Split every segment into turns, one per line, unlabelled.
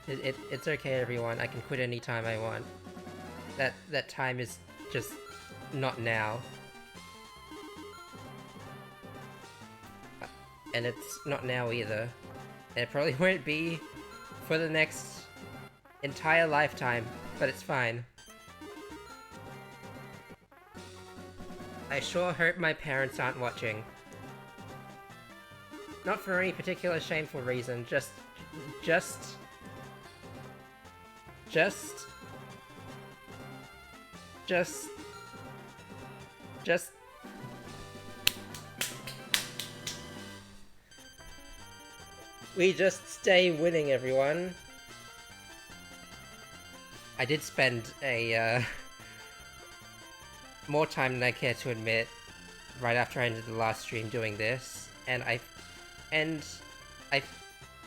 It's okay, everyone. I can quit anytime I want. That time is just not now. And it's not now either. And it probably won't be for the next entire lifetime, but it's fine. I sure hope my parents aren't watching. Not for any particular shameful reason, just... We just stay winning, everyone. I did spend more time than I care to admit right after I ended the last stream doing this, and I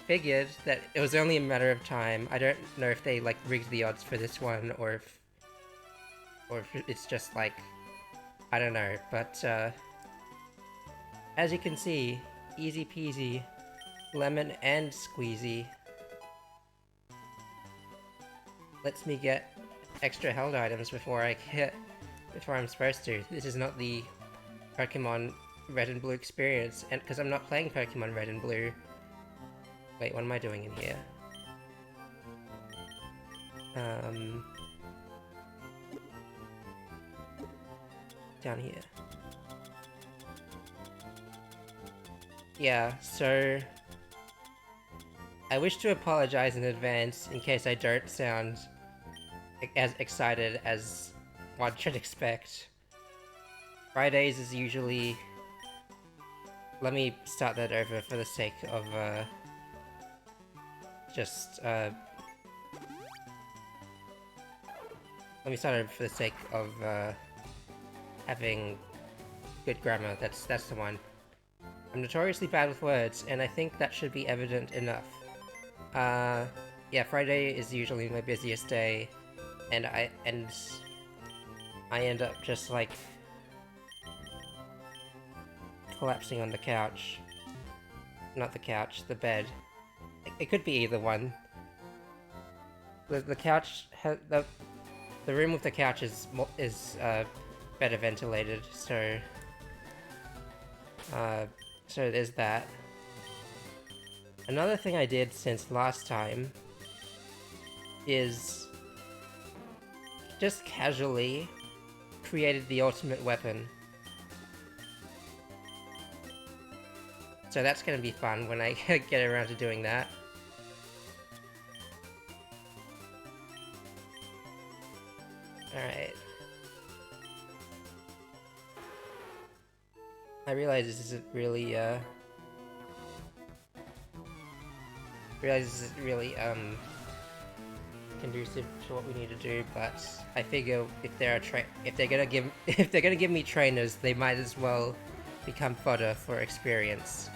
figured that it was only a matter of time. I don't know if they like rigged the odds for this one, or if it's just like, I don't know, but as you can see, easy peasy, lemon and squeezy. Lets me get extra held items before I'm supposed to. This is not the Pokemon Red and Blue experience, and because I'm not playing Pokemon Red and Blue. Wait, what am I doing in here? Down here. Yeah, so I wish to apologize in advance in case I don't sound as excited as one should expect. Fridays is usually... Let me start that over for the sake of, let me start over for the sake of, having good grammar. That's the one. I'm notoriously bad with words, and I think that should be evident enough. Yeah, Friday is usually my busiest day, and I end up just, like, collapsing on the couch. Not the couch, the bed. It could be either one. The couch has... The room with the couch is better ventilated, so... So there's that. Another thing I did since last time is just casually created the ultimate weapon. So that's gonna be fun when I get around to doing that. Alright. I realize this isn't really, conducive to what we need to do, but I figure if they're gonna give me trainers, they might as well become fodder for experience.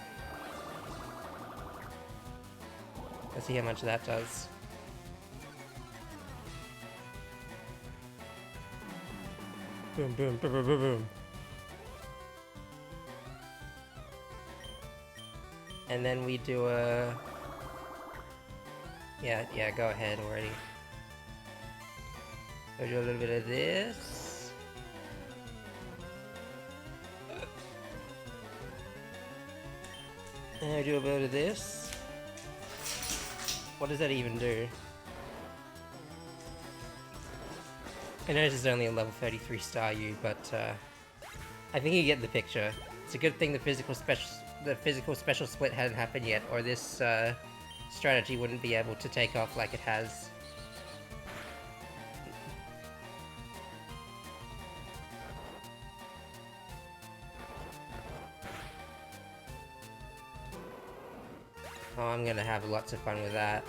Let's see how much that does. Boom, boom, boom, boom, boom, boom. And then we do a... Yeah, go ahead already. We'll do a little bit of this. And I do a bit of this. What does that even do? I know this is only a level 33 star U, but I think you get the picture. It's a good thing the physical special split hadn't happened yet, or this strategy wouldn't be able to take off like it has. Oh, I'm gonna have lots of fun with that.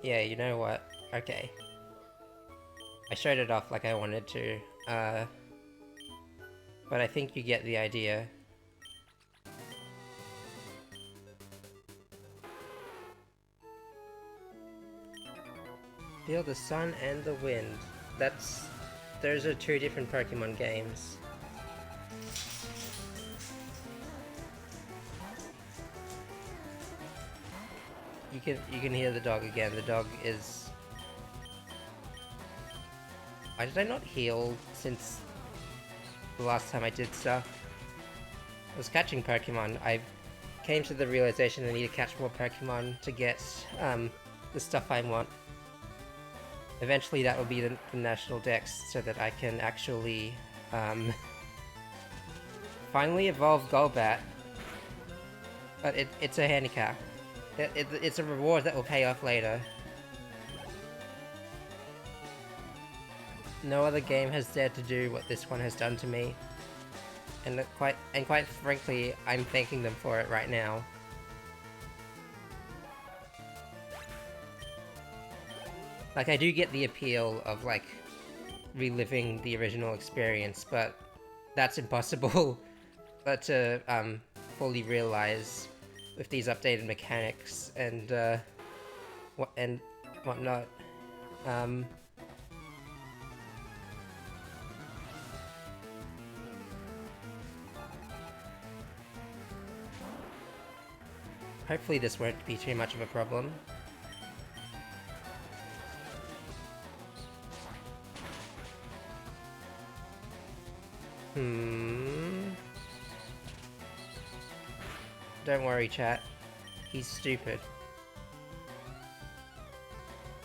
Yeah, you know what? Okay. I showed it off like I wanted to, but I think you get the idea. Feel the sun and the wind. Those are two different Pokemon games. You can hear the dog again. The dog is... Why did I not heal since the last time I did stuff? I was catching Pokemon. I came to the realization I need to catch more Pokemon to get the stuff I want. Eventually that will be the National Dex so that I can actually finally evolve Golbat. But it's a handicap. It's a reward that will pay off later. No other game has dared to do what this one has done to me. And quite frankly, I'm thanking them for it right now. Like, I do get the appeal of, like, reliving the original experience, but that's impossible to fully realize with these updated mechanics and whatnot. Hopefully this won't be too much of a problem. Don't worry, chat. He's stupid.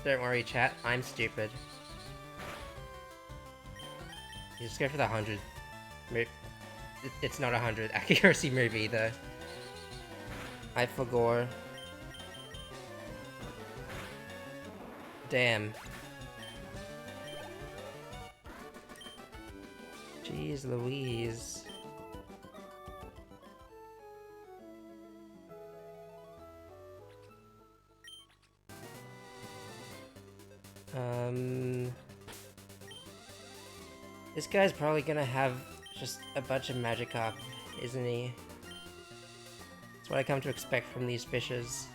Don't worry, chat. I'm stupid. You just go for the 100. It's not a 100 accuracy move either. I forgot. Damn. Jeez Louise. This guy's probably gonna have just a bunch of Magikarp, isn't he? That's what I come to expect from these fishes.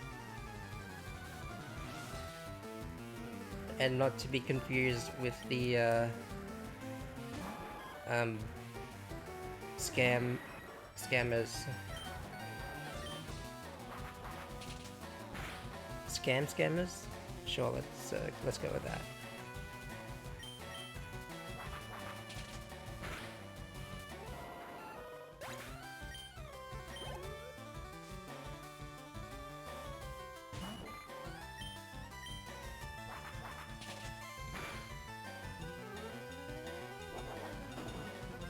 And not to be confused with the, scammers. Scammers? Sure, let's go with that.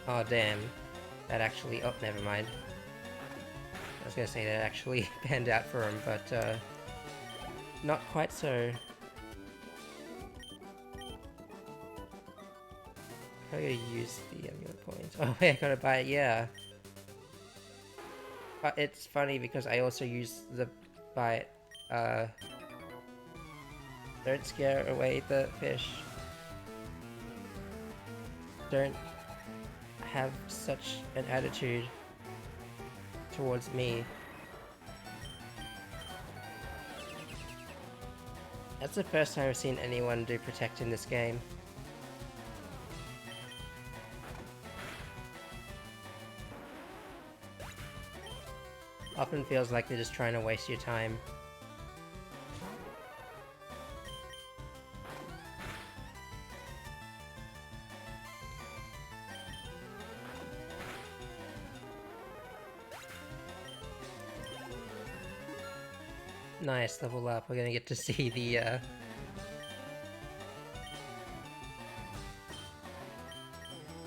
Oh damn, that actually, oh never mind. I was gonna say that actually panned out for him, but not quite so. I gotta use the amulet point. Oh wait, I gotta buy it, yeah. But it's funny because I also use the buy it, don't scare away the fish. Don't have such an attitude towards me. That's the first time I've seen anyone do protect in this game. Often feels like they're just trying to waste your time. Nice, level up. We're gonna get to see the,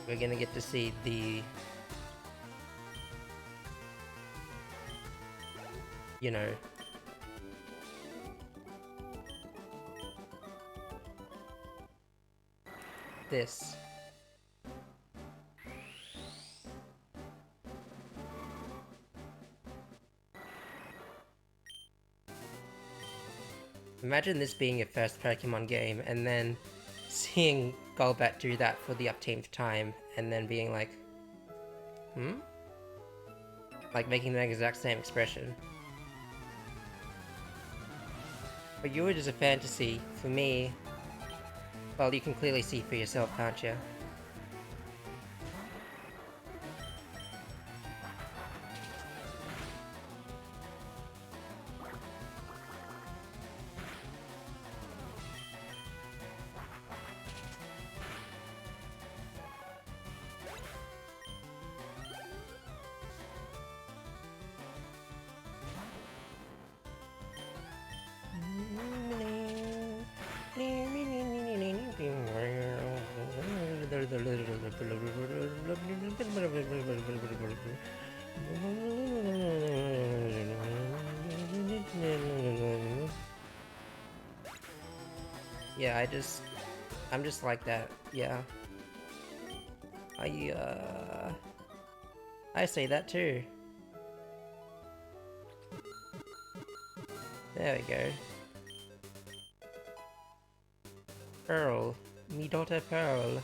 we're gonna get to see the... You know... This. Imagine this being your first Pokemon game, and then seeing Golbat do that for the upteenth time, and then being like, hmm? Like making the exact same expression. For you it is a fantasy, for me, Well, you can clearly see for yourself, can't you? Yeah, I'm just like that, yeah. I say that too. There we go. Pearl. Me daughter Pearl.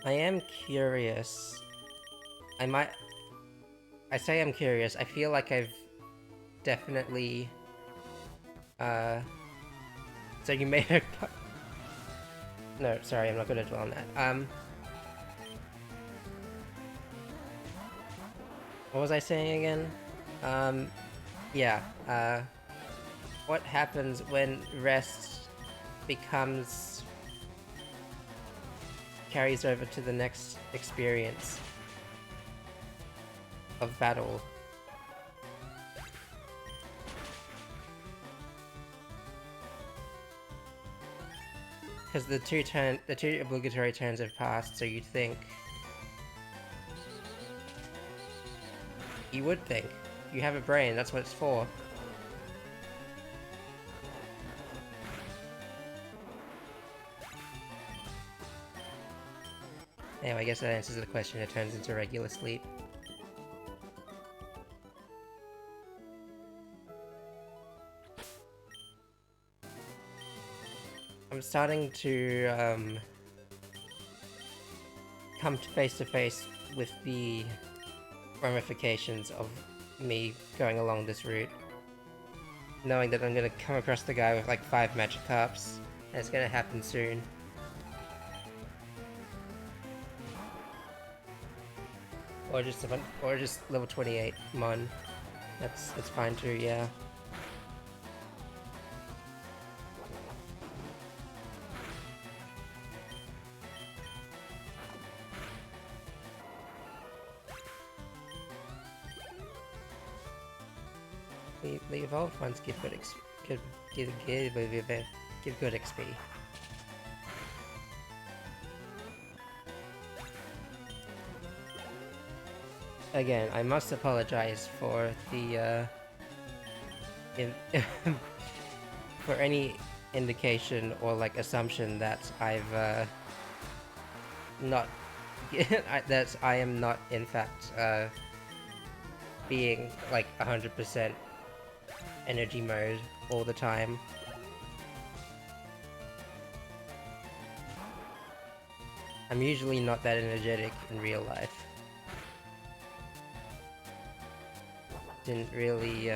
I am curious. I say I'm curious, I feel like I've definitely, so you made a... No, sorry, I'm not gonna dwell on that. What was I saying again? Yeah, what happens when rest becomes... carries over to the next experience of battle? Because the two obligatory turns have passed, so you'd think... You would think. You have a brain, that's what it's for. Anyway, I guess that answers the question. It turns into regular sleep. I'm starting to, come face to face with the ramifications of me going along this route. Knowing that I'm gonna come across the guy with like 5 Magikarps, and it's gonna happen soon. Or just level 28 Mon. That's fine too, yeah. The evolved ones give good give good XP. Again, I must apologize for the for any indication or like assumption that I've not that I am not in fact being like 100% energy mode all the time. I'm usually not that energetic in real life. Didn't really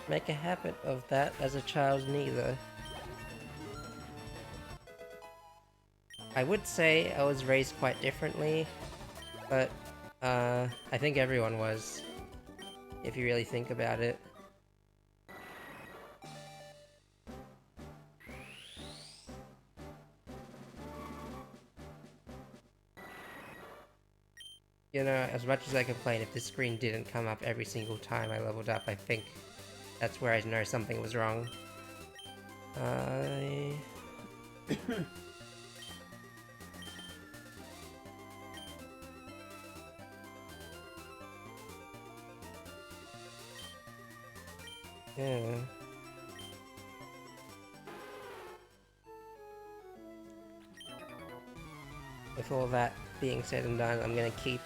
make a habit of that as a child neither. I would say I was raised quite differently, but I think everyone was, if you really think about it. You know, as much as I complain, if this screen didn't come up every single time I leveled up, I think that's where I know something was wrong. Yeah. With all that being said and done, I'm gonna keep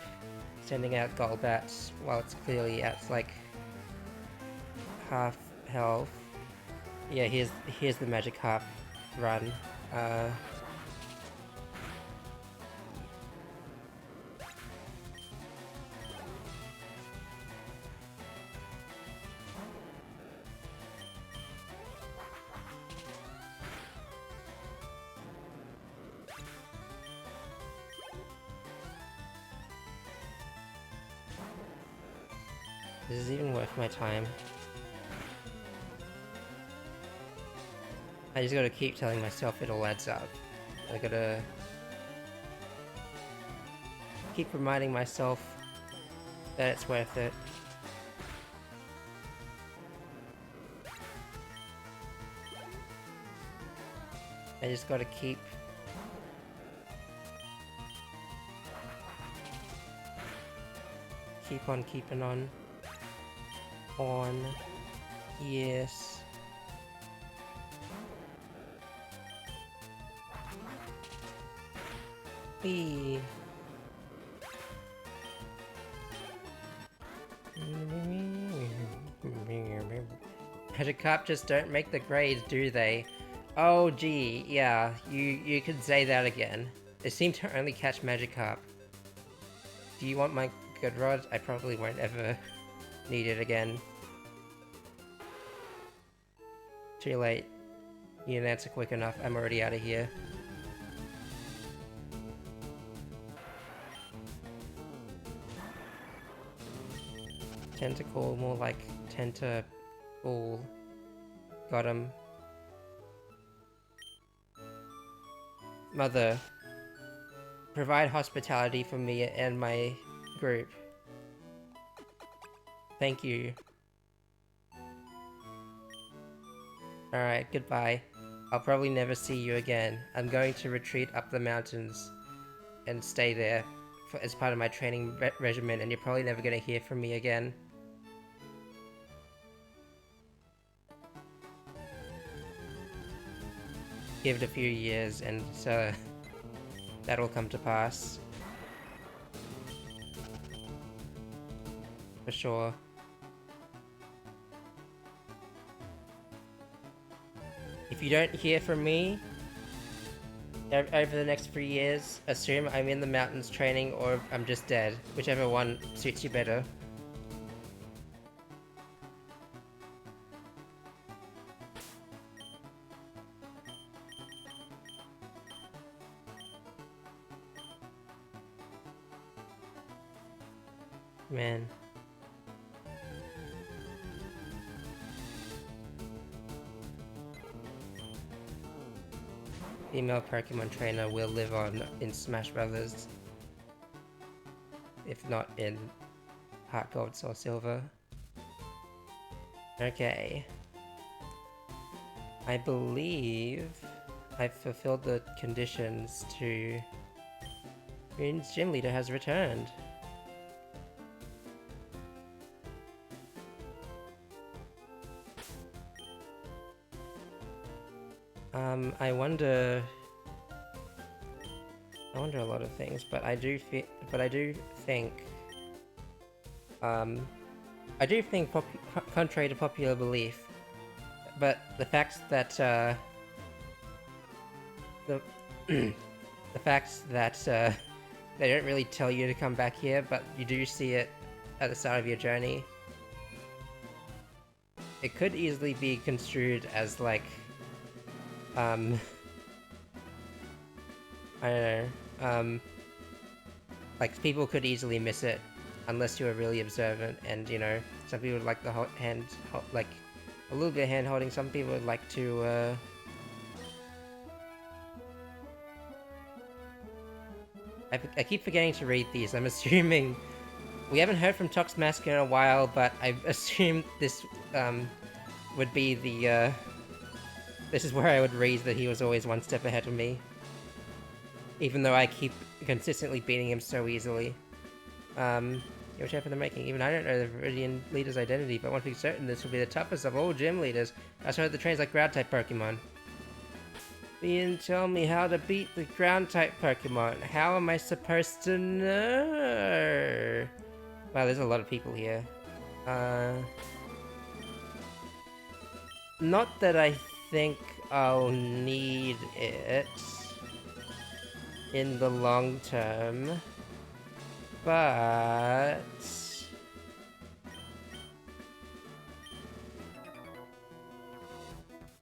sending out Golbats while it's clearly at like half health. Yeah, here's the Magikarp run. Is this even worth my time? I just gotta keep telling myself it all adds up. I gotta keep reminding myself that it's worth it. I just gotta keep on keeping on. Yes. Whee. Magikarp just don't make the grades, do they? Oh gee, yeah, you could say that again. They seem to only catch Magikarp. Do you want my good rod? I probably won't ever need it again. Too late. You didn't answer quick enough. I'm already out of here. Tentacle, more like tentacle. Got him. Mother, provide hospitality for me and my group. Thank you. Alright, goodbye. I'll probably never see you again. I'm going to retreat up the mountains and stay there as part of my training regimen, and you're probably never going to hear from me again. Give it a few years and that'll come to pass. For sure. If you don't hear from me over the next 3 years, assume I'm in the mountains training or I'm just dead. Whichever one suits you better. Man. Female Pokemon trainer will live on in Smash Brothers. If not in Heart Gold or Silver. Okay. I believe I've fulfilled the conditions to... Green's gym leader has returned. I wonder a lot of things, but I do think, contrary to popular belief, but the fact that, the fact that, they don't really tell you to come back here, but you do see it at the start of your journey, it could easily be construed as, like, I don't know, like, people could easily miss it unless you were really observant, and, you know, some people would like the like, a little bit of hand-holding, some people would like to, I keep forgetting to read these. I'm assuming... We haven't heard from Toxmask in a while, but I assume this, would be the, this is where I would read that he was always one step ahead of me. Even though I keep consistently beating him so easily. Watch out for the making. Even I don't know the Viridian leader's identity, but one thing's certain, this will be the toughest of all gym leaders. I also heard the trains like ground-type Pokemon. Ian, tell me how to beat the ground-type Pokemon. How am I supposed to know? Wow, there's a lot of people here. Not that I think I'll need it in the long term, but...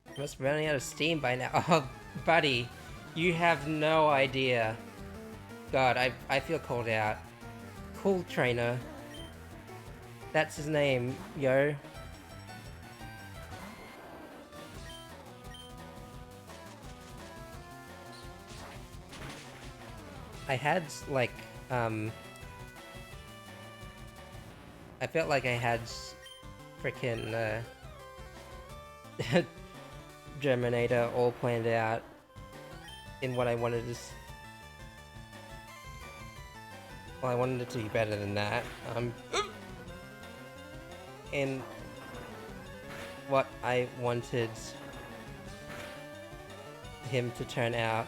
I must be running out of steam by now. Oh, buddy, you have no idea. God, I feel called out. Cool trainer. That's his name, yo. I had, like, I felt like I had frickin' Germinator all planned out in what I wanted to. Well, I wanted it to be better than that. In what I wanted him to turn out,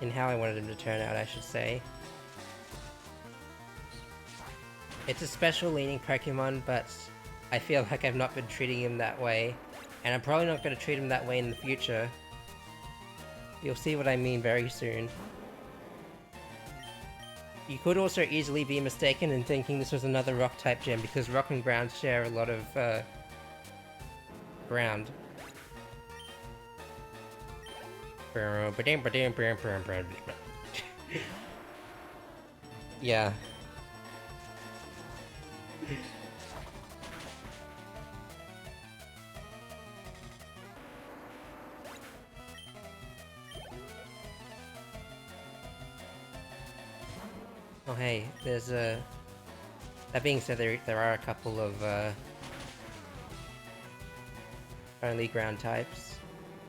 in how I wanted him to turn out, I should say. It's a special leaning Pokemon, but I feel like I've not been treating him that way, and I'm probably not going to treat him that way in the future. You'll see what I mean very soon. You could also easily be mistaken in thinking this was another Rock-type gym, because Rock and Ground share a lot of, ground. Yeah. Oh hey, there's a... That being said, there are a couple of, only ground types.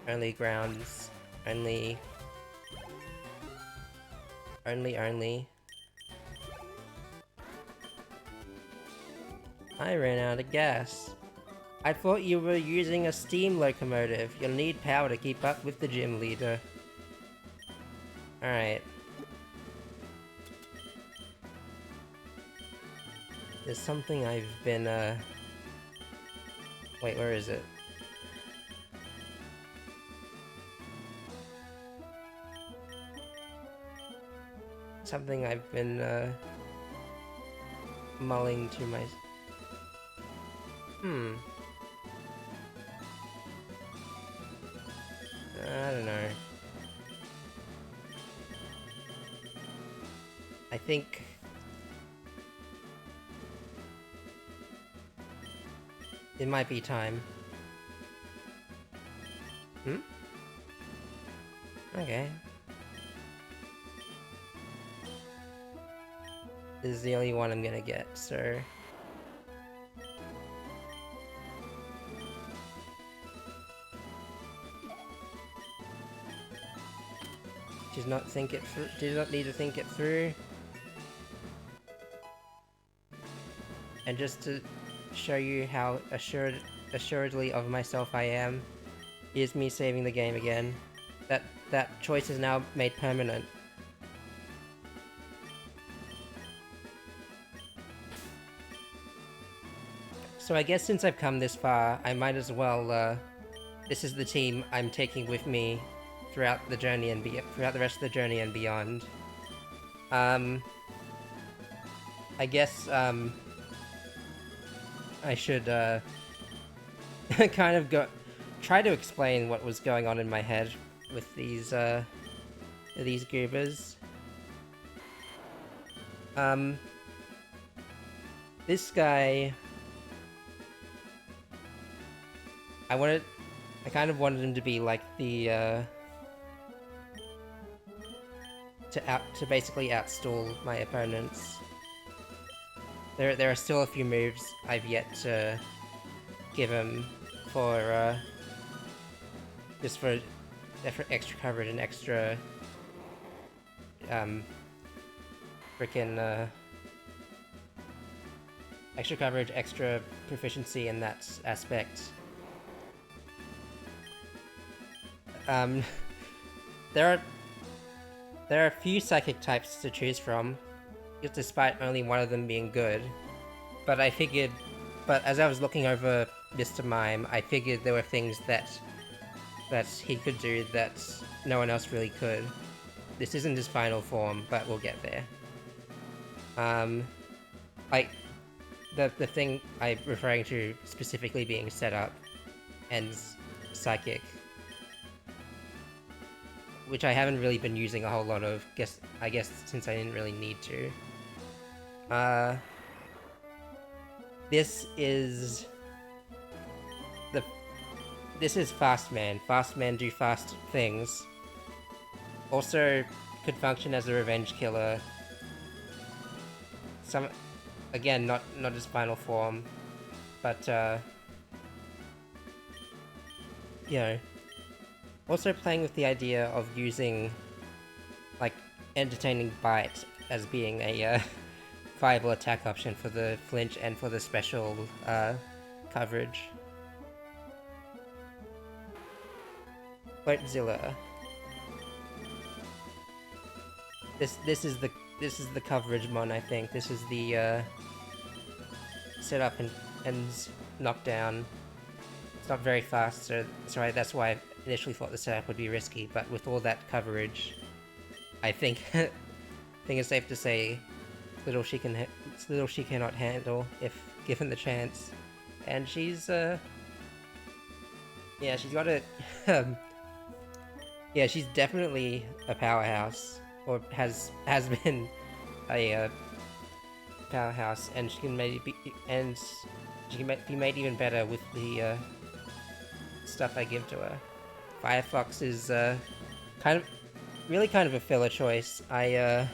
Only grounds. Only... Only. I ran out of gas. I thought you were using a steam locomotive. You'll need power to keep up with the gym leader. Alright. There's something I've been, Wait, where is it? Something I've been, mulling to my... I don't know. I think... It might be time. Okay. This is the only one I'm gonna get, so... Did not think it through. Did not need to think it through. And just to show you how assuredly of myself I am, here's me saving the game again. That choice is now made permanent. So I guess since I've come this far, I might as well, this is the team I'm taking with me throughout the journey and throughout the rest of the journey and beyond. I guess, I should, kind of try to explain what was going on in my head with these goobers. This guy... I kind of wanted him to be like the, to basically outstall my opponents. There are still a few moves I've yet to give him for, just for extra coverage and extra, extra coverage, extra proficiency in that aspect. There are a few psychic types to choose from, despite only one of them being good. But as I was looking over Mr. Mime, I figured there were things that he could do that no one else really could. This isn't his final form, but we'll get there. Like, the thing I'm referring to specifically being set up and psychic, which I haven't really been using a whole lot of, I guess since I didn't really need to. This is the this is Fast Man. Fast Men do fast things. Also, could function as a revenge killer. Some, again, not his final form, but you know, also playing with the idea of using like entertaining bite as being a viable attack option for the flinch and for the special coverage. Boatzilla. This is the coverage mon, I think. This is the set up and knockdown. It's not very fast, so that's why I initially thought the setup would be risky, but with all that coverage, I think I think it's safe to say little she cannot handle if given the chance. And she's yeah, she's got a yeah, she's definitely a powerhouse, or has been a powerhouse, and she can maybe be made even better with the stuff I give to her. Firefox is kind of a filler choice. I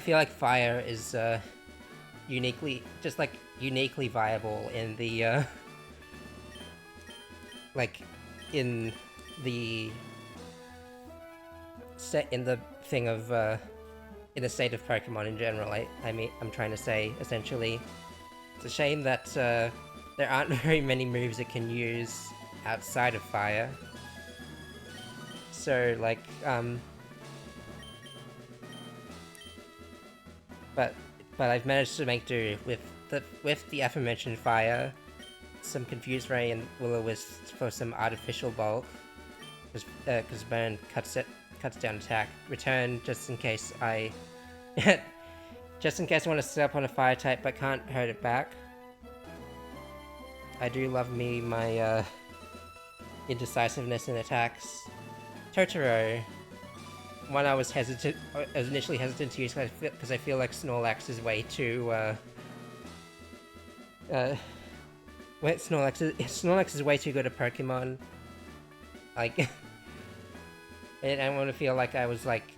feel like fire is uniquely viable in the like in the thing of in the state of Pokemon in general. I mean, I'm trying to say essentially, it's a shame that there aren't very many moves it can use outside of fire. So like but I've managed to make do with the aforementioned fire, some Confused Ray and Will-O-Wisp for some artificial bulk, because Burn cuts down attack. Return just in case I just in case I want to set up on a fire type but can't hurt it back. I do love me my indecisiveness in attacks. Totoro. One I was initially hesitant to use because I feel like Snorlax is way too Snorlax is way too good at Pokemon. Like, and I want to feel like I was like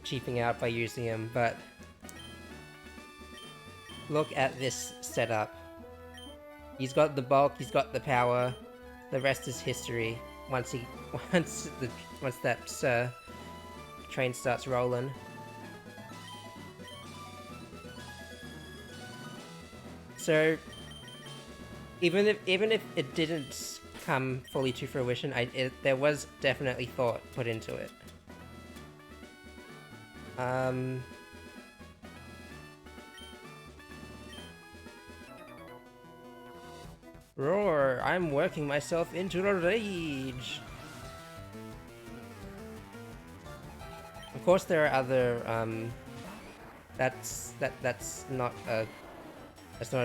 cheaping out by using him, but look at this setup. He's got the bulk, he's got the power. The rest is history. Once that train starts rolling. So even if it didn't come fully to fruition, there was definitely thought put into it. Roar! I'm working myself into a rage. Of course, there are other. That's not a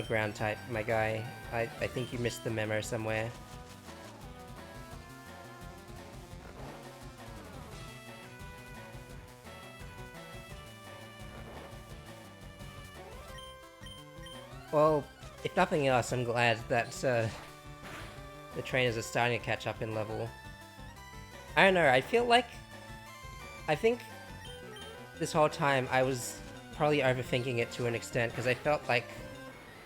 ground type, my guy. I think you missed the memo somewhere. Well, if nothing else, I'm glad that the trainers are starting to catch up in level. I don't know, I think this whole time I was probably overthinking it to an extent, because I felt like,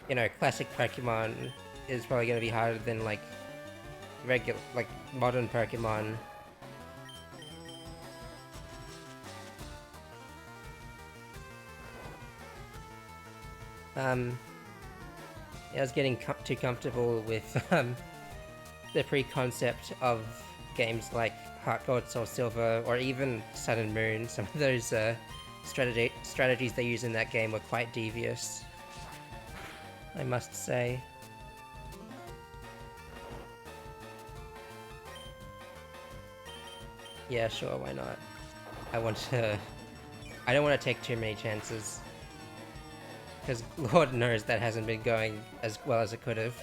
you know, classic Pokemon is probably going to be harder than like modern Pokemon. I was getting too comfortable with the pre-concept of games like Heart Gold, Soul Silver, or even Sun and Moon. Some of those strategies they use in that game were quite devious, I must say. Yeah, sure, why not? I don't want to take too many chances. Because Lord knows that hasn't been going as well as it could have.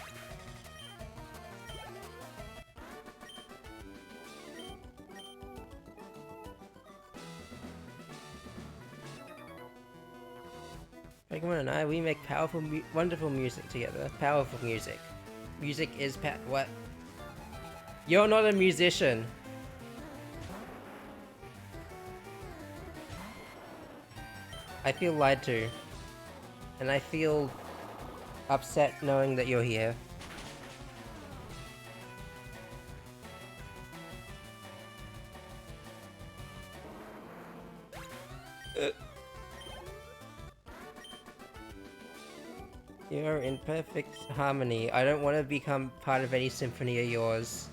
Pokemon and I, we make powerful, wonderful music together. Powerful music. Music is what? You're not a musician. I feel lied to. And I feel upset knowing that you're here. You're in perfect harmony. I don't want to become part of any symphony of yours.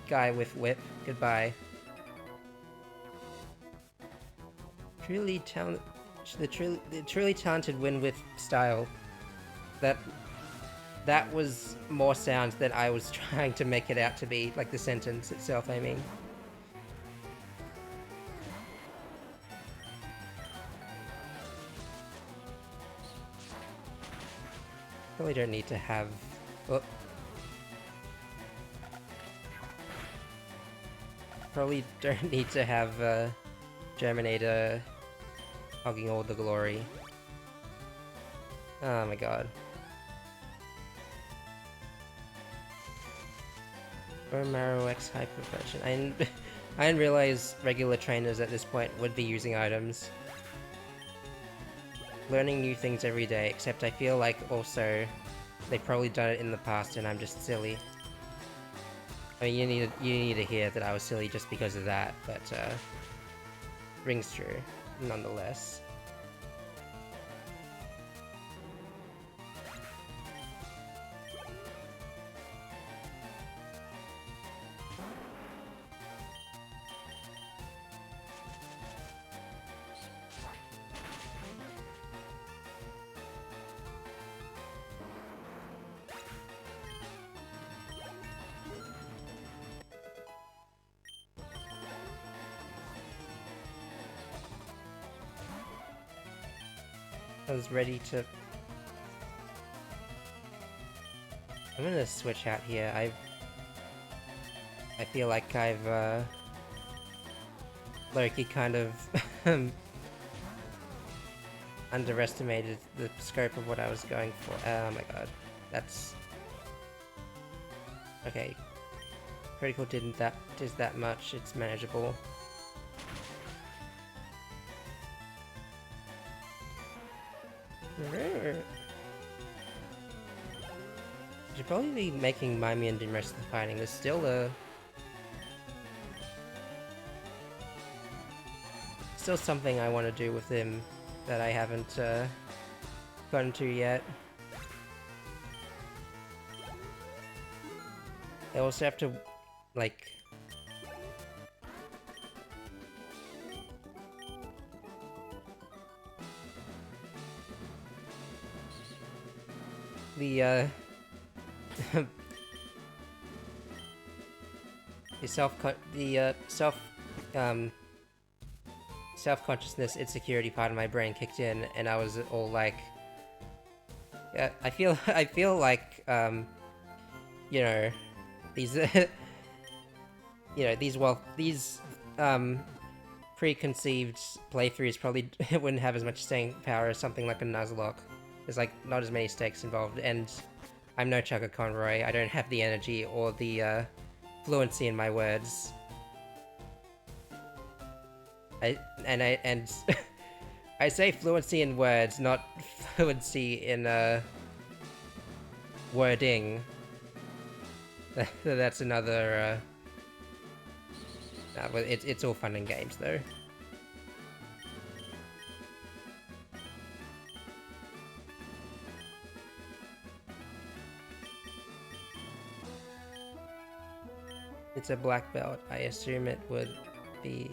Guy with whip. Goodbye. Truly talented. The truly talented win with style. That was more sounds than I was trying to make it out to be, like the sentence itself, I mean. Probably don't need to have... Oh. Probably don't need to have Germinator hogging all the glory. Oh my god. Bone Marrow X Hyper version. I didn't realize regular trainers at this point would be using items. Learning new things every day, except I feel like also they've probably done it in the past and I'm just silly. I mean, you need to hear that I was silly just because of that, but rings true, nonetheless. I was ready to... I'm gonna switch out here. I feel like I've Loki kind of underestimated the scope of what I was going for. Oh my god. That's... Okay. Critical didn't that much, it's manageable. Should probably be making Mimi and Dimrest the fighting. There's still something I want to do with him that I haven't gotten to yet. I also have to, like... the self-consciousness insecurity part of my brain kicked in, and I was all like, yeah, I feel like you know, these these preconceived playthroughs probably wouldn't have as much staying power as something like a Nuzlocke. There's like not as many stakes involved, and I'm no Chugga Conroy. I don't have the energy or the fluency in my words. I say fluency in words, not fluency in wording. That's another. But it's all fun and games though. It's a black belt. I assume it would be...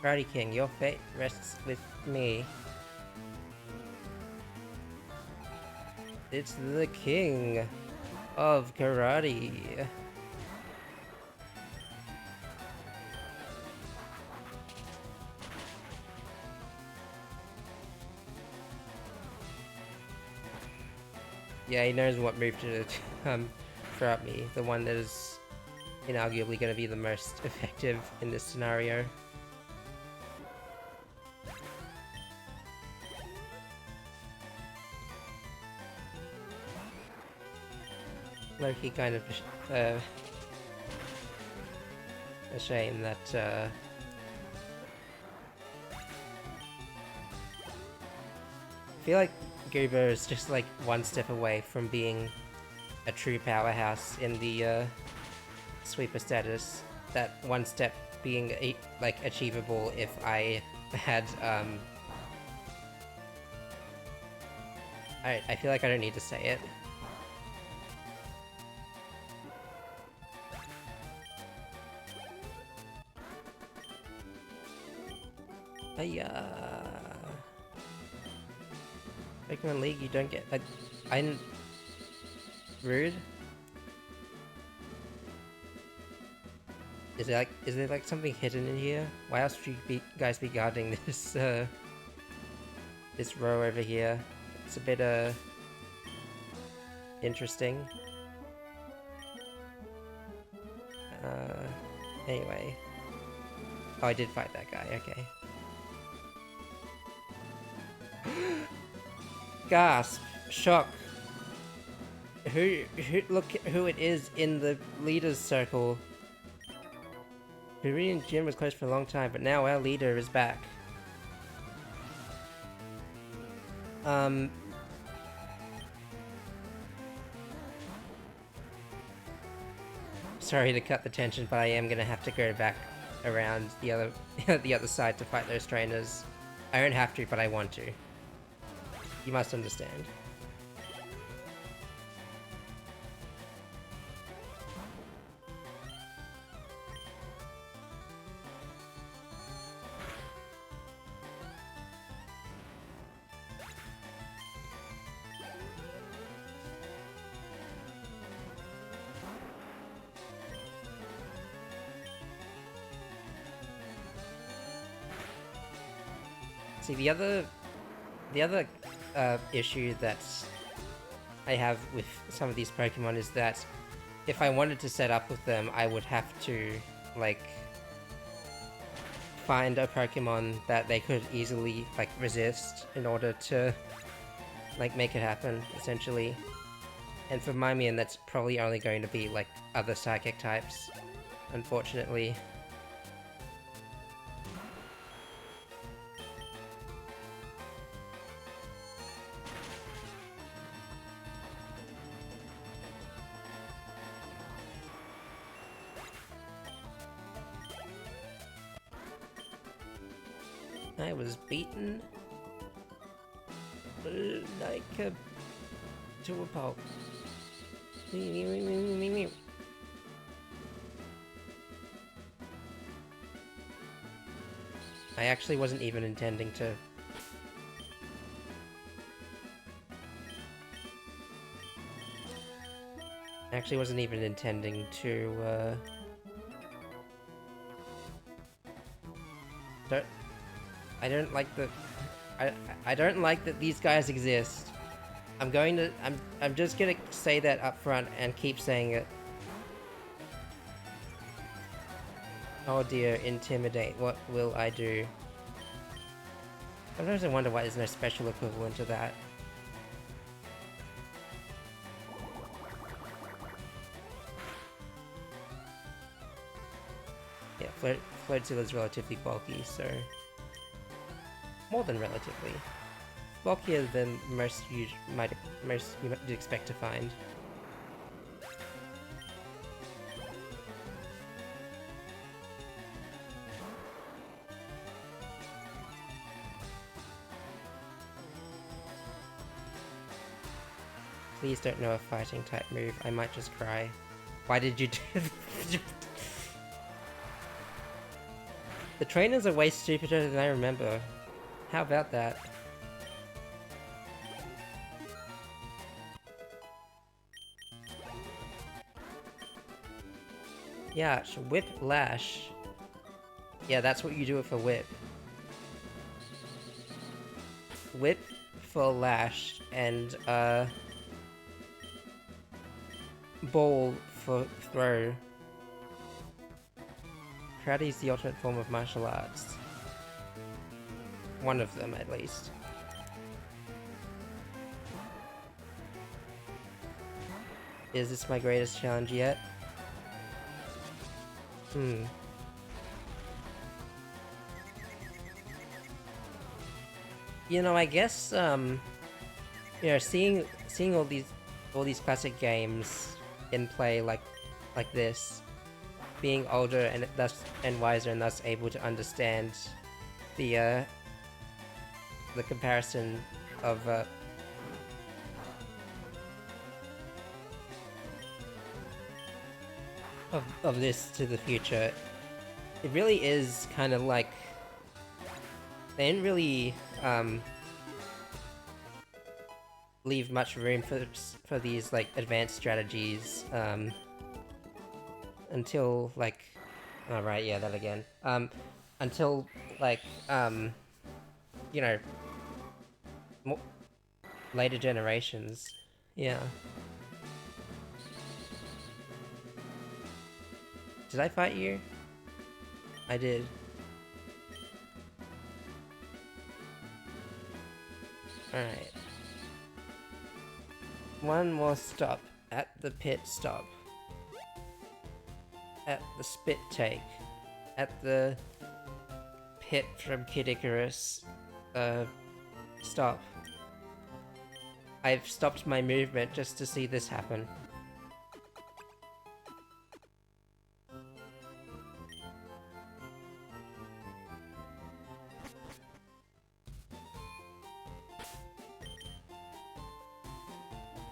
Karate King, your fate rests with me. It's the king of karate. Yeah, he knows what move to throw at me. The one that is inarguably going to be the most effective in this scenario. low-key kind of a shame that I feel like Goober is just like one step away from being a true powerhouse in the sweeper status. That one step being like achievable if I had I feel like I don't need to say it. Pokemon League, you don't get like I'm rude. Is there like something hidden in here? Why else would you guys be guarding this this row over here? It's a bit interesting. Anyway. Oh, I did fight that guy, okay. Gasp! Shock! Look who it is in the leader's circle. The Korean gym was closed for a long time, but now our leader is back. Sorry to cut the tension, but I am gonna have to go back around the other the other side to fight those trainers. I don't have to, but I want to. You must understand. See, the other issue that I have with some of these Pokemon is that if I wanted to set up with them, I would have to, like, find a Pokemon that they could easily, like, resist in order to, like, make it happen, essentially. And for Mimian, that's probably only going to be, like, other Psychic types, unfortunately. I was beaten like a to a pulp. I actually wasn't even intending to. Actually wasn't even intending to, I don't like the... I don't like that these guys exist. I'm just gonna say that up front and keep saying it. Oh dear, intimidate. What will I do? Sometimes I wonder why there's no special equivalent to that. Yeah, Floatzilla's relatively bulky, so... More than relatively. Bulkier than most you'd expect to find. Please don't know a fighting type move, I might just cry. Why did you do The trainers are way stupider than I remember. How about that? Yeah, Whip Lash. Yeah, that's what you do with a whip. Whip for Lash and Ball for Throw. Karate is the ultimate form of martial arts. One of them, at least. Is this my greatest challenge yet? Hmm. You know, I guess, you know, seeing all these classic games in play like this, being older and wiser and thus able to understand the comparison of this to the future, it really is kind of like they didn't really leave much room for these like advanced strategies until like, oh right, yeah, that again, until like you know, more later generations. Yeah. Did I fight you? I did. Alright. One more stop at the pit stop. At the spit take. At the pit from Kid Icarus. Stop. I've stopped my movement just to see this happen.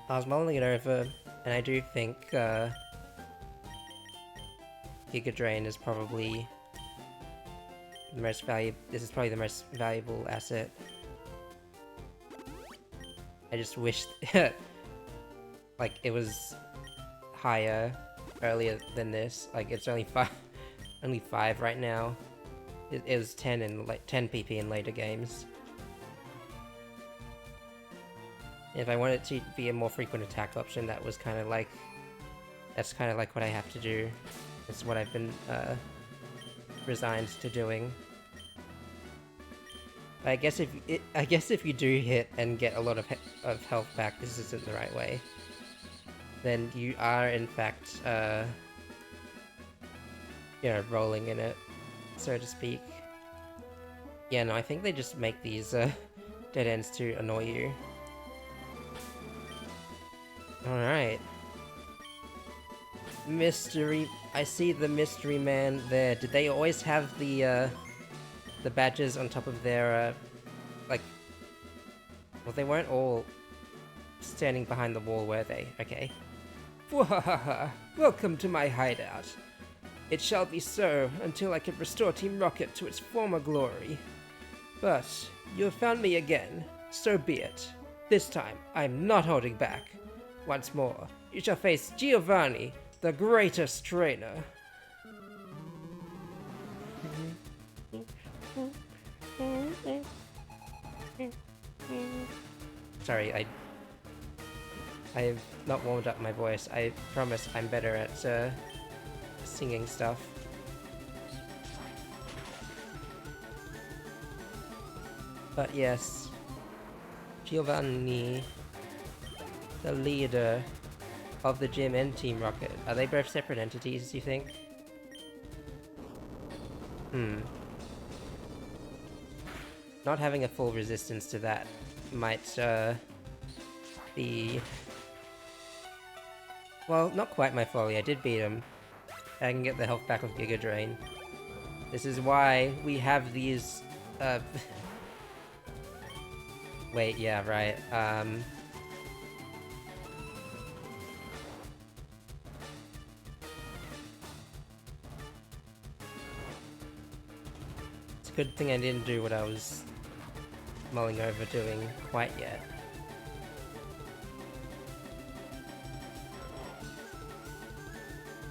I was mulling it over, and I do think Giga Drain is probably the most valuable. This is probably the most valuable asset. I just wish like it was higher earlier than this. Like it's only five right now. It was 10 in like 10 PP in later games. If I wanted to be a more frequent attack option, that's kind of like what I have to do. It's what I've been resigned to doing. But I guess if you do hit and get a lot of health back, this isn't the right way. Then you are in fact, you know, rolling in it, so to speak. Yeah, no, I think they just make these dead ends to annoy you. Alright. Mystery... I see the mystery man there. Did they always have the badges on top of their, like... Well, they weren't all standing behind the wall, were they? Okay. Wahaha! Welcome to my hideout. It shall be so, until I can restore Team Rocket to its former glory. But, you have found me again. So be it. This time, I'm not holding back. Once more, you shall face Giovanni, the greatest trainer. Sorry, I've not warmed up my voice. I promise I'm better at singing stuff. But yes, Giovanni, the leader of the gym and Team Rocket. Are they both separate entities, you think? Not having a full resistance to that might be... Well, not quite my folly. I did beat him. I can get the health back with Giga Drain. This is why we have these... Wait, yeah, right. It's a good thing I didn't do what I was mulling over doing quite yet.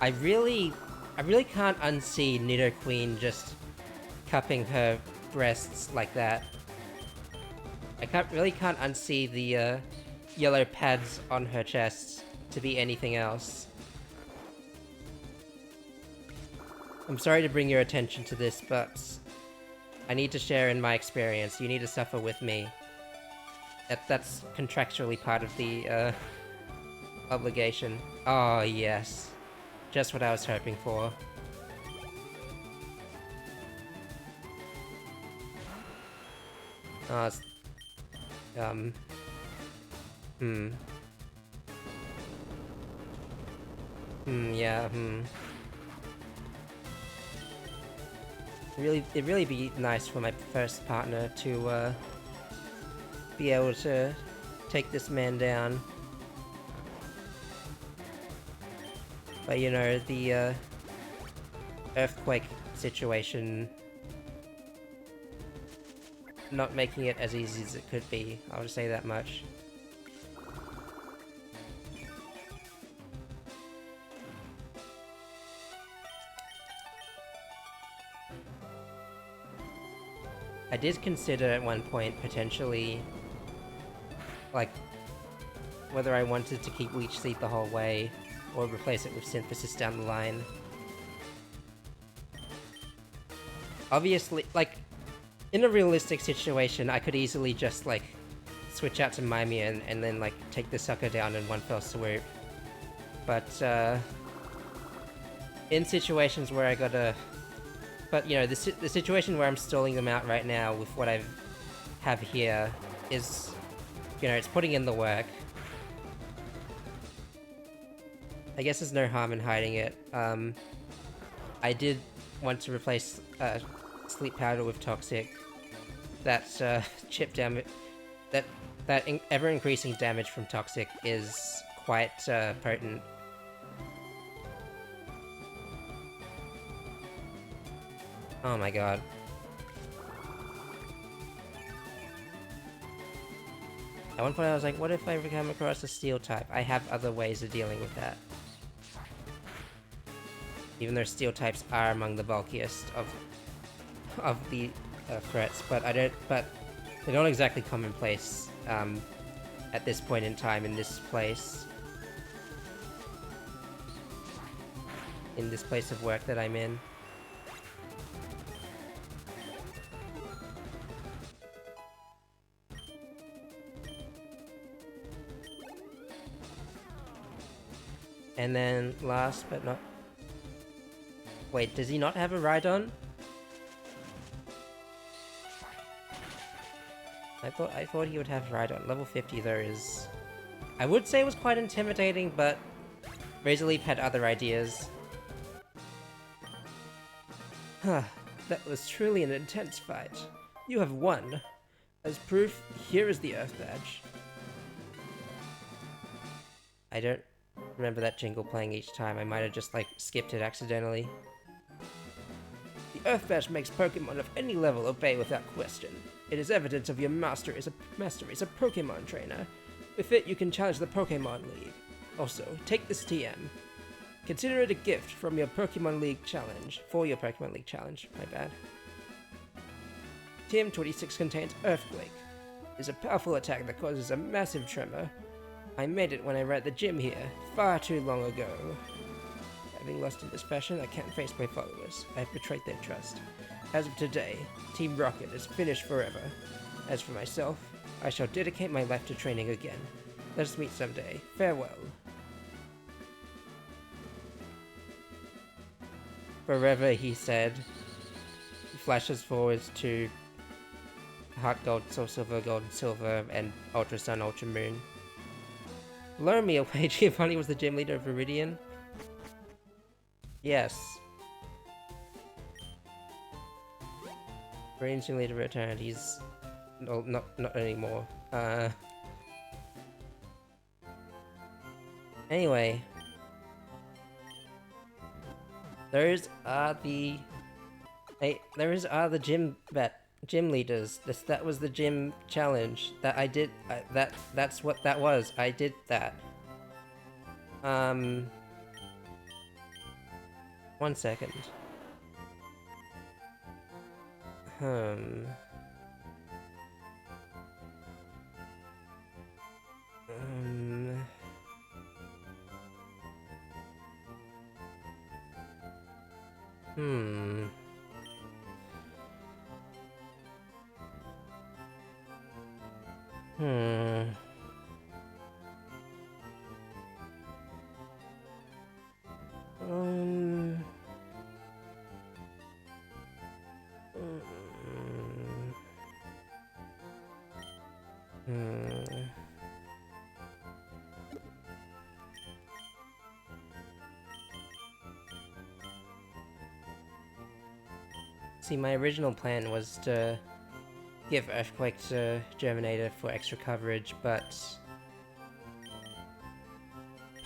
I really can't unsee Nidoqueen just cupping her breasts like that. I really can't unsee the yellow pads on her chest to be anything else. I'm sorry to bring your attention to this, but I need to share in my experience. You need to suffer with me. That's contractually part of the obligation. Oh, yes. Just what I was hoping for. Oh, it's, um... Hmm. Yeah, It'd really be nice for my first partner to, be able to take this man down. But, you know, the, earthquake situation not making it as easy as it could be, I'll just say that much. I did consider at one point potentially, like, whether I wanted to keep Leech Seed the whole way, or replace it with Synthesis down the line. Obviously, like, in a realistic situation, I could easily just, like, switch out to Mimea and then, like, take the sucker down in one fell swoop. But, in situations where I gotta... But, you know, the situation where I'm stalling them out right now with what I have here is, you know, it's putting in the work. I guess there's no harm in hiding it. I did want to replace Sleep Powder with Toxic. That chip damage, that ever-increasing damage from Toxic is quite potent. Oh my god. At one point I was like, what if I come across a Steel type? I have other ways of dealing with that. Even though Steel types are among the bulkiest of the threats, but they don't exactly commonplace at this point in time in this place. In this place of work that I'm in. And then last but not... Wait, does he not have a Rhydon? I thought he would have Rhydon. Level 50 though is... I would say it was quite intimidating, but Razorleaf had other ideas. Huh, that was truly an intense fight. You have won. As proof, here is the Earth Badge. I don't remember that jingle playing each time. I might have just, like, skipped it accidentally. The Earth Badge makes Pokemon of any level obey without question. It is evidence of your mastery as a Pokemon trainer. With it, you can challenge the Pokemon League. Also, take this TM. Consider it a gift from your Pokemon League challenge. For your Pokemon League challenge, my bad. TM26 contains Earthquake. It is a powerful attack that causes a massive tremor. I made it when I ran at the gym here, far too long ago. Having lost in this fashion, I can't face my followers. I have betrayed their trust. As of today, Team Rocket is finished forever. As for myself, I shall dedicate my life to training again. Let us meet someday. Farewell. Forever, he said. He flashes forwards to Heart Gold, Soul Silver, Gold, Silver, and Ultra Sun, Ultra Moon. Blow me away, Giovanni was the gym leader of Viridian? Yes. Viridian's gym leader returned, he's... No, not anymore. Anyway. Those are the... those are the gym leaders. That was the gym challenge that I did. That's what that was. I did that. 1 second. See, my original plan was to give Earthquake to Germinator for extra coverage, but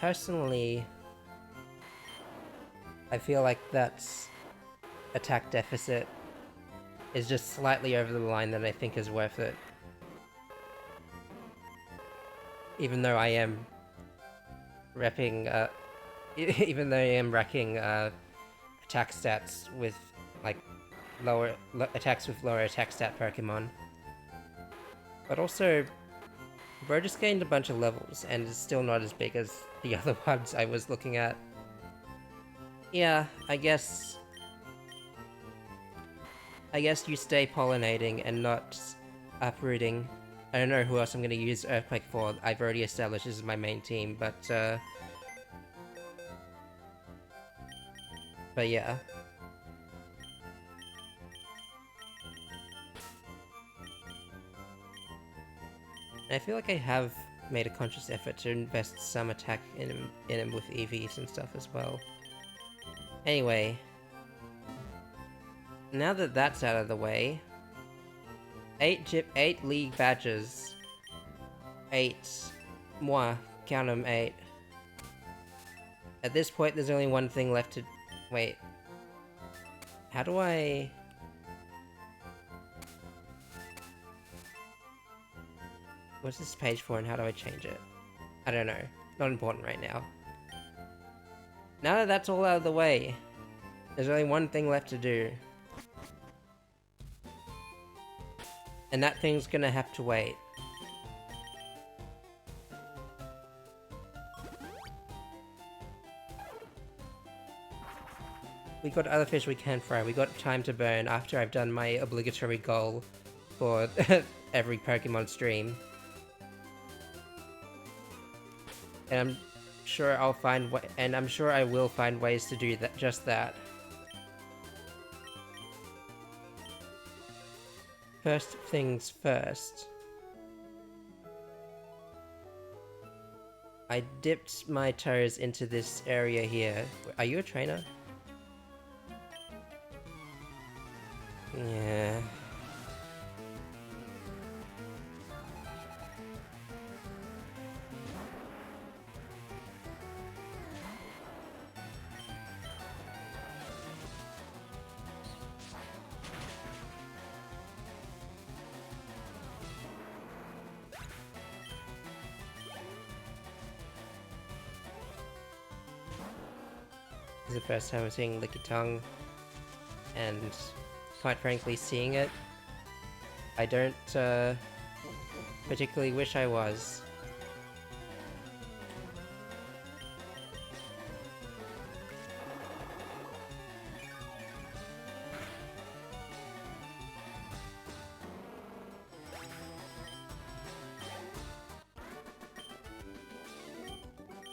personally, I feel like that's attack deficit is just slightly over the line that I think is worth it. Even though I am repping, even though I am racking attack stats with like attacks with lower attack stat Pokemon. But also, bro just gained a bunch of levels and is still not as big as the other ones I was looking at. Yeah, I guess you stay pollinating and not uprooting. I don't know who else I'm gonna use Earthquake for. I've already established this is my main team, but yeah. I feel like I have made a conscious effort to invest some attack in him with EVs and stuff as well. Anyway, now that that's out of the way, 8 league badges. 8. Moi, count 'em, 8. At this point, there's only one thing left to... Wait. How do I... What's this page for and how do I change it? I don't know. Not important right now. Now that that's all out of the way, there's only one thing left to do. And that thing's gonna have to wait. We got other fish we can fry. We got time to burn after I've done my obligatory goal for every Pokemon stream. And I'm sure I'll find and I'm sure I will find ways to do that, just that. First things first. I dipped my toes into this area here. Are you a trainer? Yeah. This is the first time I'm seeing Licky Tongue, and quite frankly, seeing it, I don't particularly wish I was.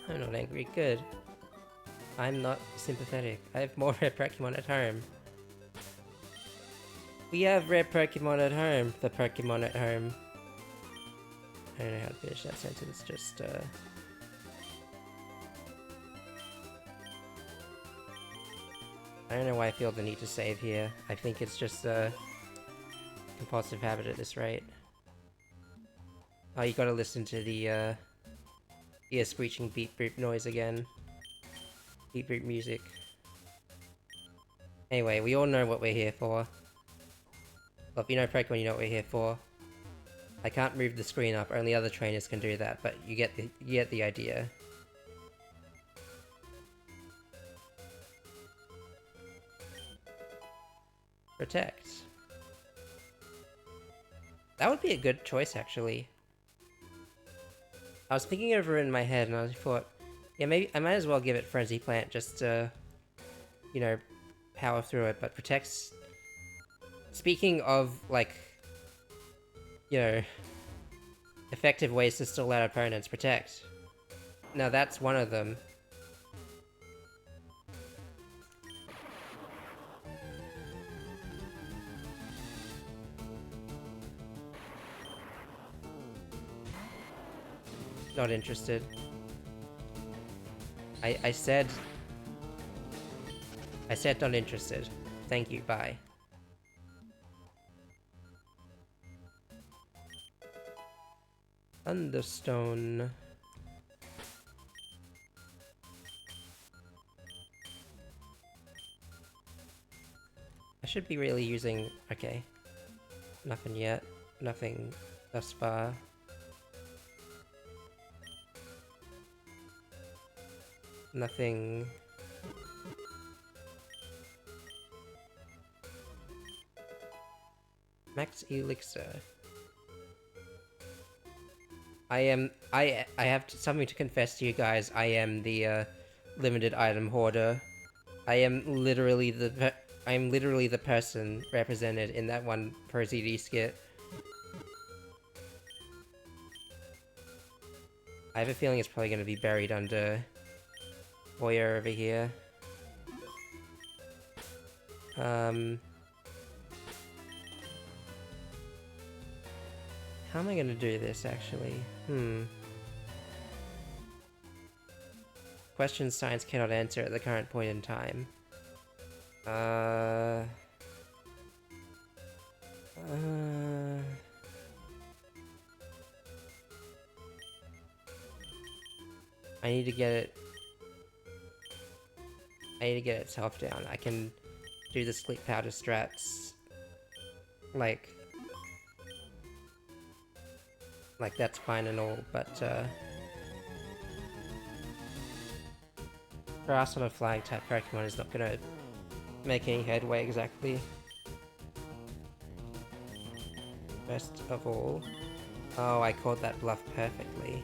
I'm not angry, good. I'm not sympathetic. I have more rare Pokemon at home. We have rare Pokemon at home. The Pokemon at home. I don't know how to finish that sentence, just I don't know why I feel the need to save here. I think it's just a compulsive habit at this rate. Oh, you gotta listen to the ear screeching beep boop noise again. Beep boop music. Anyway, we all know what we're here for. Well, if you know Pokemon, you know what we're here for. I can't move the screen up, only other trainers can do that, but you get the idea. Protect. That would be a good choice, actually. I was thinking over it in my head, and I thought, yeah, maybe I might as well give it Frenzy Plant just to, you know, power through it, but Protect's... Speaking of, like, you know, effective ways to stall out opponents, Protect. Now that's one of them. Not interested. I said not interested. Thank you, bye. Thunderstone. I should be really using... Okay. Nothing yet. Nothing thus far. Nothing... Max Elixir. I have something to confess to you guys. I am the limited item hoarder. I am literally the person represented in that one Pro ZD skit. I have a feeling it's probably going to be buried under Hoyer over here. How am I gonna do this, actually? Questions science cannot answer at the current point in time. I need to get it... I need to get its health down. I can do the sleep powder strats. Like, that's fine and all, but, Grass on a flying type Pokemon is not gonna make any headway exactly. First of all... Oh, I called that bluff perfectly.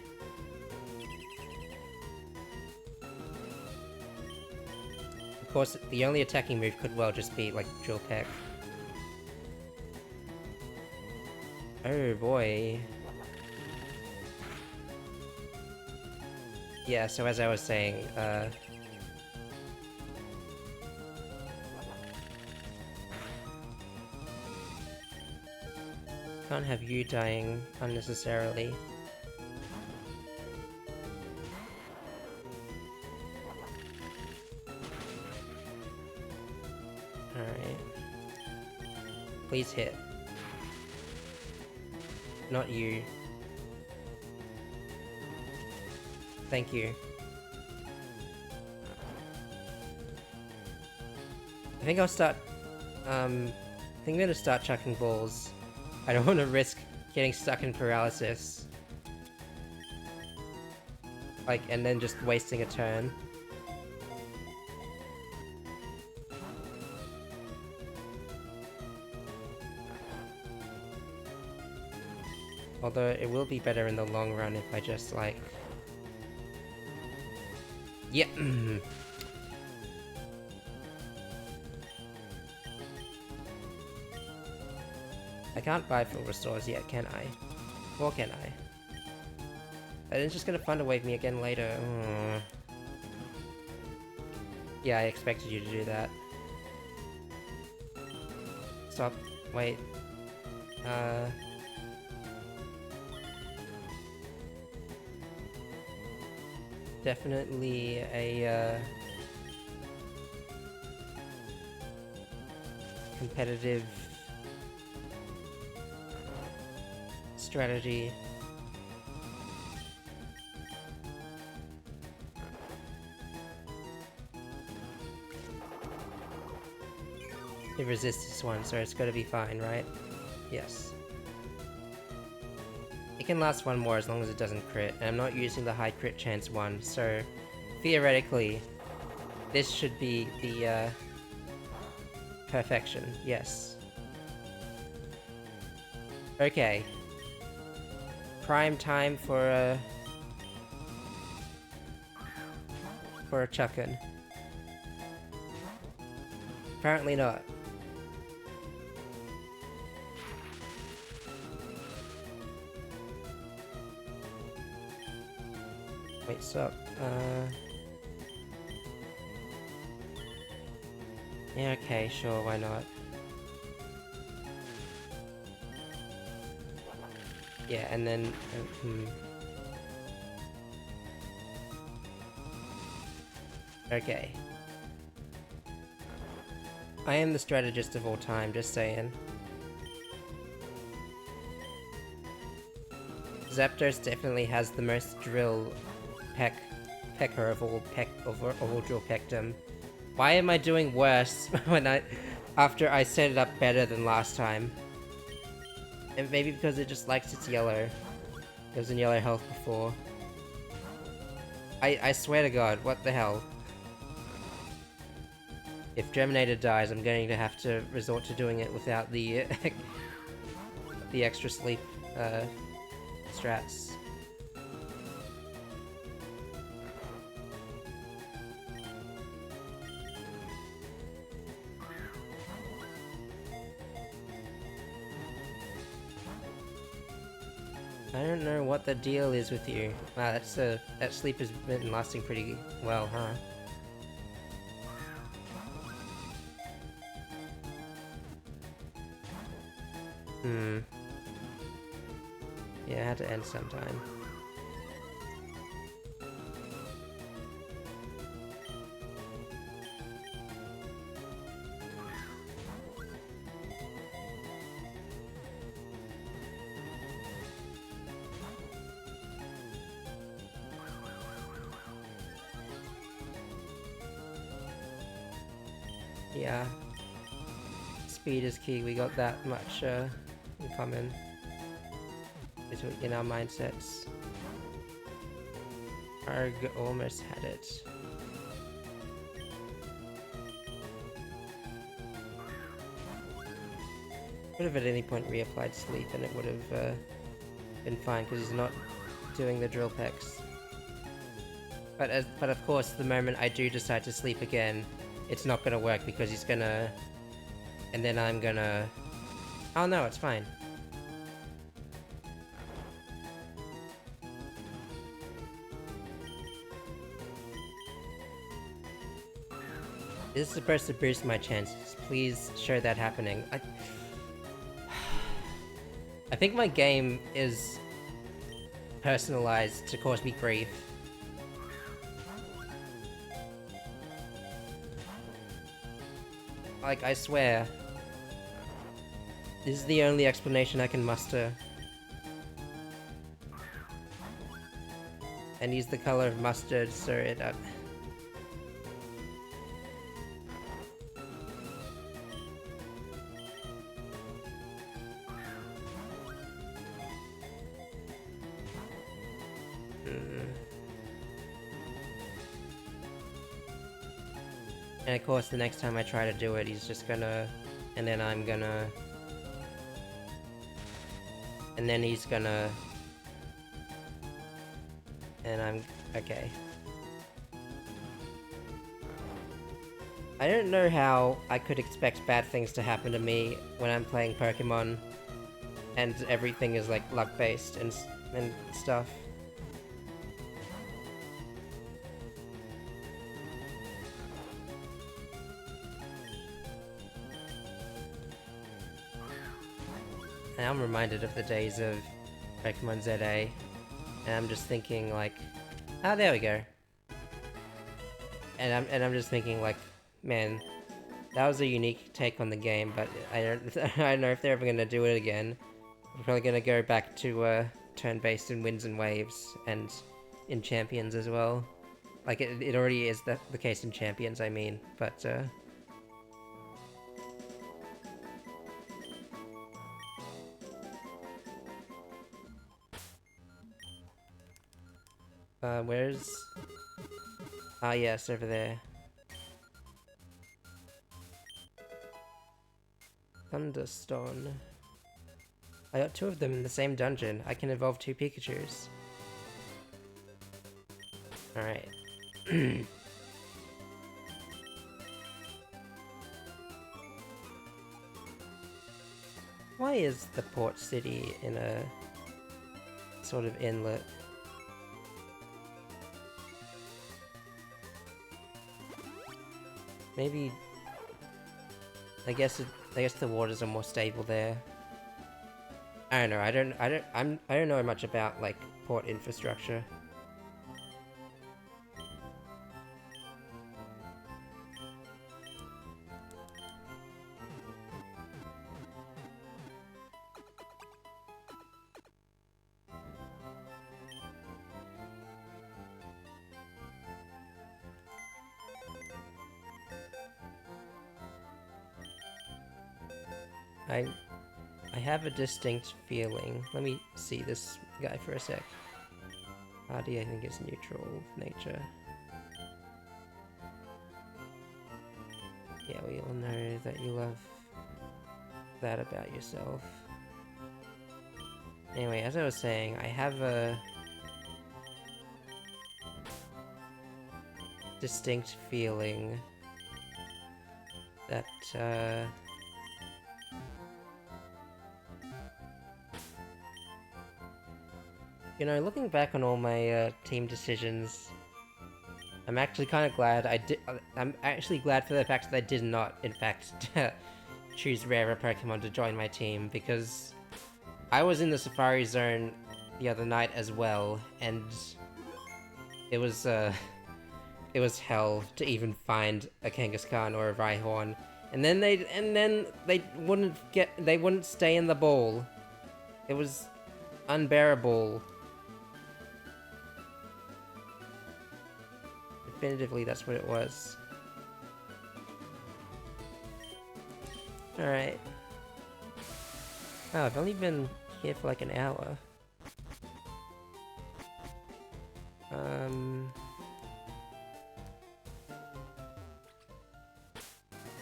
Of course, the only attacking move could well just be, like, Drill Peck. Oh boy. Yeah, so as I was saying, can't have you dying unnecessarily. Alright. Please hit. Not you. Thank you. I think I'll start... I think I'm gonna start chucking balls. I don't want to risk getting stuck in paralysis. Like, and then just wasting a turn. Although, it will be better in the long run if I just, like... Yeah. I can't buy full restores yet, can I? Or can I? And it's just gonna Thunder Wave me again later. Yeah, I expected you to do that. Stop. Wait. Definitely a, competitive strategy. It resists this one, so it's gotta be fine, right? Yes. It can last one more as long as it doesn't crit, and I'm not using the high crit chance one, so theoretically, this should be the, perfection, yes. Okay. Prime time for a chuckin'. Apparently not. Wait, stop. Yeah, okay, sure, why not? Yeah, and then... Okay. I am the strategist of all time, just saying. Zapdos definitely has the most drill pecker of all drill peckdom. Why am I doing worse after I set it up better than last time? And maybe because it just likes its yellow. It was in yellow health before. I swear to God, what the hell? If Germinator dies, I'm going to have to resort to doing it without the the extra sleep strats. I don't know what the deal is with you. Wow, that sleep has been lasting pretty well, huh? Yeah, it had to end sometime. Yeah. Speed is key, we got that much in common in our mindsets. Arg almost had it. Could have at any point reapplied sleep and it would have been fine because he's not doing the drill pecks. But of course, the moment I do decide to sleep again, it's not gonna work because he's gonna... And then I'm gonna... Oh no, it's fine. This is supposed to boost my chances. Please show that happening. I think my game is personalized to cause me grief. Like, I swear. This is the only explanation I can muster. And he's the color of mustard, so it... And of course, the next time I try to do it, he's just gonna... And then I'm gonna... And then he's gonna... And I'm... Okay. I don't know how I could expect bad things to happen to me when I'm playing Pokémon and everything is like luck-based and stuff. And I'm reminded of the days of Pokémon ZA, and I'm just thinking like, oh, there we go. And I'm just thinking like, man, that was a unique take on the game, but I don't know if they're ever gonna do it again. We're probably gonna go back to turn-based in Winds and Waves and in Champions as well. Like it already is the case in Champions, I mean, but where's... Ah, yes, over there. Thunderstone. I got 2 of them in the same dungeon. I can evolve 2 Pikachus. Alright. Why is the port city in a sort of inlet? Maybe... I guess the waters are more stable there. I don't know. I don't know much about like port infrastructure. I have a distinct feeling. Let me see this guy for a sec. Hardy, I think, is neutral nature. Yeah, we all know that you love that about yourself. Anyway, as I was saying, I have a distinct feeling that, you know, looking back on all my team decisions, I'm actually kind of glad I'm actually glad for the fact that I did not, in fact, choose rarer Pokemon to join my team, because I was in the Safari Zone the other night as well, and it was hell to even find a Kangaskhan or a Rhyhorn. And then they wouldn't stay in the ball. It was unbearable. Definitively, that's what it was. Alright. Oh, I've only been here for like an hour.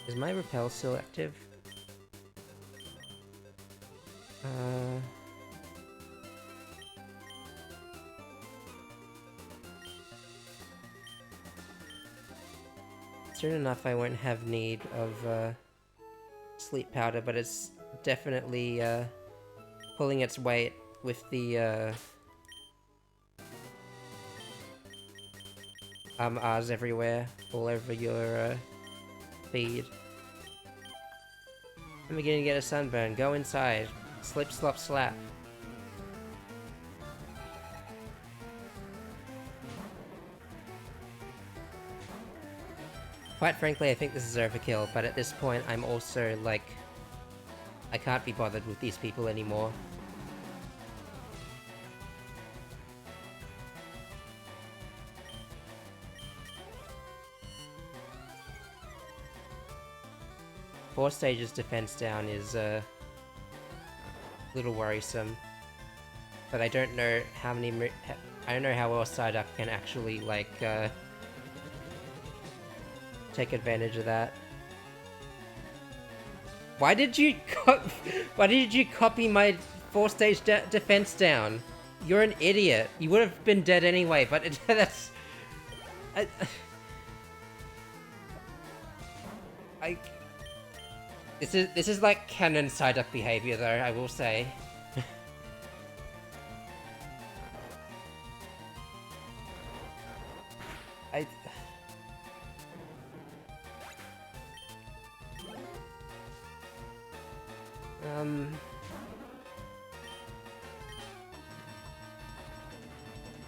Is my repel still active? Soon enough I won't have need of sleep powder, but it's definitely pulling its weight with the R's everywhere, all over your feed. I'm beginning to get a sunburn. Go inside. Slip, slop, slap. Quite frankly, I think this is overkill, but at this point I'm also, like, I can't be bothered with these people anymore. Four stages defense down is a little worrisome, but I don't know how many. I don't know how well Psyduck can actually like take advantage of that. Why did you copy my four-stage defense down? You're an idiot. You would have been dead anyway. But that's. This is like canon Psyduck behavior, though, I will say.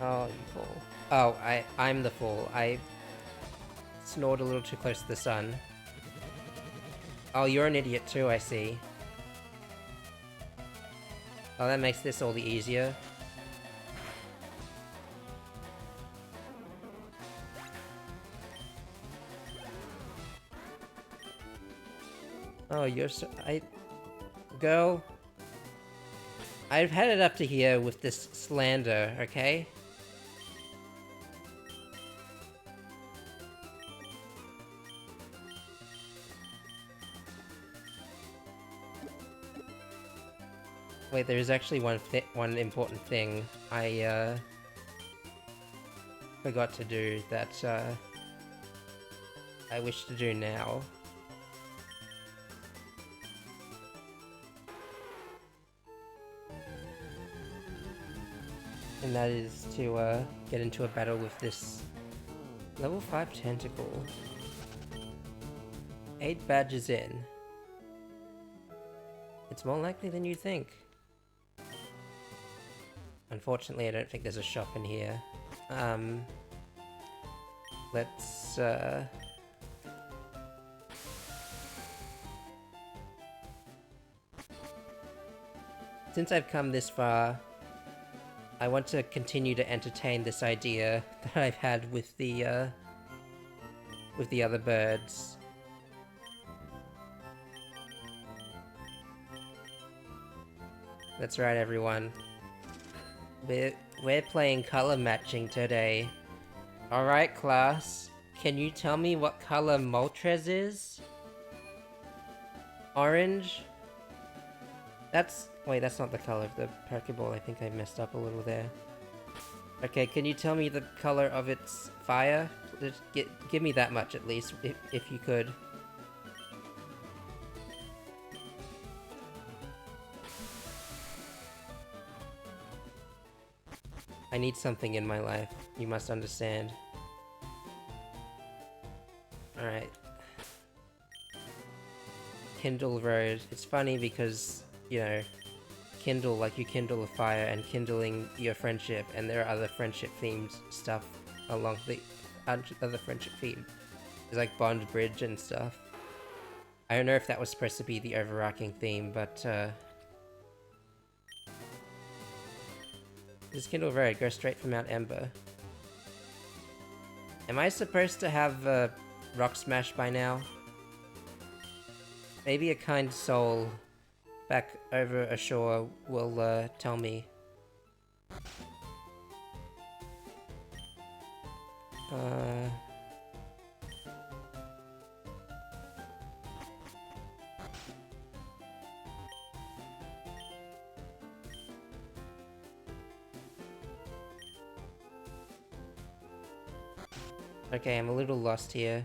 Oh, you fool. Oh, I'm the fool. I snored a little too close to the sun. Oh, you're an idiot too, I see. Oh, that makes this all the easier. Oh, you're so... Girl... I've had it up to here with this slander, okay? Wait, there's actually one important thing I forgot to do that I wish to do now. And that is to get into a battle with this level 5 tentacle. 8 badges in. It's more likely than you think. Unfortunately, I don't think there's a shop in here. Let's, since I've come this far, I want to continue to entertain this idea that I've had with the other birds. That's right, everyone. We're playing color matching today. Alright, class. Can you tell me what color Moltres is? Orange? Wait, that's not the color of the Pokeball. I think I messed up a little there. Okay, can you tell me the color of its fire? Just give me that much at least, if you could. I need something in my life. You must understand. Alright. Kindle Road. It's funny because, you know, kindle, like you kindle a fire and kindling your friendship, and there are other friendship-themed stuff along the other friendship theme. There's like Bond Bridge and stuff. I don't know if that was supposed to be the overarching theme, but this Kindle Road goes straight from Mount Ember. Am I supposed to have Rock Smash by now? Maybe a kind soul back over ashore will tell me. Okay, I'm a little lost here.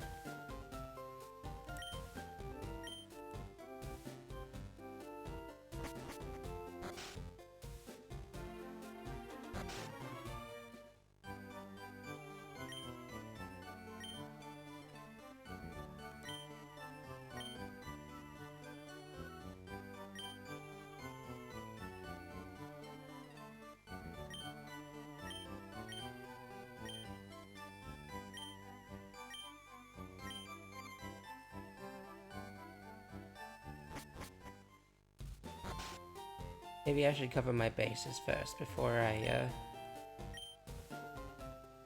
Maybe I should cover my bases first before I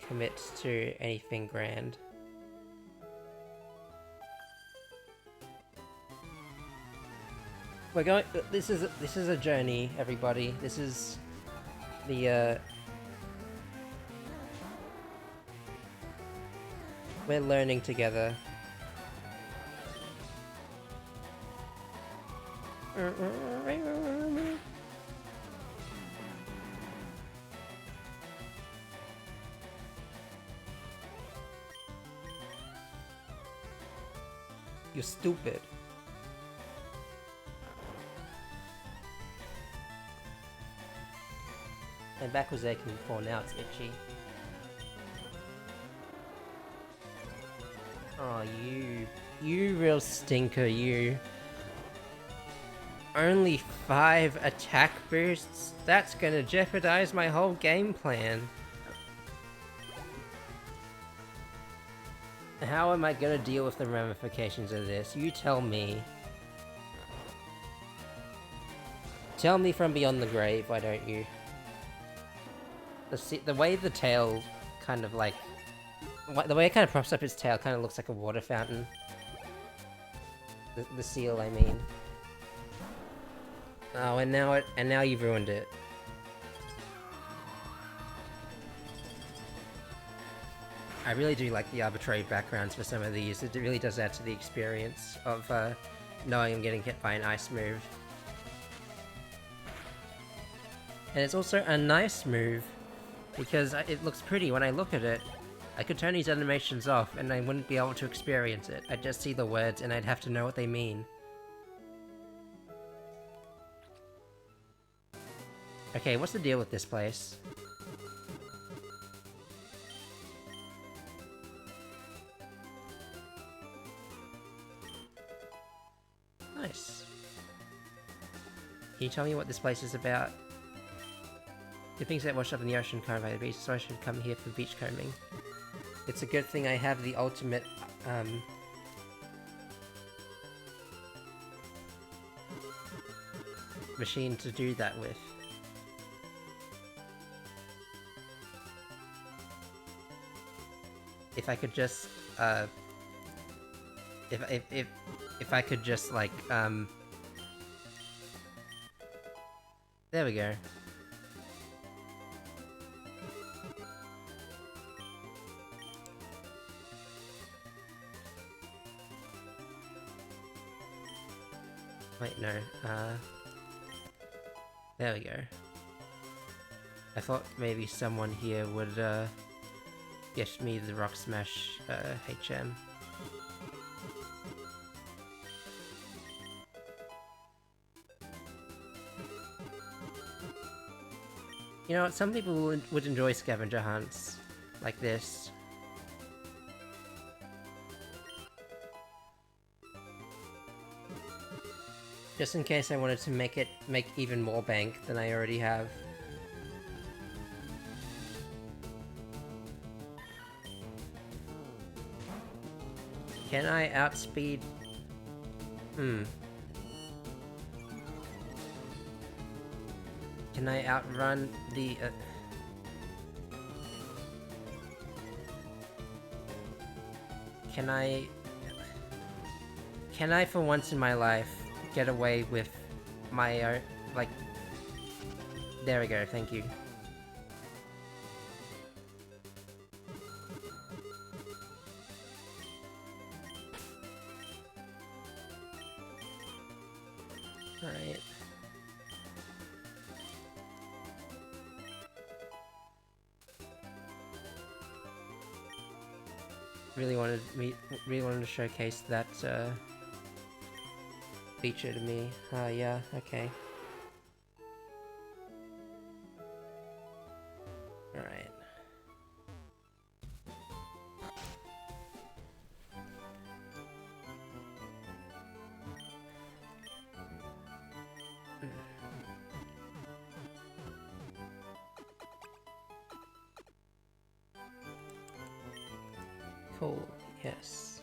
commit to anything grand. We're going. This is a journey, everybody. This is the we're learning together. You're stupid. My back was aching before, now it's itchy. Oh, you real stinker, you. Only 5 attack boosts? That's gonna jeopardize my whole game plan. How am I gonna deal with the ramifications of this? You tell me. Tell me from beyond the grave, why don't you? The way the tail kind of like... The way it kind of props up its tail kind of looks like a water fountain. The seal, I mean. Oh, and now you've ruined it. I really do like the arbitrary backgrounds for some of these. It really does add to the experience of knowing I'm getting hit by an ice move. And it's also a nice move, because it looks pretty when I look at it. I could turn these animations off and I wouldn't be able to experience it. I'd just see the words and I'd have to know what they mean. Okay, what's the deal with this place? Nice. Can you tell me what this place is about? The things that washed up in the ocean combed by the beach, so I should come here for beach combing. It's a good thing I have the ultimate, machine to do that with. If I could just, if I could just, like, There we go. Wait, no. There we go. I thought maybe someone here would, get me the Rock Smash, HM. You know what, some people would enjoy scavenger hunts like this. Just in case I wanted to make even more bank than I already have. Can I outspeed? Can I outrun the, Can I for once in my life get away with my, like... There we go, thank you. Alright. Really wanted to showcase that, feature to me. Yeah, okay. Alright. Cool, yes.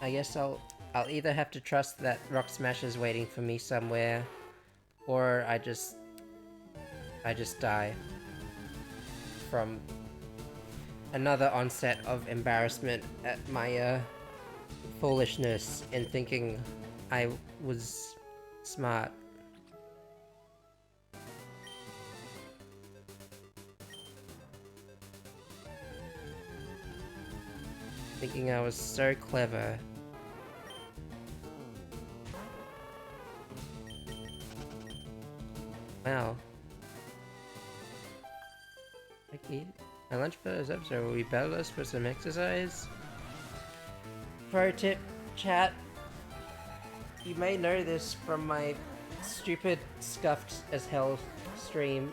I guess I'll either have to trust that Rock Smash is waiting for me somewhere, or I just die from another onset of embarrassment at my foolishness in thinking I was smart. Thinking I was so clever. Wow. Okay. My lunch for this episode will be battle us for some exercise. Pro tip, chat. You may know this from my stupid scuffed as hell stream.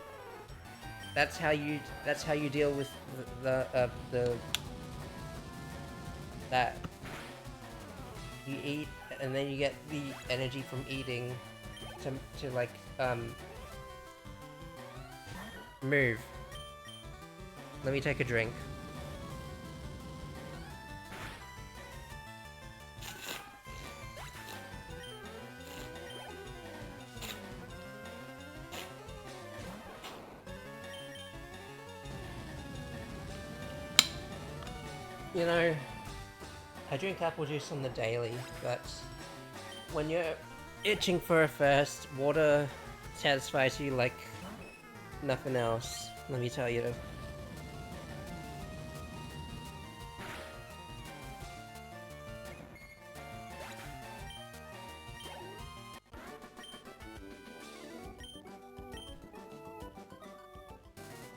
That's how you deal with that you eat and then you get the energy from eating to like move. Let me take a drink. You know, I drink apple juice on the daily, but when you're itching for a thirst, water satisfies you like nothing else, let me tell you.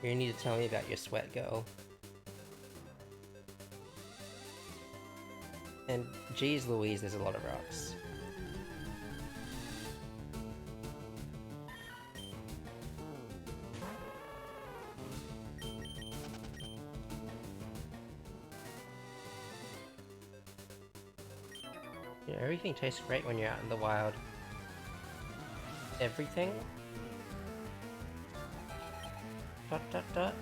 You need to tell me about your sweat, girl. And geez Louise, there's a lot of rocks. Yeah, everything tastes great when you're out in the wild. Everything? Dot dot dot.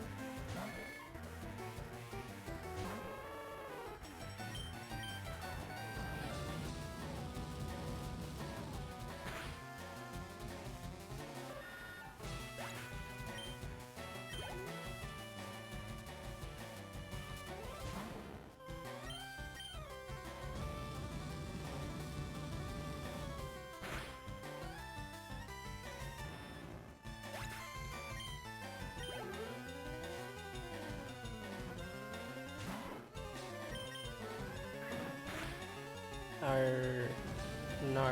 No. No.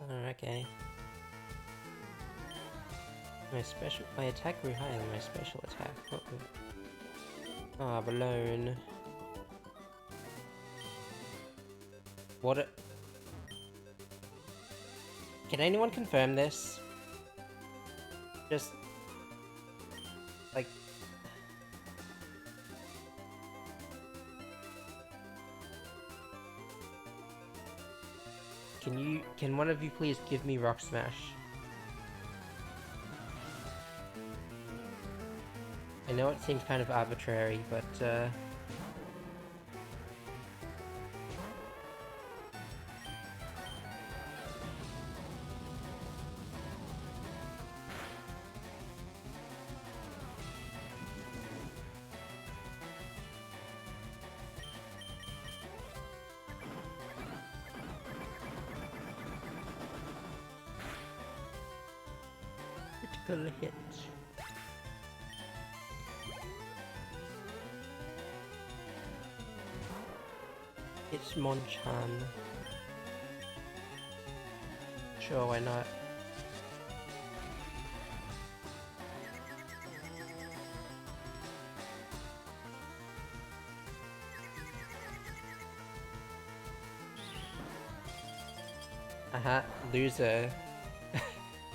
Oh, okay. My attack grew higher than my special attack. Ah, balloon. What? Can anyone confirm this? Just like. Can one of you please give me Rock Smash? I know it seems kind of arbitrary, but critical hit. It's Monchan. Sure, why not? Loser.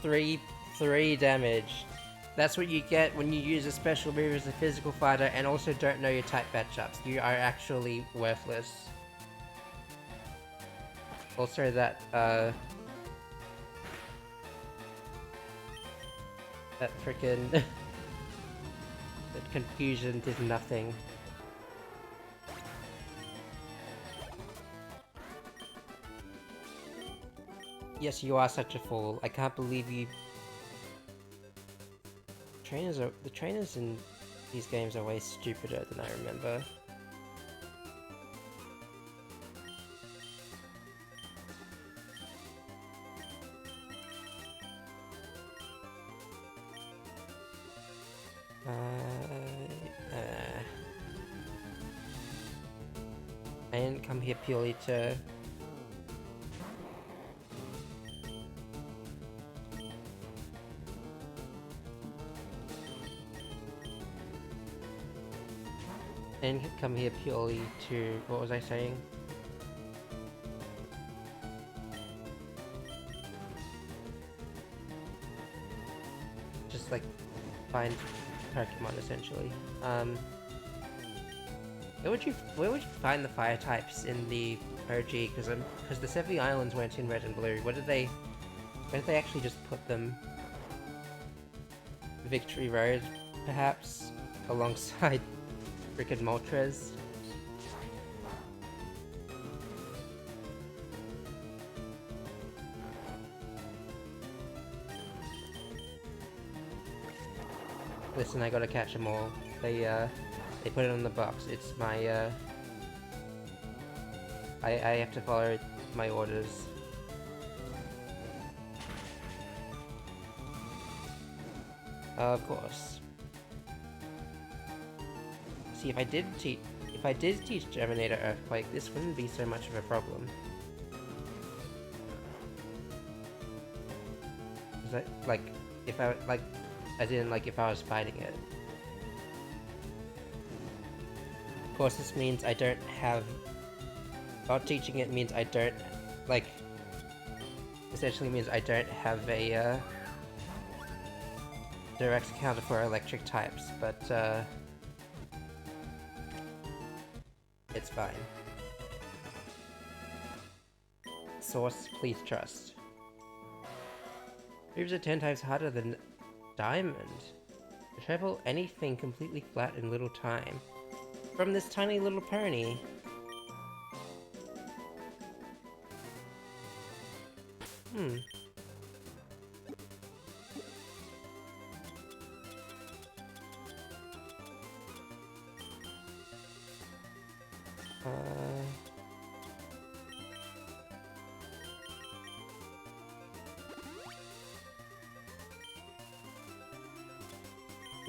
three damage. That's what you get when you use a special move as a physical fighter and also don't know your type matchups. You are actually worthless. Also that frickin' that confusion did nothing. Yes, you are such a fool. I can't believe you. The trainers in these games are way stupider than I remember. I didn't come here purely to what was I saying? Just like find Pokemon essentially. Where would you find the fire types in the OG? Because the 70 Islands weren't in Red and Blue. Where did they actually just put them? Victory Road, perhaps, alongside frickin' Moltres. Listen, I gotta catch them all. They put it on the box. It's my, I have to follow my orders. Of course. See, if I did teach Germinator Earthquake, this wouldn't be so much of a problem. Is that, like, if I, like, as in, like, if I was fighting it. Of course, this means I don't have... Not teaching it means I don't, like... Essentially means I don't have a, direct counter for electric types, but, it's fine. Source, please trust. Moves are 10 times harder than Diamond. To travel anything completely flat in little time. From this tiny little pony.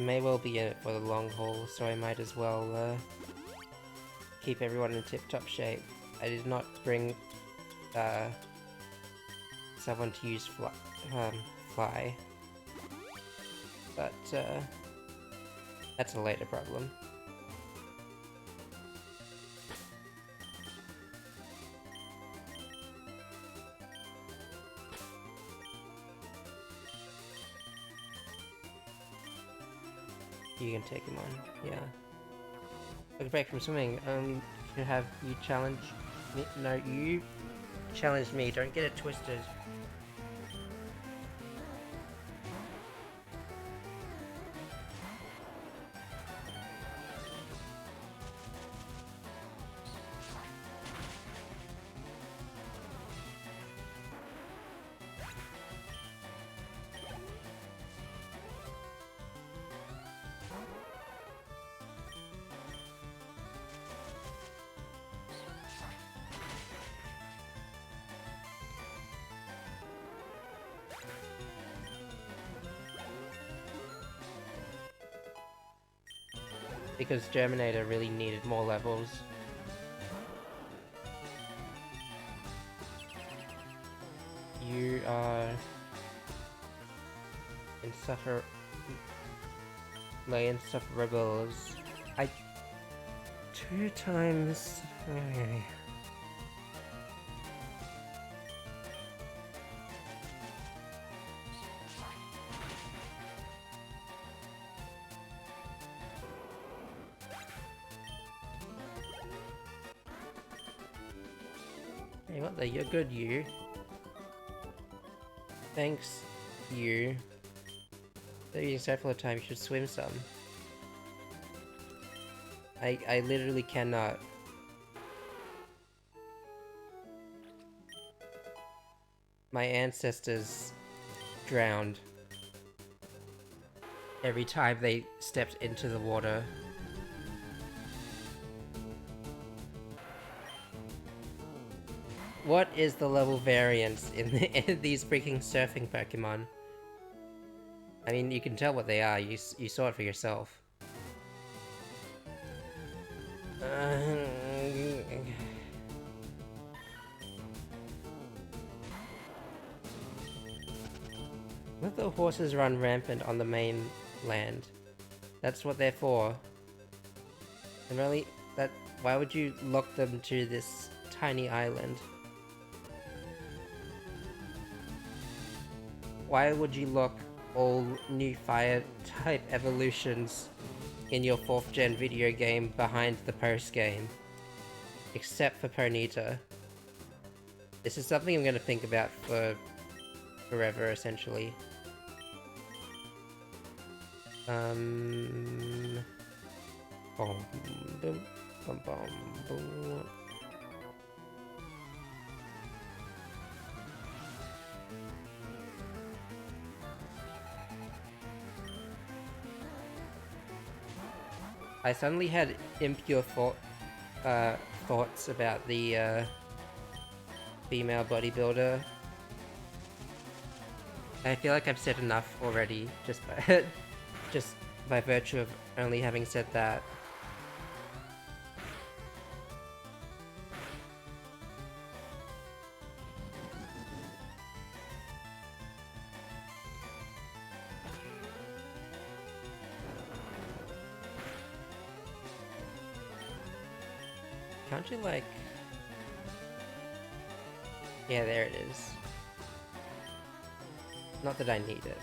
may well be in it for the long haul, so I might as well keep everyone in tip-top shape. I did not bring someone to use fly, but that's a later problem. You can take him on, yeah. Look back from swimming. Should have you challenge me? No, you challenged me. Don't get it twisted. Because Germinator really needed more levels. You are insufferable. I 2 times. Hey, what the? You're good, you. Thanks, you. They're using so full of time, you should swim some. I literally cannot. My ancestors drowned every time they stepped into the water. What is the level variance in these freaking surfing Pokemon? I mean, you can tell what they are. You saw it for yourself. Let the horses run rampant on the mainland. That's what they're for. And really, why would you lock them to this tiny island? Why would you lock all new fire type evolutions in your 4th gen video game behind the post game? Except for Ponyta. This is something I'm gonna think about for forever, essentially. Boom, boom, boom, boom, boom. I suddenly had impure thoughts about the female bodybuilder. I feel like I've said enough already, just by virtue of only having said that. Can't you, like... Yeah, there it is. Not that I need it.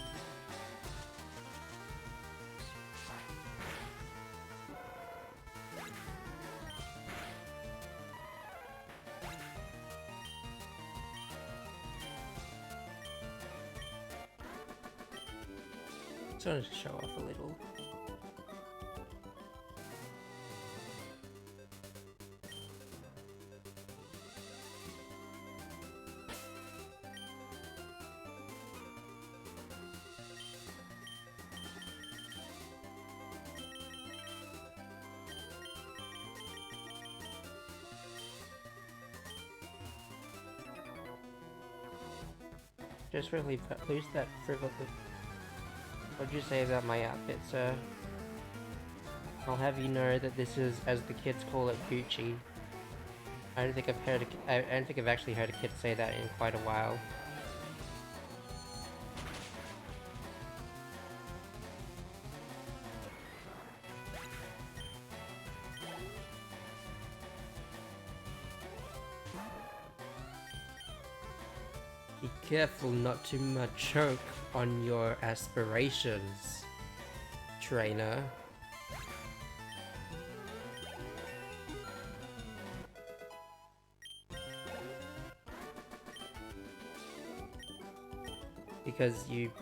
Just wanted to show off a little. Just really lose that frivolous. What'd you say about my outfit, sir? I'll have you know that this is, as the kids call it, Gucci. I don't think I don't think I've actually heard a kid say that in quite a while. Be careful not to choke on your aspirations, trainer. Because you...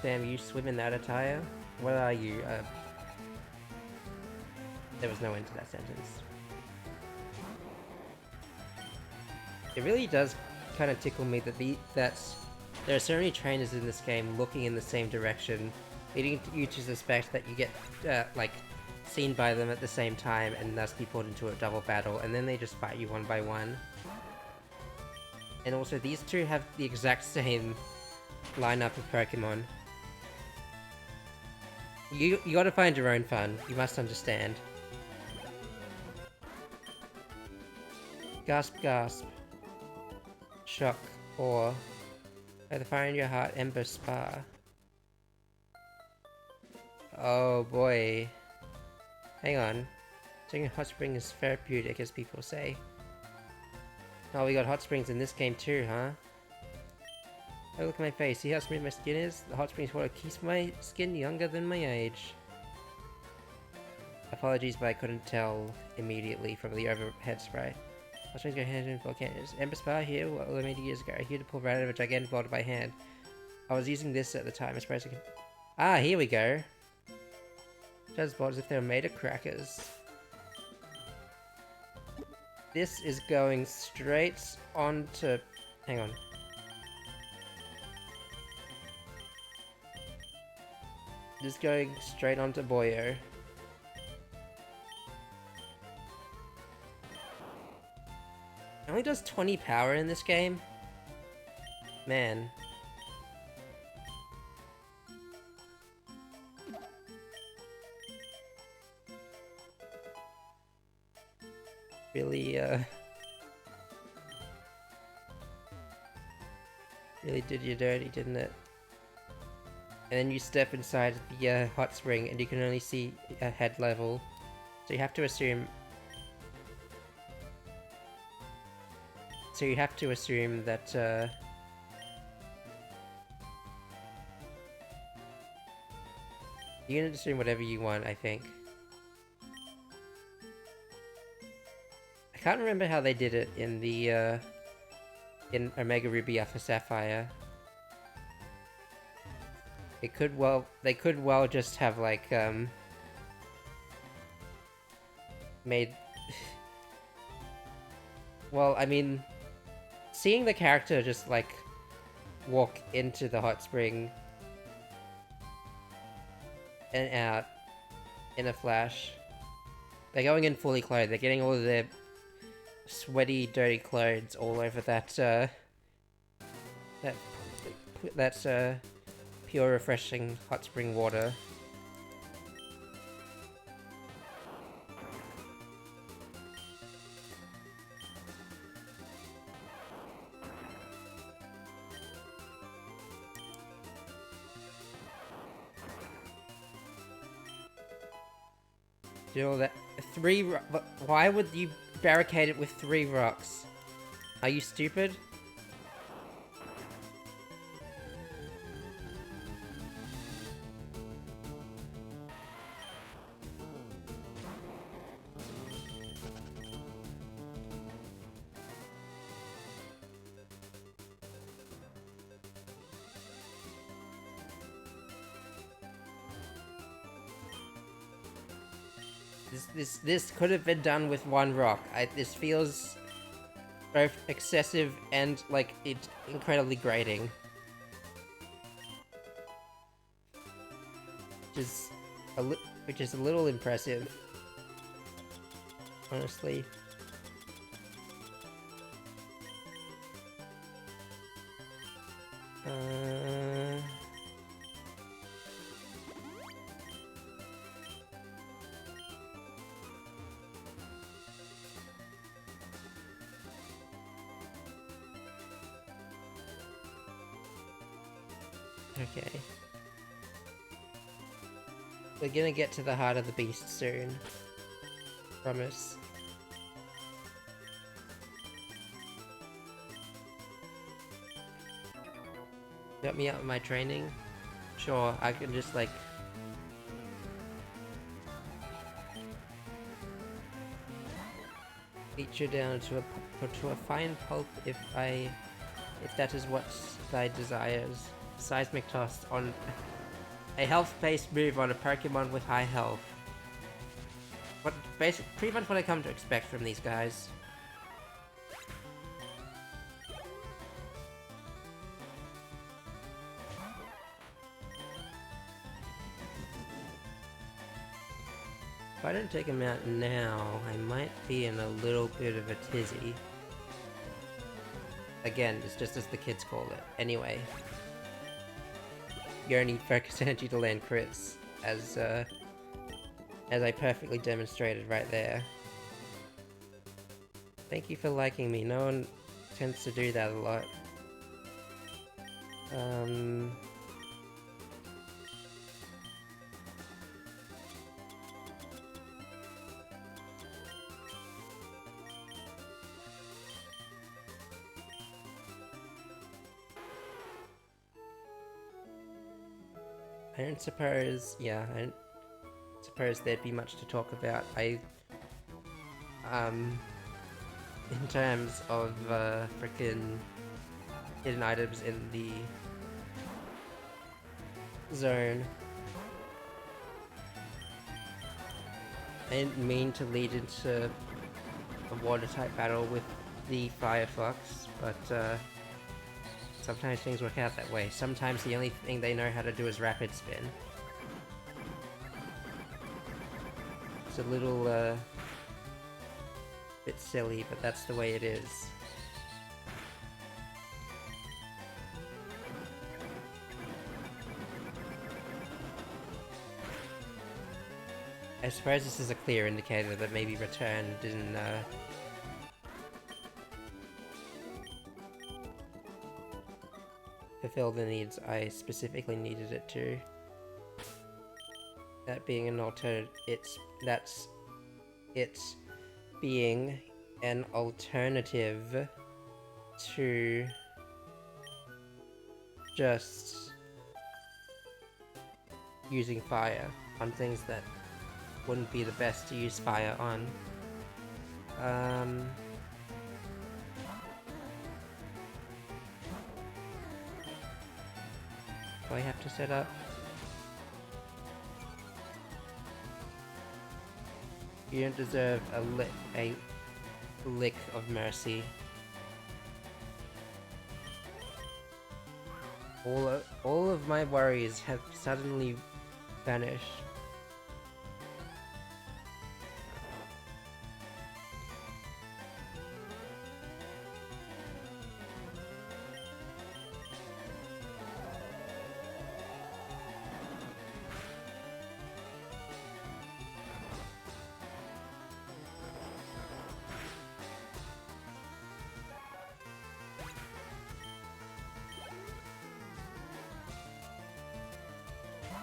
Damn, you swim in that attire? What are you? There was no end to that sentence. It really does kind of tickle me that there are so many trainers in this game looking in the same direction, leading you to suspect that you get, like, seen by them at the same time and thus be put into a double battle, and then they just fight you one by one. And also, these two have the exact same lineup of Pokémon. You gotta find your own fun, you must understand. Gasp, gasp. Shock, or by the fire in your heart, Ember Spa. Oh boy. Hang on. Taking a hot spring is therapeutic, as people say. Oh, we got hot springs in this game too, huh? Oh, look at my face. See how smooth my skin is? The hot springs water keeps my skin younger than my age. Apologies, but I couldn't tell immediately from the overhead spray. Hot springs go hand in volcanoes. Ember Spa here, well, many years ago. Here to pull right out of a gigantic bottle by hand. I was using this at the time. I suppose I can... Ah, here we go. Just bought as if they were made of crackers. This is going straight on to... Hang on. This is going straight on to Boyo. It only does 20 power in this game? Man. Really, really did you dirty, didn't it? And then you step inside the hot spring and you can only see a head level. So you have to assume... So you have to assume that, you can assume whatever you want, I think. I can't remember how they did it in the, in Omega Ruby Alpha Sapphire. They could well just have, like, made... Well, I mean... Seeing the character just, like, walk into the hot spring and out in a flash. They're going in fully clothed. They're getting all of their sweaty, dirty clothes all over that, that's pure, refreshing hot spring water. Do all that. Why would you barricade it with 3 rocks? Are you stupid? This could have been done with 1 rock. This feels both excessive and, like, it's incredibly grating. Which is a little impressive. Honestly. Uh... Okay. We're gonna get to the heart of the beast soon. Promise. Got me out of my training? Sure, I can just like... beat you down to a fine pulp if that is what thy desires. Seismic toss on a health-based move on a Pokemon with high health. Pretty much what I come to expect from these guys. If I don't take him out now, I might be in a little bit of a tizzy. Again, it's just as the kids call it. Anyway. You only need focus energy to land crits, as I perfectly demonstrated right there. Thank you for liking me. No one tends to do that a lot. I don't suppose there'd be much to talk about. In terms of, frickin' hidden items in the zone. I didn't mean to lead into a water-type battle with the Firefox, but, sometimes things work out that way. Sometimes the only thing they know how to do is rapid spin. It's a little, bit silly, but that's the way it is. I suppose this is a clear indicator that maybe Return didn't, fulfill the needs I specifically needed it to. That being an alternative, it's being an alternative to just using fire on things that wouldn't be the best to use fire on. Do I have to set up? You don't deserve a lick of mercy. All of my worries have suddenly vanished.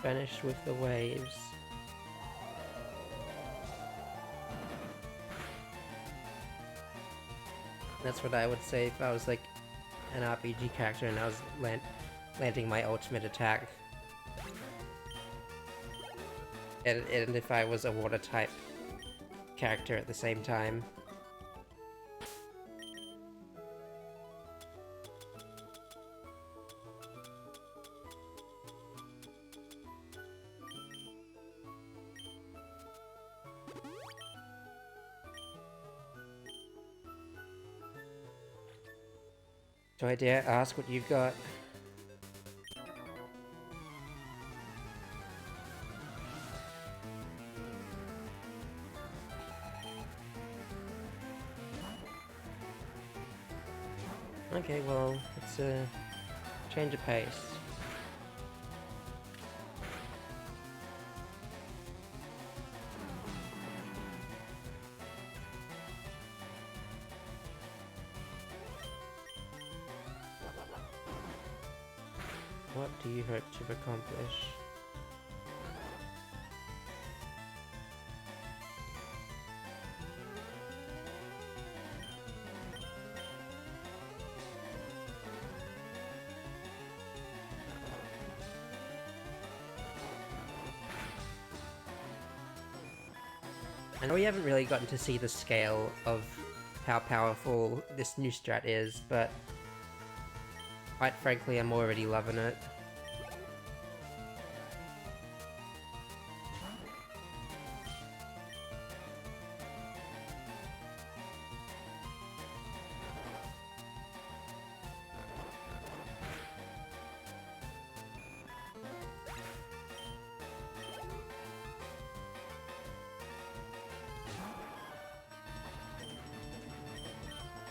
Vanished with the waves. That's what I would say if I was like an RPG character and I was landing my ultimate attack. And if I was a water type character at the same time. Do I dare ask what you've got? Okay, well, it's Change of pace. What do you hope to accomplish? I know we haven't really gotten to see the scale of how powerful this new strat is, but quite frankly, I'm already loving it.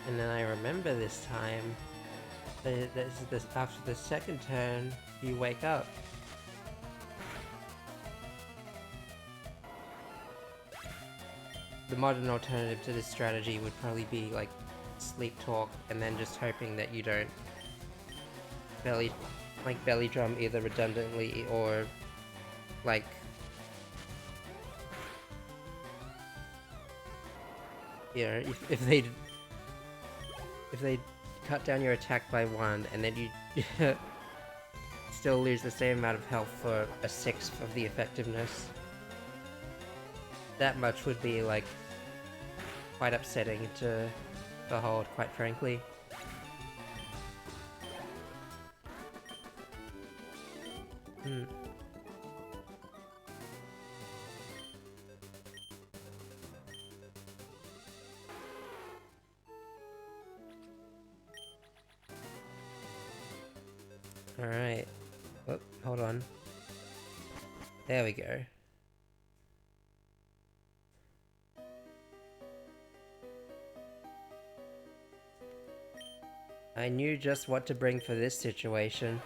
And then I remember this time, after the second turn, you wake up. The modern alternative to this strategy would probably be like sleep talk and then just hoping that you don't belly drum either redundantly or like if they cut down your attack by 1 and then you still lose the same amount of health for a 1/6 of the effectiveness. That much would be like quite upsetting to behold, quite frankly. Alright. Oh, hold on. There we go. I knew just what to bring for this situation.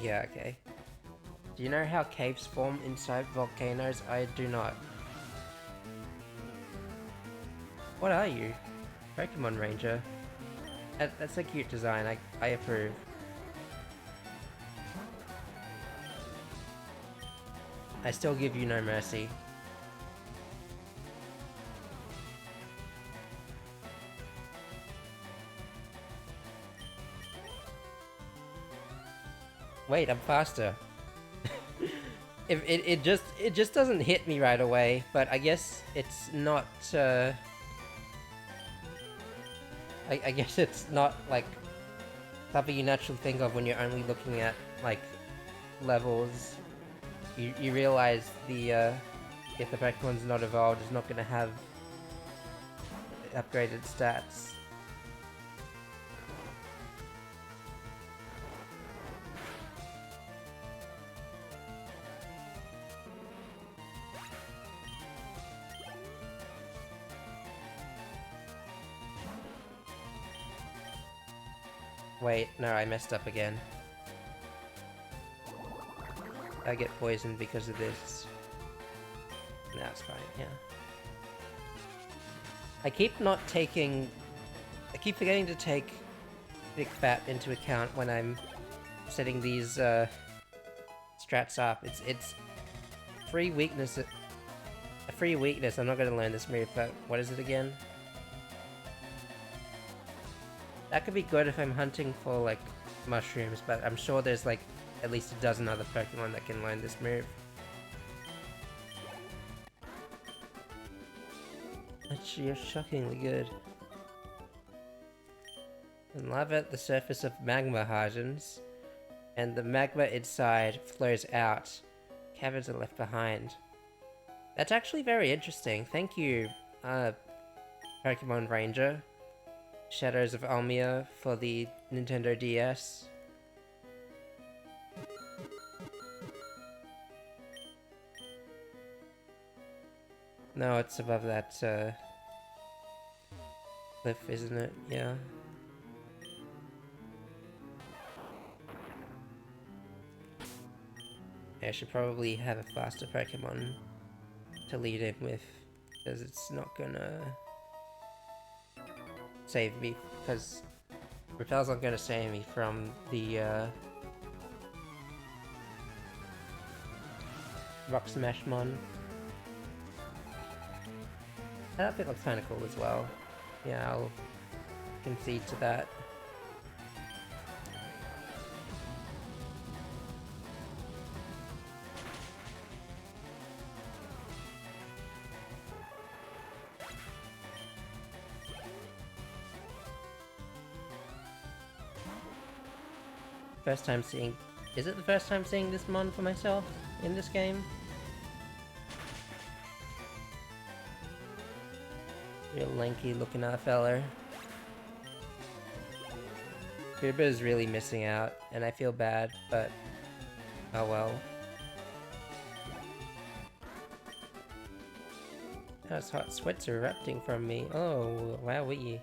Yeah, okay. Do you know how caves form inside volcanoes? I do not. What are you? Pokémon Ranger. That's a cute design, I approve. I still give you no mercy. Wait, I'm faster. It just doesn't hit me right away, but I guess it's not I guess it's not like something you naturally think of when you're only looking at like levels. You realize the if the Pokemon's not evolved, it's not gonna have upgraded stats. Wait, no, I messed up again. I get poisoned because of this. No, it's fine, yeah. I keep forgetting to take Big Fat into account when I'm setting these strats up. It's free weakness. A free weakness. I'm not gonna learn this move, but what is it again? That could be good if I'm hunting for like mushrooms, but I'm sure there's like at least a dozen other Pokemon that can learn this move. Actually, you're shockingly good. In lava, the surface of magma hardens, and the magma inside flows out. Caverns are left behind. That's actually very interesting. Thank you, Pokemon Ranger. Shadows of Almia for the Nintendo DS. No, it's above that, cliff, isn't it? Yeah. Yeah, I should probably have a faster Pokemon to lead him with, because it's not gonna save me, because Repel's not gonna save me from the, Rock Smashmon. That outfit looks kinda cool as well. Yeah, I'll concede to that. First time seeing... Is it the first time seeing this mon for myself in this game? Real lanky looking feller. Kuba is really missing out, and I feel bad, but oh well. Those hot sweats are erupting from me. Oh, wowee.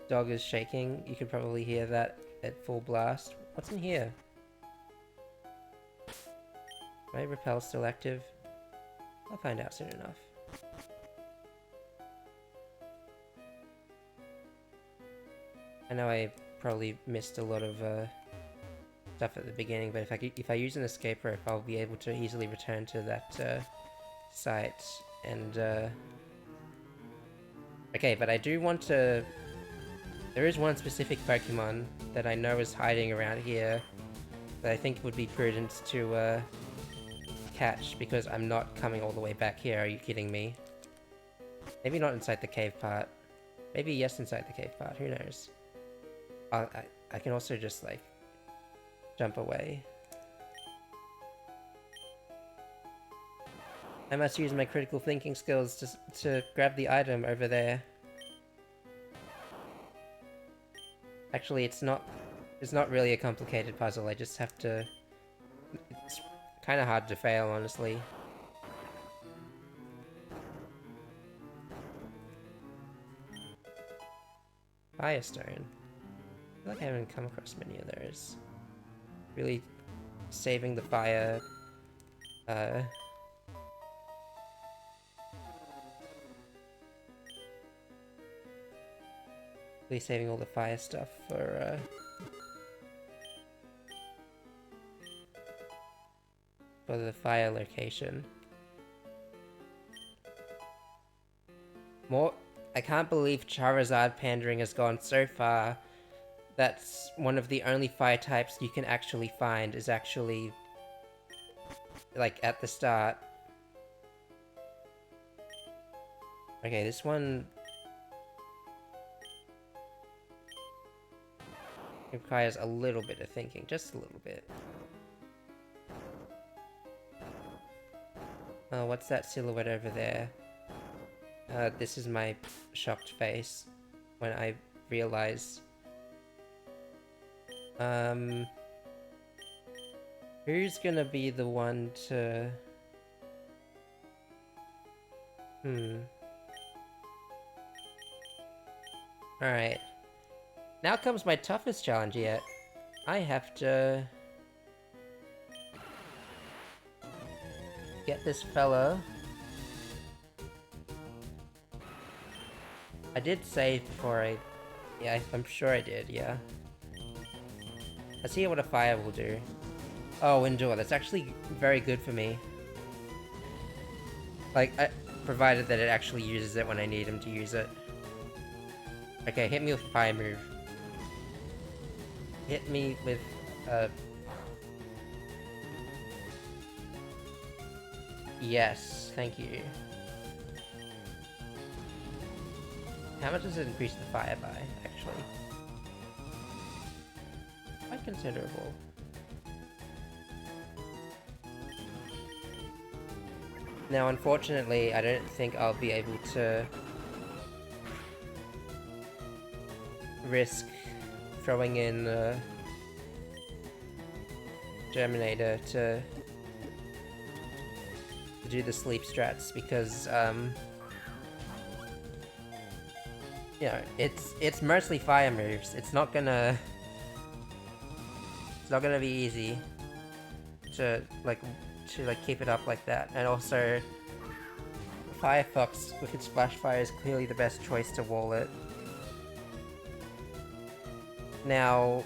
Dog is shaking. You could probably hear that at full blast. What's in here? My repel still active? I'll find out soon enough. I know I probably missed a lot of stuff at the beginning, but if I use an escape rope, I'll be able to easily return to that site. And okay, but I do want to. There is one specific Pokemon that I know is hiding around here that I think would be prudent to catch, because I'm not coming all the way back here. Are you kidding me? Maybe not inside the cave part. Maybe yes inside the cave part. Who knows? I can also just like jump away. I must use my critical thinking skills to grab the item over there. Actually, it's not really a complicated puzzle. I just have to... It's kind of hard to fail, honestly. Firestone. I feel like I haven't come across many of those. Really saving the fire... Really saving all the fire stuff for the fire location. I can't believe Charizard pandering has gone so far. That's one of the only fire types you can actually find is actually like at the start. Okay, this one requires a little bit of thinking, just a little bit. Oh, what's that silhouette over there? This is my shocked face when I realize... Who's gonna be the one to... Alright. Now comes my toughest challenge yet. I have to... get this fellow. I did save before I... Yeah, I'm sure I did, yeah. Let's see what a fire will do. Oh, Endure. That's actually very good for me. Like, provided that it actually uses it when I need him to use it. Okay, hit me with a fire move. Hit me with, Yes, thank you. How much does it increase the fire by, actually? Quite considerable. Now, unfortunately, I don't think I'll be able to risk throwing in Germinator to do the sleep strats because you know, it's mostly fire moves. It's not gonna be easy to like keep it up like that. And also, Firefox with its Splash Fire is clearly the best choice to wall it. Now,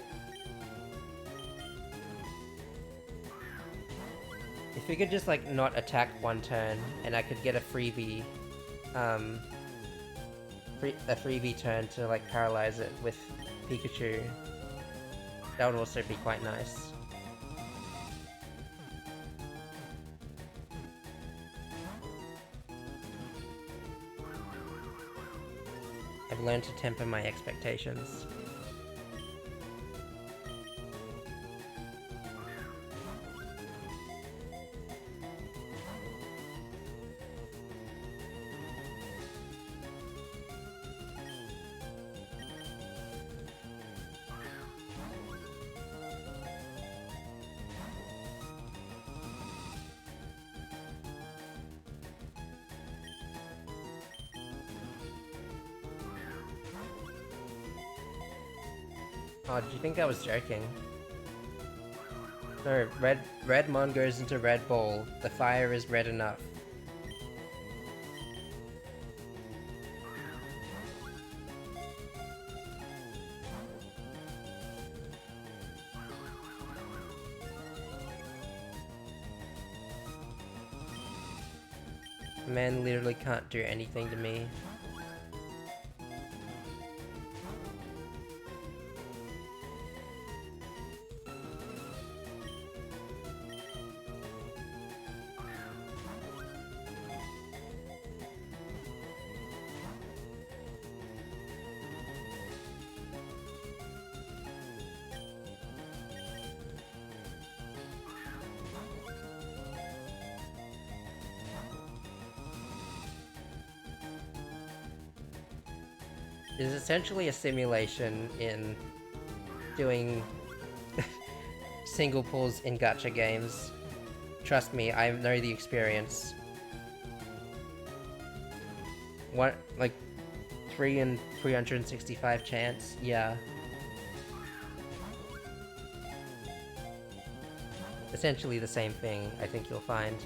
if we could just like not attack one turn, and I could get a freebie, a freebie turn to like paralyze it with Pikachu, that would also be quite nice. I've learned to temper my expectations. Oh, did you think I was joking? No, Redmon goes into Red Ball. The fire is red enough. Man literally can't do anything to me. It is essentially a simulation in doing single pulls in gacha games. Trust me, I know the experience. What, like 3 in 365 chance? Yeah. Essentially the same thing, I think you'll find.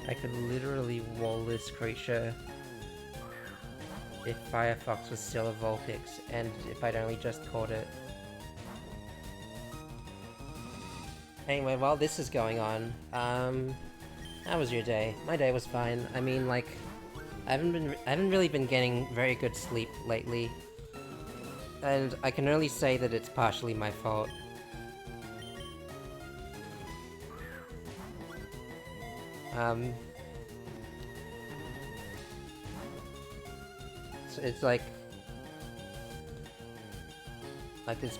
I could literally wall this creature if Firefox was still a Vulpix, and if I'd only just caught it. Anyway, while this is going on, how was your day? My day was fine. I mean, like, I haven't really been getting very good sleep lately, and I can only say that it's partially my fault. So it's like this,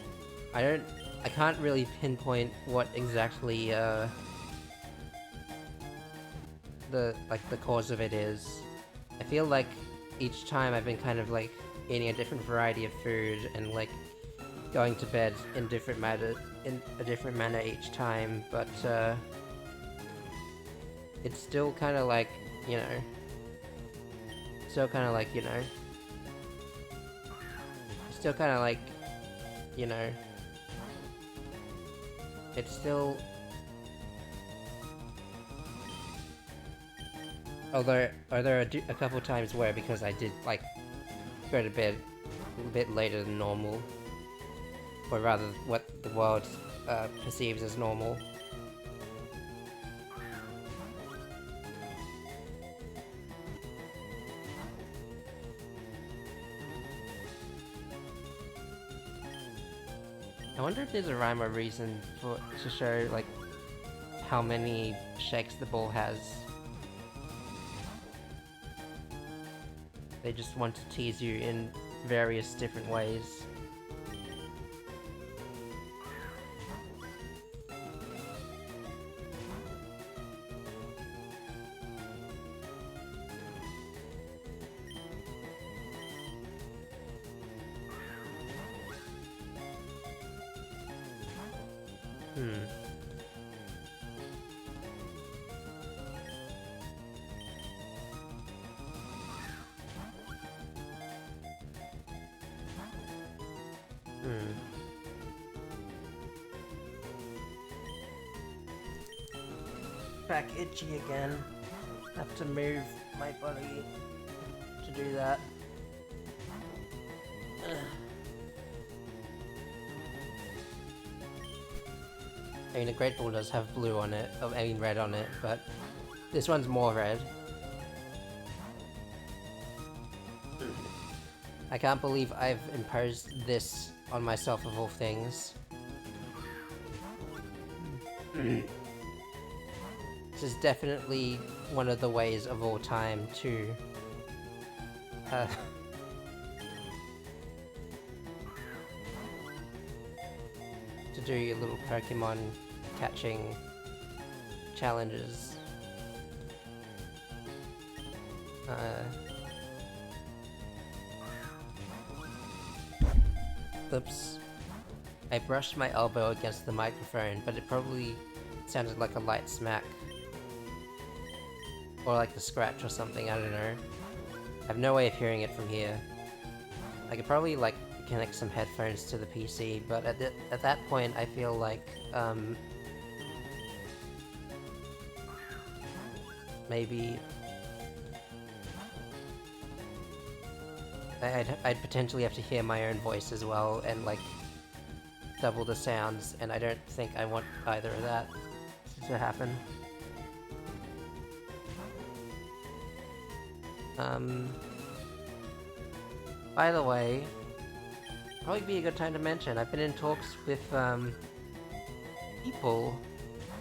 I can't really pinpoint what exactly, the cause of it is. I feel like each time I've been kind of like eating a different variety of food and like going to bed in a different manner each time, but it's still kind of like, you know, still kind of like, you know, it's still, although there are a couple times where, because I did like go to bed a bit later than normal, or rather what the world perceives as normal. I wonder if there's a rhyme or reason to show like how many shakes the ball has. They just want to tease you in various different ways. Back itchy again. Have to move my body to do that. Ugh. I mean, the Great Ball does have blue on it, I mean red on it, but this one's more red. I can't believe I've imposed this on myself of all things. This is definitely one of the ways of all time to do your little Pokemon catching challenges. Oops. I brushed my elbow against the microphone, but it probably sounded like a light smack. Or like a scratch or something, I don't know. I have no way of hearing it from here. I could probably like connect some headphones to the PC, but at that point I feel like maybe I'd potentially have to hear my own voice as well and like double the sounds, and I don't think I want either of that to happen. By the way, probably be a good time to mention, I've been in talks with, people,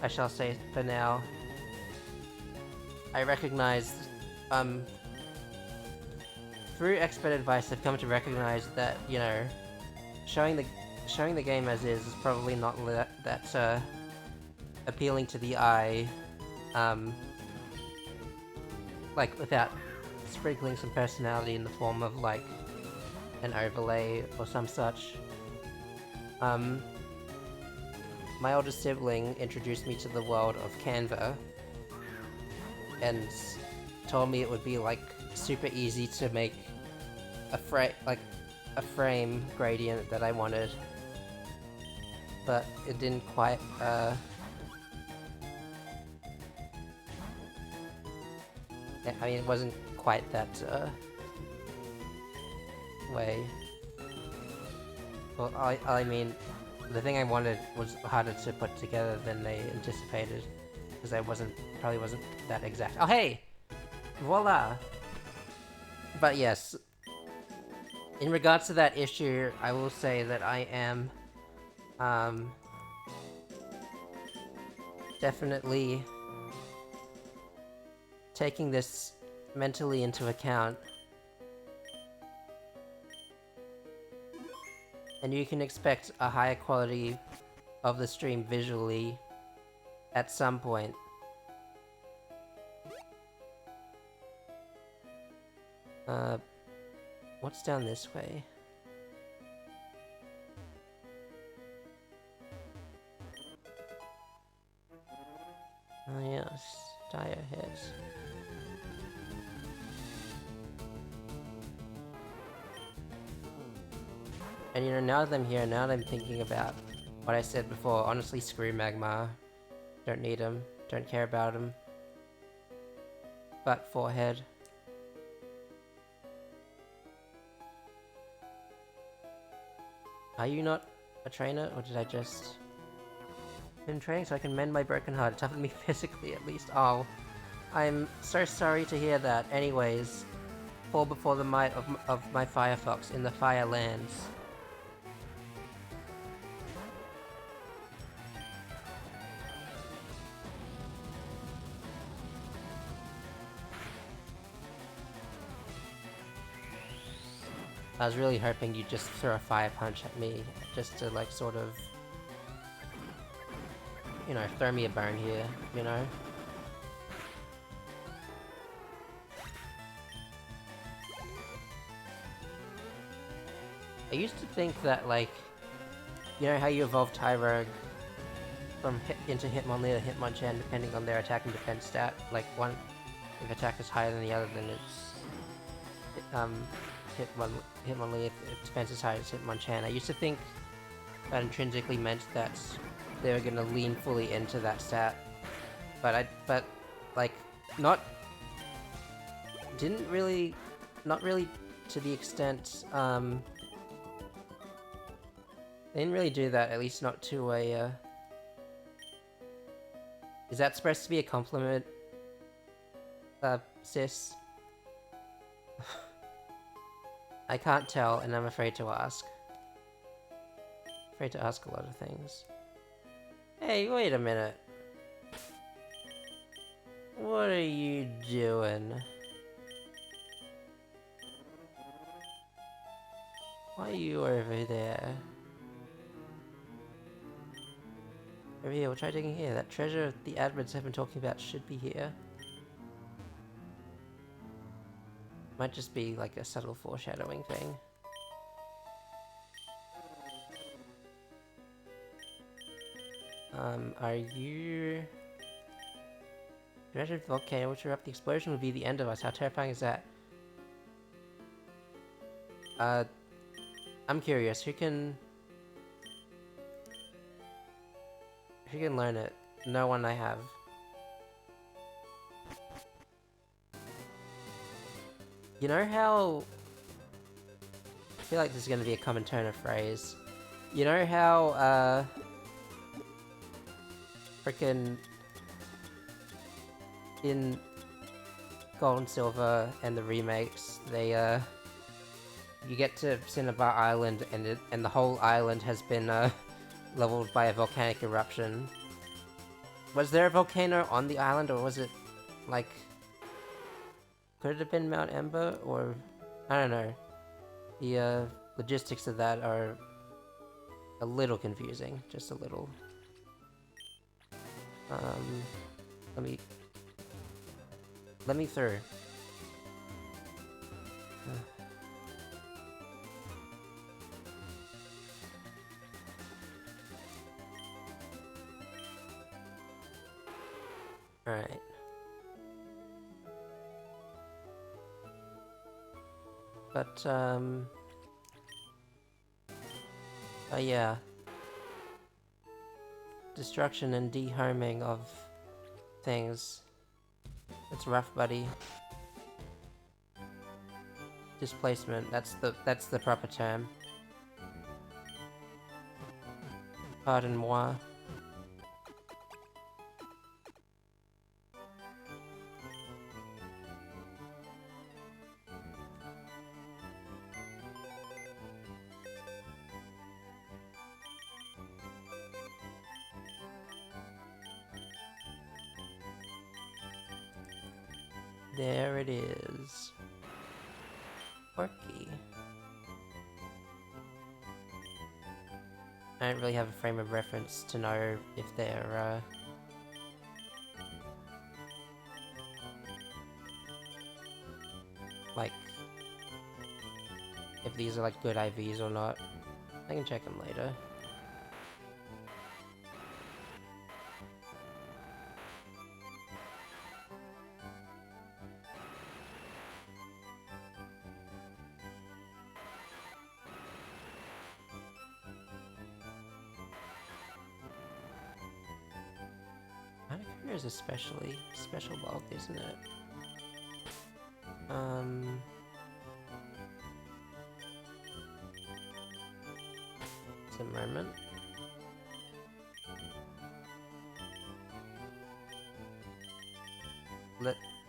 I shall say for now. I recognize, through expert advice, I've come to recognize that, you know, showing the game as is probably not that appealing to the eye, like without sprinkling some personality in the form of like an overlay or some such. My older sibling introduced me to the world of Canva and told me it would be like super easy to make a frame gradient that I wanted, but it didn't quite I mean, it wasn't quite that way. Well, I mean, the thing I wanted was harder to put together than they anticipated, because I probably wasn't that exact. Oh hey! Voila! But yes, in regards to that issue, I will say that I am, definitely taking this mentally into account. And you can expect a higher quality of the stream visually at some point. What's down this way? Oh yes, dire heads. And you know, now that I'm here, now that I'm thinking about what I said before, honestly, screw Magmar. Don't need him. Don't care about him. But forehead. Are you not a trainer, or did I just... been training so I can mend my broken heart? Toughen me physically, at least. Oh. I'm so sorry to hear that. Anyways, fall before the might of my Firefox in the Firelands. I was really hoping you'd just throw a fire punch at me, just to like sort of, you know, throw me a bone here, you know? I used to think that, like, you know how you evolve Tyrogue from into Hitmonlee or Hitmonchan depending on their attack and defense stat? Like, one, if attack is higher than the other, then it's, Hitmonlee, if defense is higher, it's Hitmonchan. I used to think that intrinsically meant that they were gonna lean fully into that stat. But like, not really to the extent, they didn't really do that, at least not to a, Is that supposed to be a compliment, sis? I can't tell, and I'm afraid to ask. Afraid to ask a lot of things. Hey, wait a minute. What are you doing? Why are you over there? Over here, we'll try digging here. That treasure the admins have been talking about should be here. Might just be like a subtle foreshadowing thing. Are you... Imagine if the volcano which erupt, the explosion would be the end of us. How terrifying is that? I'm curious, who can learn it? No one I have. You know how... I feel like this is gonna be a common turn of phrase. You know how, frickin' in Gold and Silver and the remakes, they, you get to Cinnabar Island and the whole island has been, leveled by a volcanic eruption. Was there a volcano on the island, or was it, like... Could it have been Mount Ember, or... I don't know. The, logistics of that are a little confusing. Just a little. Let me through. Alright. But, yeah. Destruction and dehoming of things. It's rough, buddy. Displacement, that's the proper term. Pardon-moi. There it is. Quirky. I don't really have a frame of reference to know if they're, like, if these are, like, good IVs or not. I can check them later. Is especially special bulk, isn't it? It's a moment.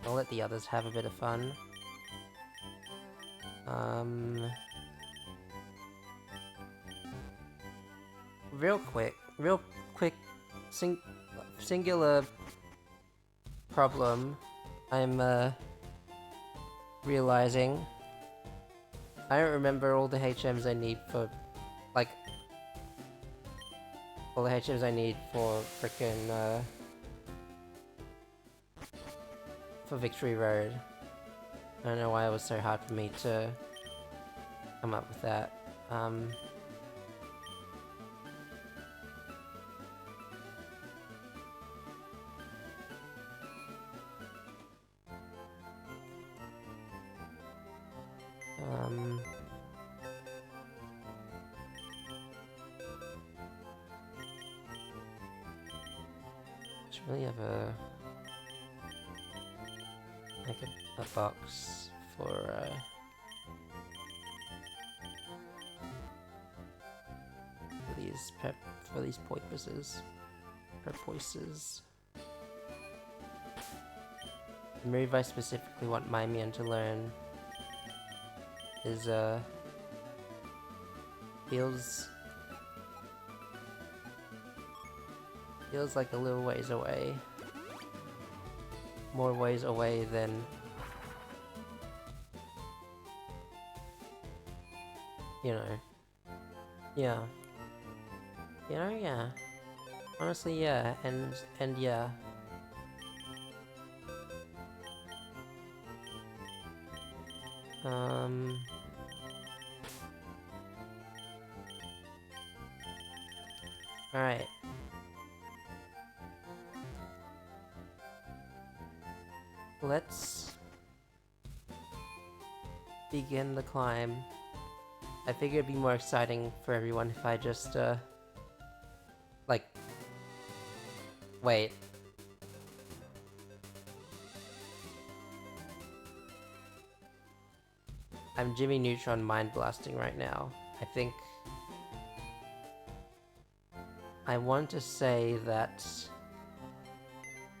I'll let the others have a bit of fun. Real quick, singular problem I'm realizing. I don't remember all the HMs I need for, like, all the HMs I need for frickin', for Victory Road. I don't know why it was so hard for me to come up with that. Should really have like a box for these porpoises. Porpoises. The move I specifically want Mimian to learn is feels like a little ways away. More ways away than you know. Yeah. You know, yeah. Honestly, yeah, and yeah. Alright. Let's begin the climb. I figure it'd be more exciting for everyone if I just, like... Wait. I'm Jimmy Neutron mind blasting right now. I think... I want to say that...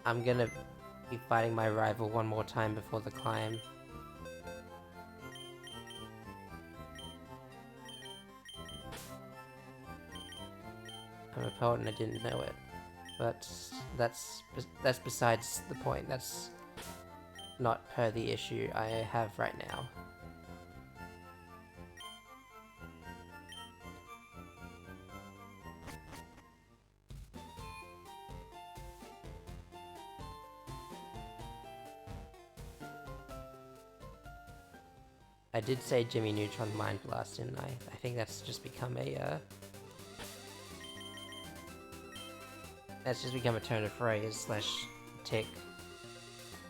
I'm gonna be fighting my rival one more time before the climb. I'm a poet and I didn't know it. But that's besides the point. That's not per the issue I have right now. I did say Jimmy Neutron Mind Blast, didn't I? I think that's just become a, that's just become a turn of phrase slash tick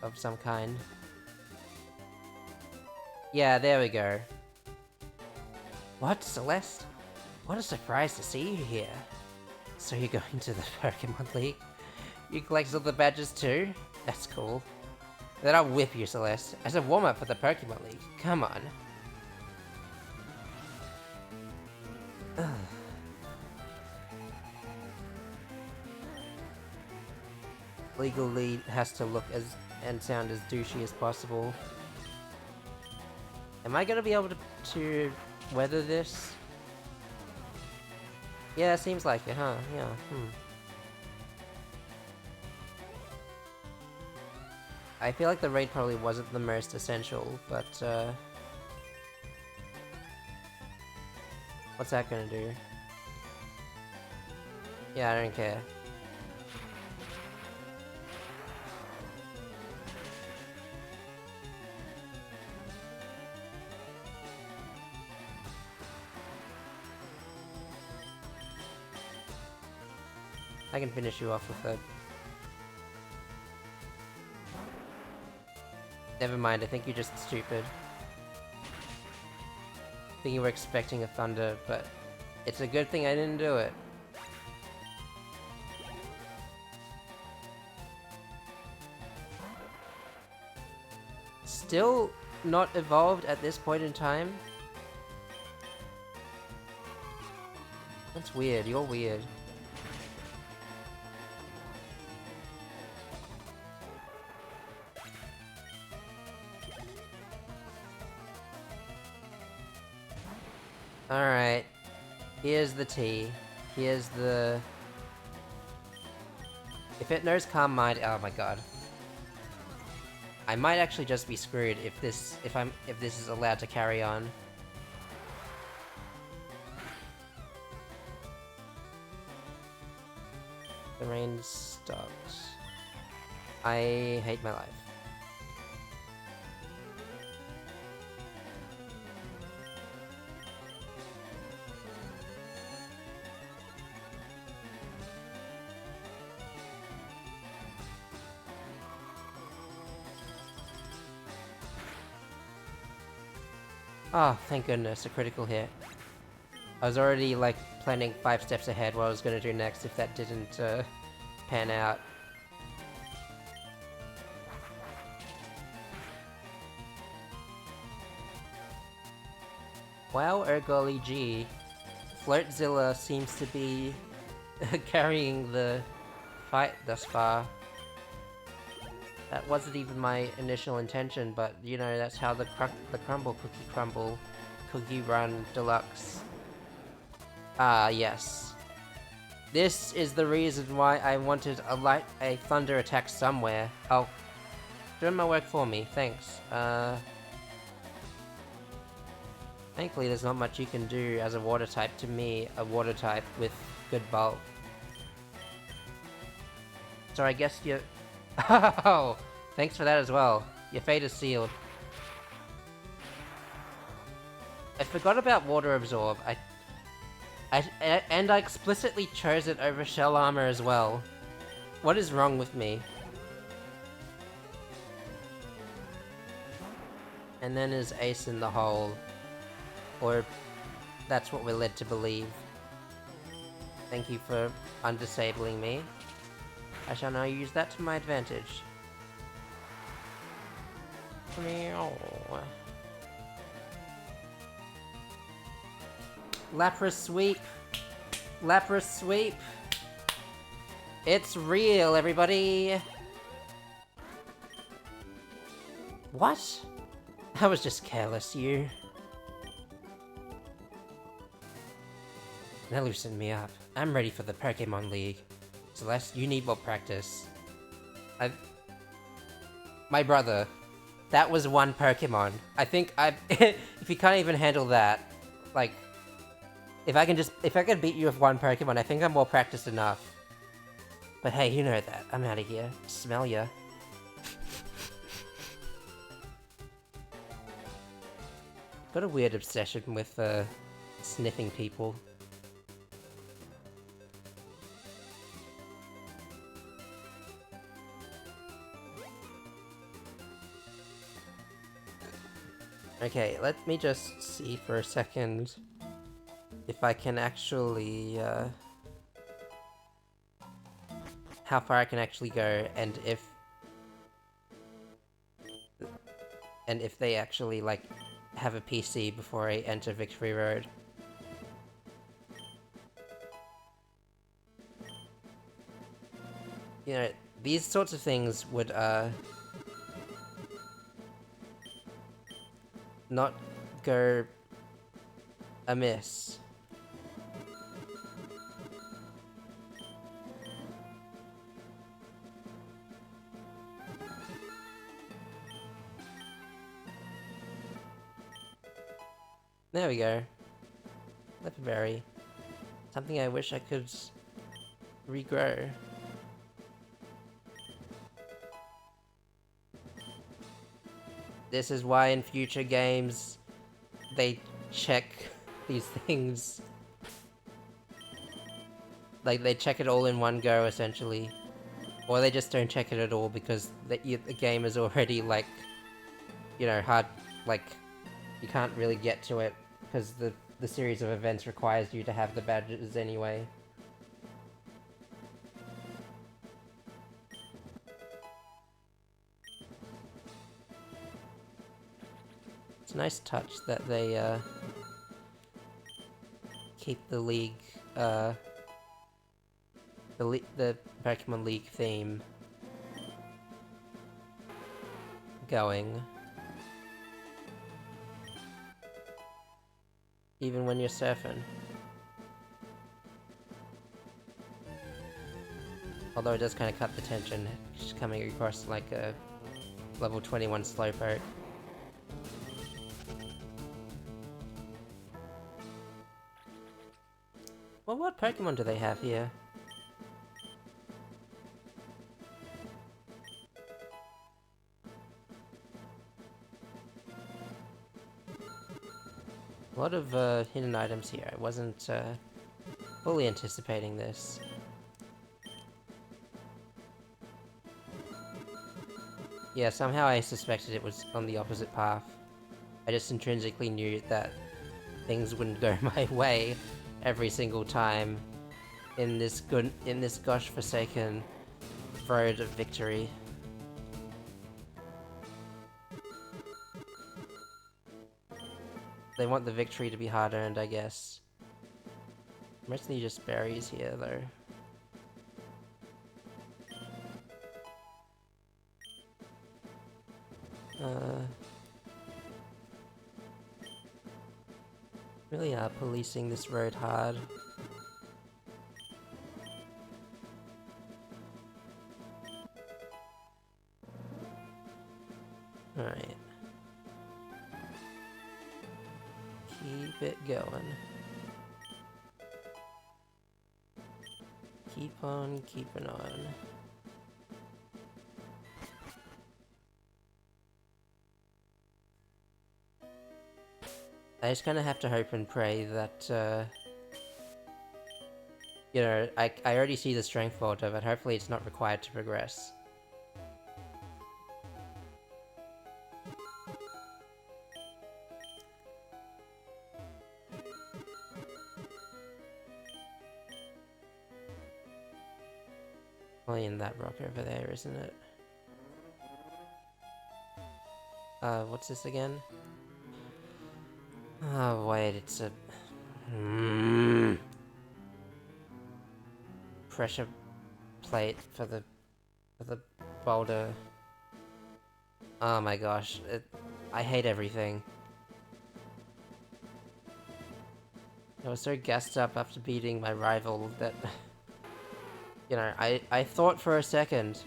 of some kind. Yeah, there we go. What, Celeste? What a surprise to see you here. So you're going to the Pokémon League? You collected all the badges too? That's cool. Then I'll whip you, Celeste, as a warm-up for the Pokémon League. Come on. Ugh. Legal lead has to look as and sound as douchey as possible. Am I gonna be able to weather this? Yeah, it seems like it, huh? Yeah, I feel like the raid probably wasn't the most essential, but what's that gonna do? Yeah, I don't care. I can finish you off with a... Never mind, I think you're just stupid. I think you were expecting a thunder, but it's a good thing I didn't do it. Still not evolved at this point in time? That's weird, you're weird. Alright. Here's the tea. Here's the... If it knows Calm Mind... Oh my god. I might actually just be screwed if this is allowed to carry on. The rain stopped. I hate my life. Oh, thank goodness, a critical hit. I was already, like, planning 5 steps ahead what I was gonna do next if that didn't, pan out. Wow, Ergoli G. Flirtzilla seems to be carrying the fight thus far. That wasn't even my initial intention, but, you know, that's how the Crumble Cookie Run Deluxe. Ah, yes. This is the reason why I wanted a thunder attack somewhere. Oh, doing my work for me, thanks. Thankfully there's not much you can do as a water type to me, a water type with good bulk. So I guess you... Oh! Thanks for that as well. Your fate is sealed. I forgot about Water Absorb. And I explicitly chose it over Shell Armor as well. What is wrong with me? And then is Ace in the hole. Or that's what we're led to believe. Thank you for undisabling me. I shall now use that to my advantage. Meow. Lapras Sweep! Lapras Sweep! It's real, everybody! What? I was just careless, you. Now loosen me up. I'm ready for the Pokémon League. Celeste, you need more practice. My brother. That was one Pokémon. I think if you can't even handle that, like... If I can beat you with one Pokémon, I think I'm more practiced enough. But hey, you know that. I'm out of here. Smell ya. Got a weird obsession with, sniffing people. Okay, let me just see for a second if I can actually, how far I can actually go, and if they actually, like, have a PC before I enter Victory Road. You know, these sorts of things would, not go amiss. There we go. Leatherberry. Something I wish I could regrow. This is why in future games they check these things. Like, they check it all in one go, essentially. Or they just don't check it at all because the game is already, like, you know, hard, like, you can't really get to it because the series of events requires you to have the badges anyway. It's a nice touch that they, keep the league, the Pokemon League theme going. Even when you're surfing. Although it does kind of cut the tension, just coming across like a level 21 Slowpoke. Well, what Pokemon do they have here? A lot of hidden items here. I wasn't fully anticipating this. Yeah, somehow I suspected it was on the opposite path. I just intrinsically knew that things wouldn't go my way every single time in this gosh-forsaken road of victory. They want the victory to be hard-earned, I guess. Mostly just berries here, though. Really are policing this road hard. Alright. Keep it going. Keep on keeping on. I just kind of have to hope and pray that, you know, I already see the strength filter, but hopefully it's not required to progress. Only in that rock over there, isn't it? What's this again? Oh, wait, it's a... pressure plate for the boulder. Oh my gosh, I hate everything. I was so gassed up after beating my rival that... You know, I thought for a second.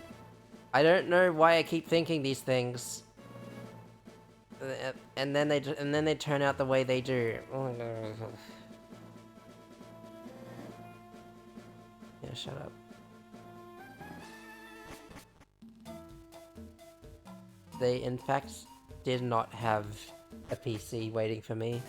I don't know why I keep thinking these things. And then they turn out the way they do. Oh my god. Yeah, shut up. They in fact did not have a PC waiting for me.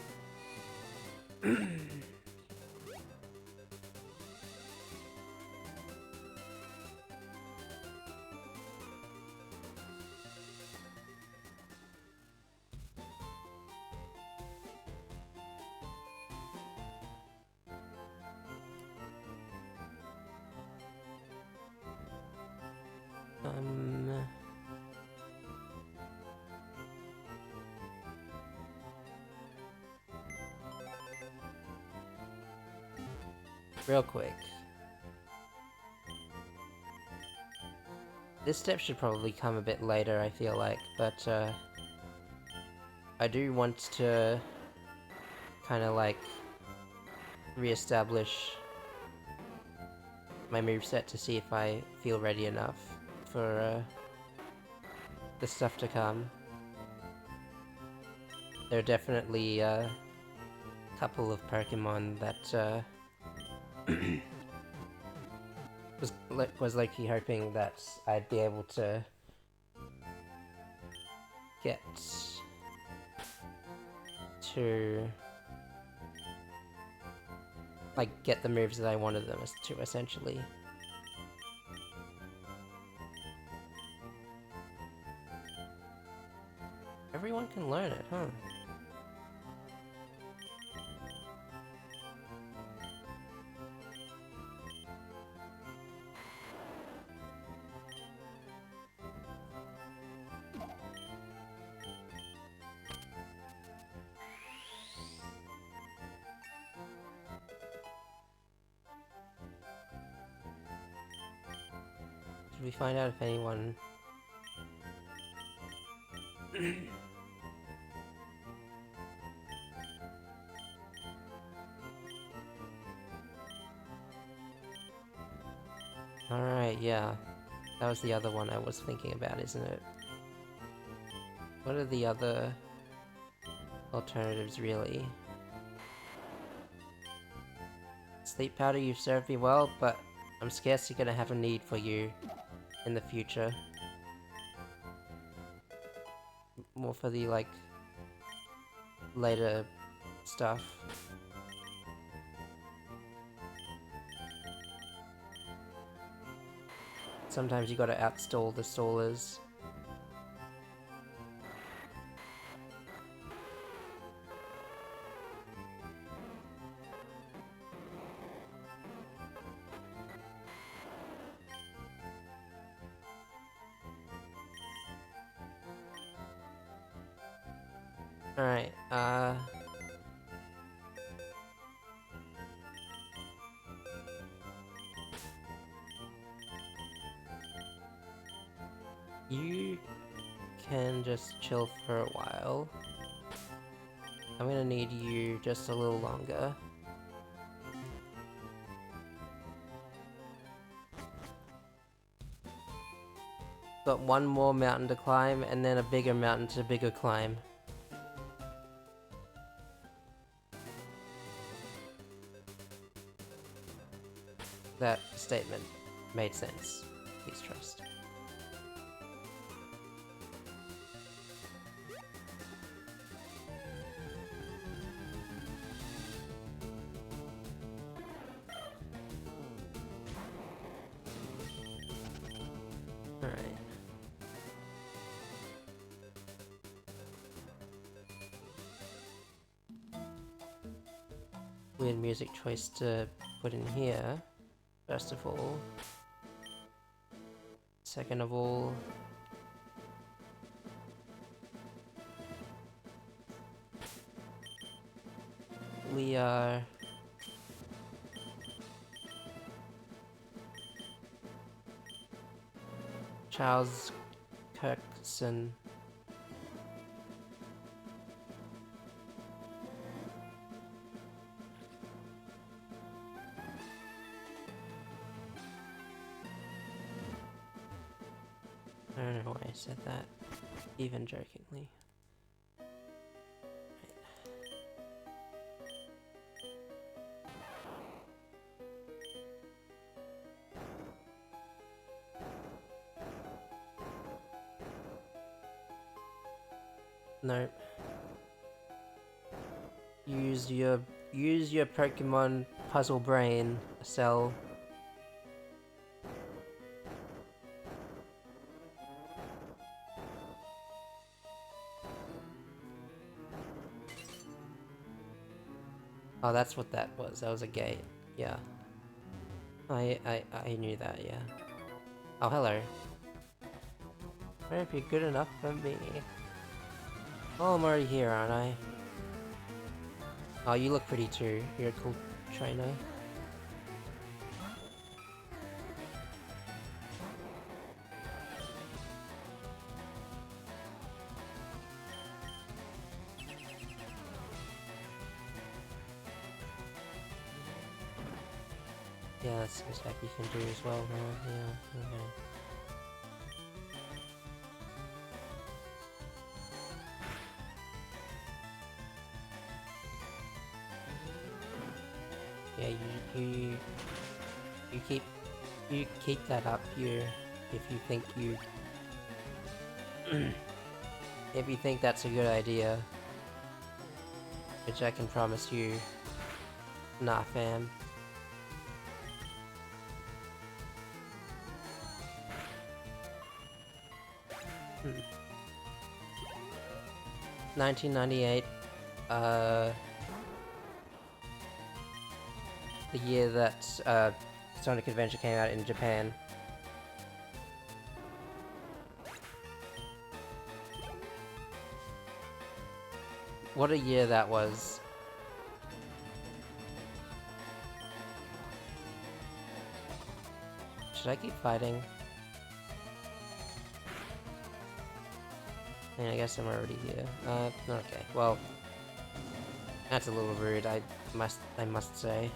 Real quick. This step should probably come a bit later, I feel like, but I do want to kind of like re-establish my moveset to see if I feel ready enough for the stuff to come. There are definitely a couple of Pokémon that was likely hoping that I'd be able to get to like get the moves that I wanted them to, essentially. Everyone can learn it, huh? Should we find out if anyone... Alright, yeah. That was the other one I was thinking about, isn't it? What are the other alternatives, really? Sleep powder, you've served me well, but I'm scarcely gonna have a need for you in the future. More for the, like, later stuff. Sometimes you gotta outstall the stallers. Alright, you can just chill for a while. I'm gonna need you just a little longer. Got one more mountain to climb, and then a bigger mountain to bigger climb. That statement made sense. Please trust. Alright. Weird music choice to put in here. First of all. Second of all. We are... Charles Kirkson. I don't know why I said that, even jokingly. Nope. Use your Pokemon puzzle brain cell. Oh, that's what that was. That was a gate. Yeah. I knew that, yeah. Oh, hello. I hope you're good enough for me. Oh, I'm already here, aren't I? Oh, you look pretty too. You're a cool trainer. Yeah, that's some stuff you can do as well, huh? Yeah, okay. Yeah, you keep that up here if you think you if you think that's a good idea, which I can promise you, nah, fam. Hmm. 1998, the year that Sonic Adventure came out in Japan. What a year that was. Should I keep fighting? I mean, I guess I'm already here. Okay, well, that's a little rude, I must say.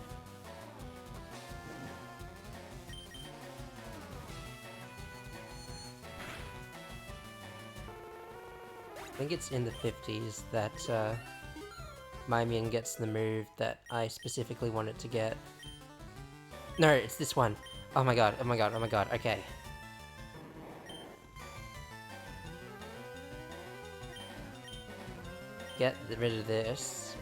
I think it's in the 50s that Mimian gets the move that I specifically wanted to get. No, it's this one. Oh my god, oh my god, oh my god, okay. Get rid of this.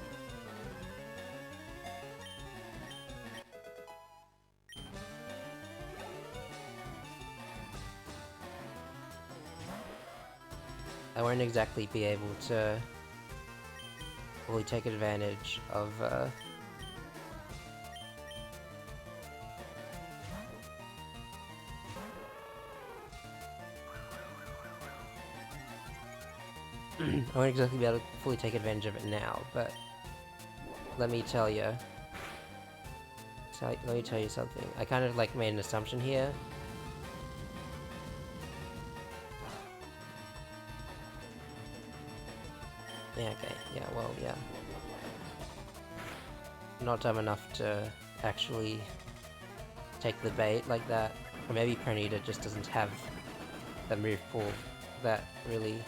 I won't exactly be able to fully take advantage of, I won't exactly be able to fully take advantage of it now, but let me tell you. Let me tell you something. I kind of like made an assumption here. Yeah, okay. Yeah, well, yeah. Not dumb enough to actually take the bait like that. Or maybe Pernita just doesn't have the move pool that really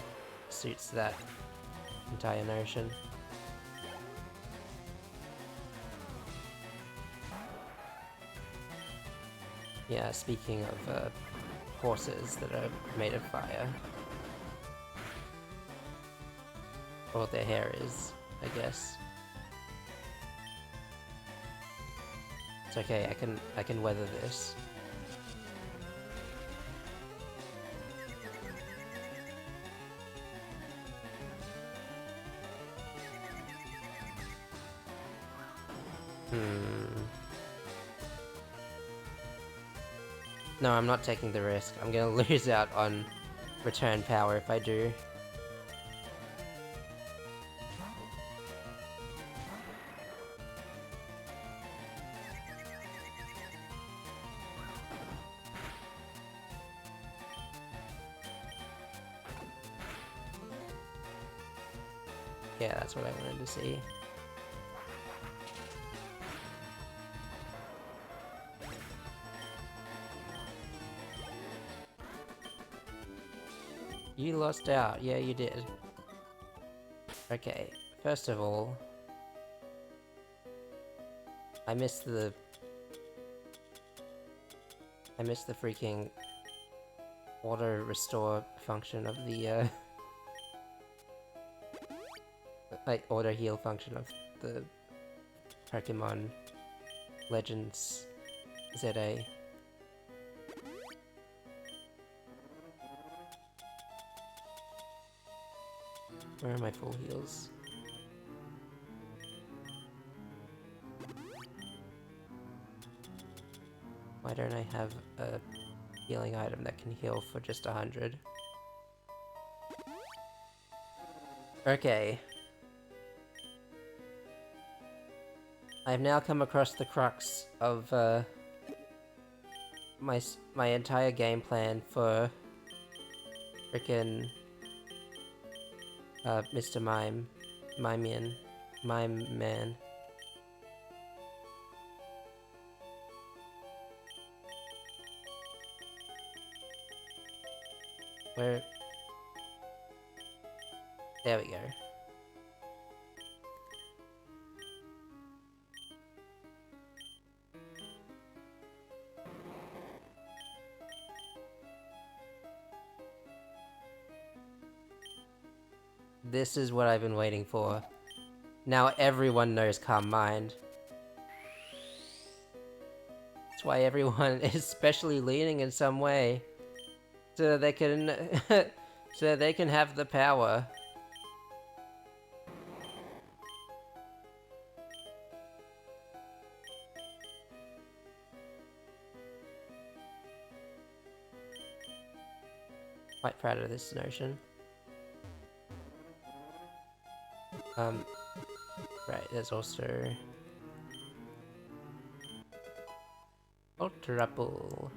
suits that entire notion. Yeah, speaking of horses that are made of fire. Or their hair is, I guess. It's okay, I can weather this. No, I'm not taking the risk. I'm gonna lose out on return power if I do. Yeah, that's what I wanted to see. You lost out. Yeah, you did. Okay, first of all, I missed the freaking auto restore function of the like auto heal function of the Pokemon Legends ZA. Where are my full heals? Why don't I have a healing item that can heal for just 100? Okay. I've now come across the crux of my entire game plan for frickin' Mr. Mime Man. Where? There we go. This is what I've been waiting for. Now everyone knows Calm Mind. That's why everyone is specially leaning in some way. So they can... so they can have the power. Quite proud of this notion. Right, there's also... Ultra Apple.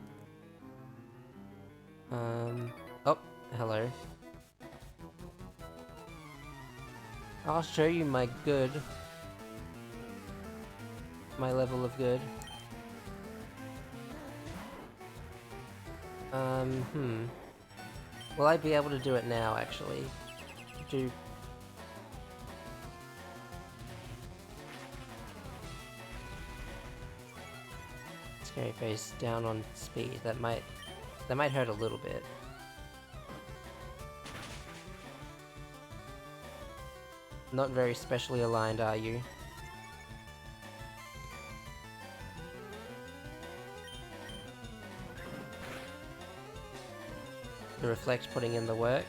Oh, hello. I'll show you my good. My level of good. Will I be able to do it now, actually? Scary Face down on speed. That might hurt a little bit. Not very specially aligned, are you? The Reflect putting in the work.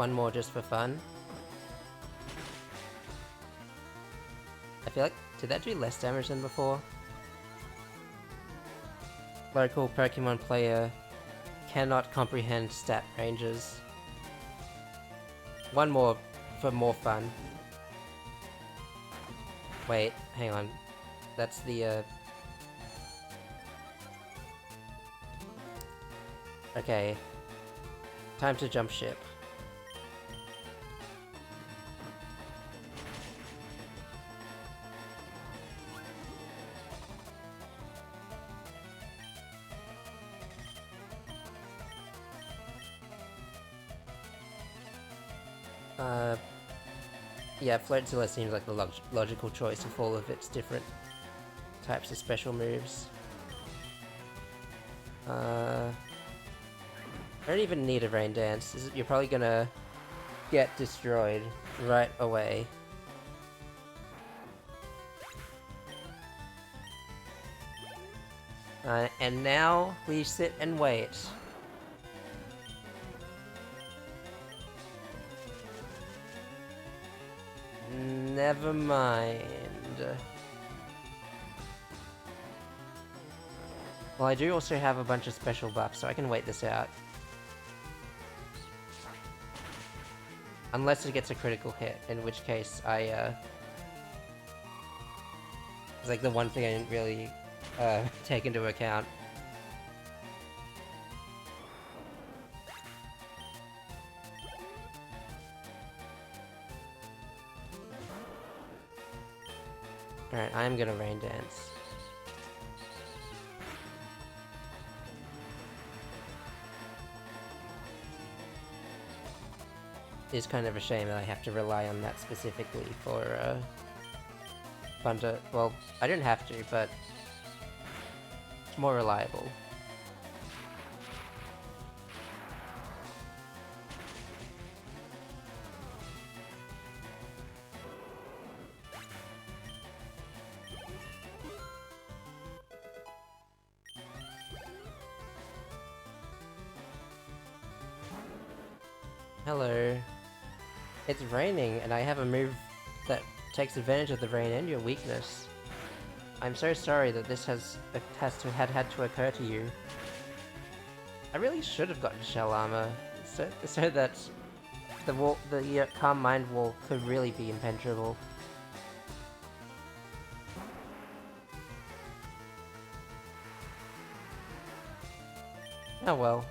one more just for fun. I feel like, did that do less damage than before? Local Pokemon player cannot comprehend stat ranges. One more for more fun. Wait, hang on. That's the, Okay. Time to jump ship. Yeah, Floatzilla seems like the logical choice of all of its different types of special moves. I don't even need a Rain Dance. You're probably gonna get destroyed right away. And now we sit and wait. Never mind. Well, I do also have a bunch of special buffs, so I can wait this out. Unless it gets a critical hit, in which case it's like the one thing I didn't really take into account. Alright, I'm gonna Rain Dance. It's kind of a shame that I have to rely on that specifically for fun to. Well, I didn't have to, but it's more reliable. Hello. It's raining, and I have a move that takes advantage of the rain and your weakness. I'm so sorry that this had to occur to you. I really should have gotten shell armor, so that the Calm Mind wall could really be impenetrable. Oh well.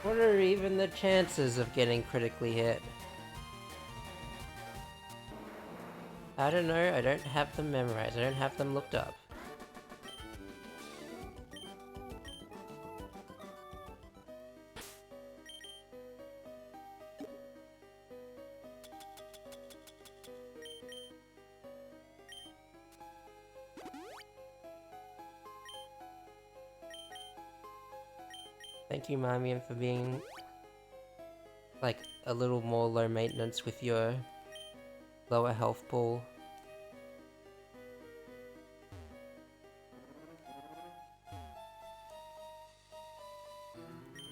What are even the chances of getting critically hit? I don't know, I don't have them memorized, I don't have them looked up. Thank you, Marmion, for being like a little more low maintenance with your lower health pool.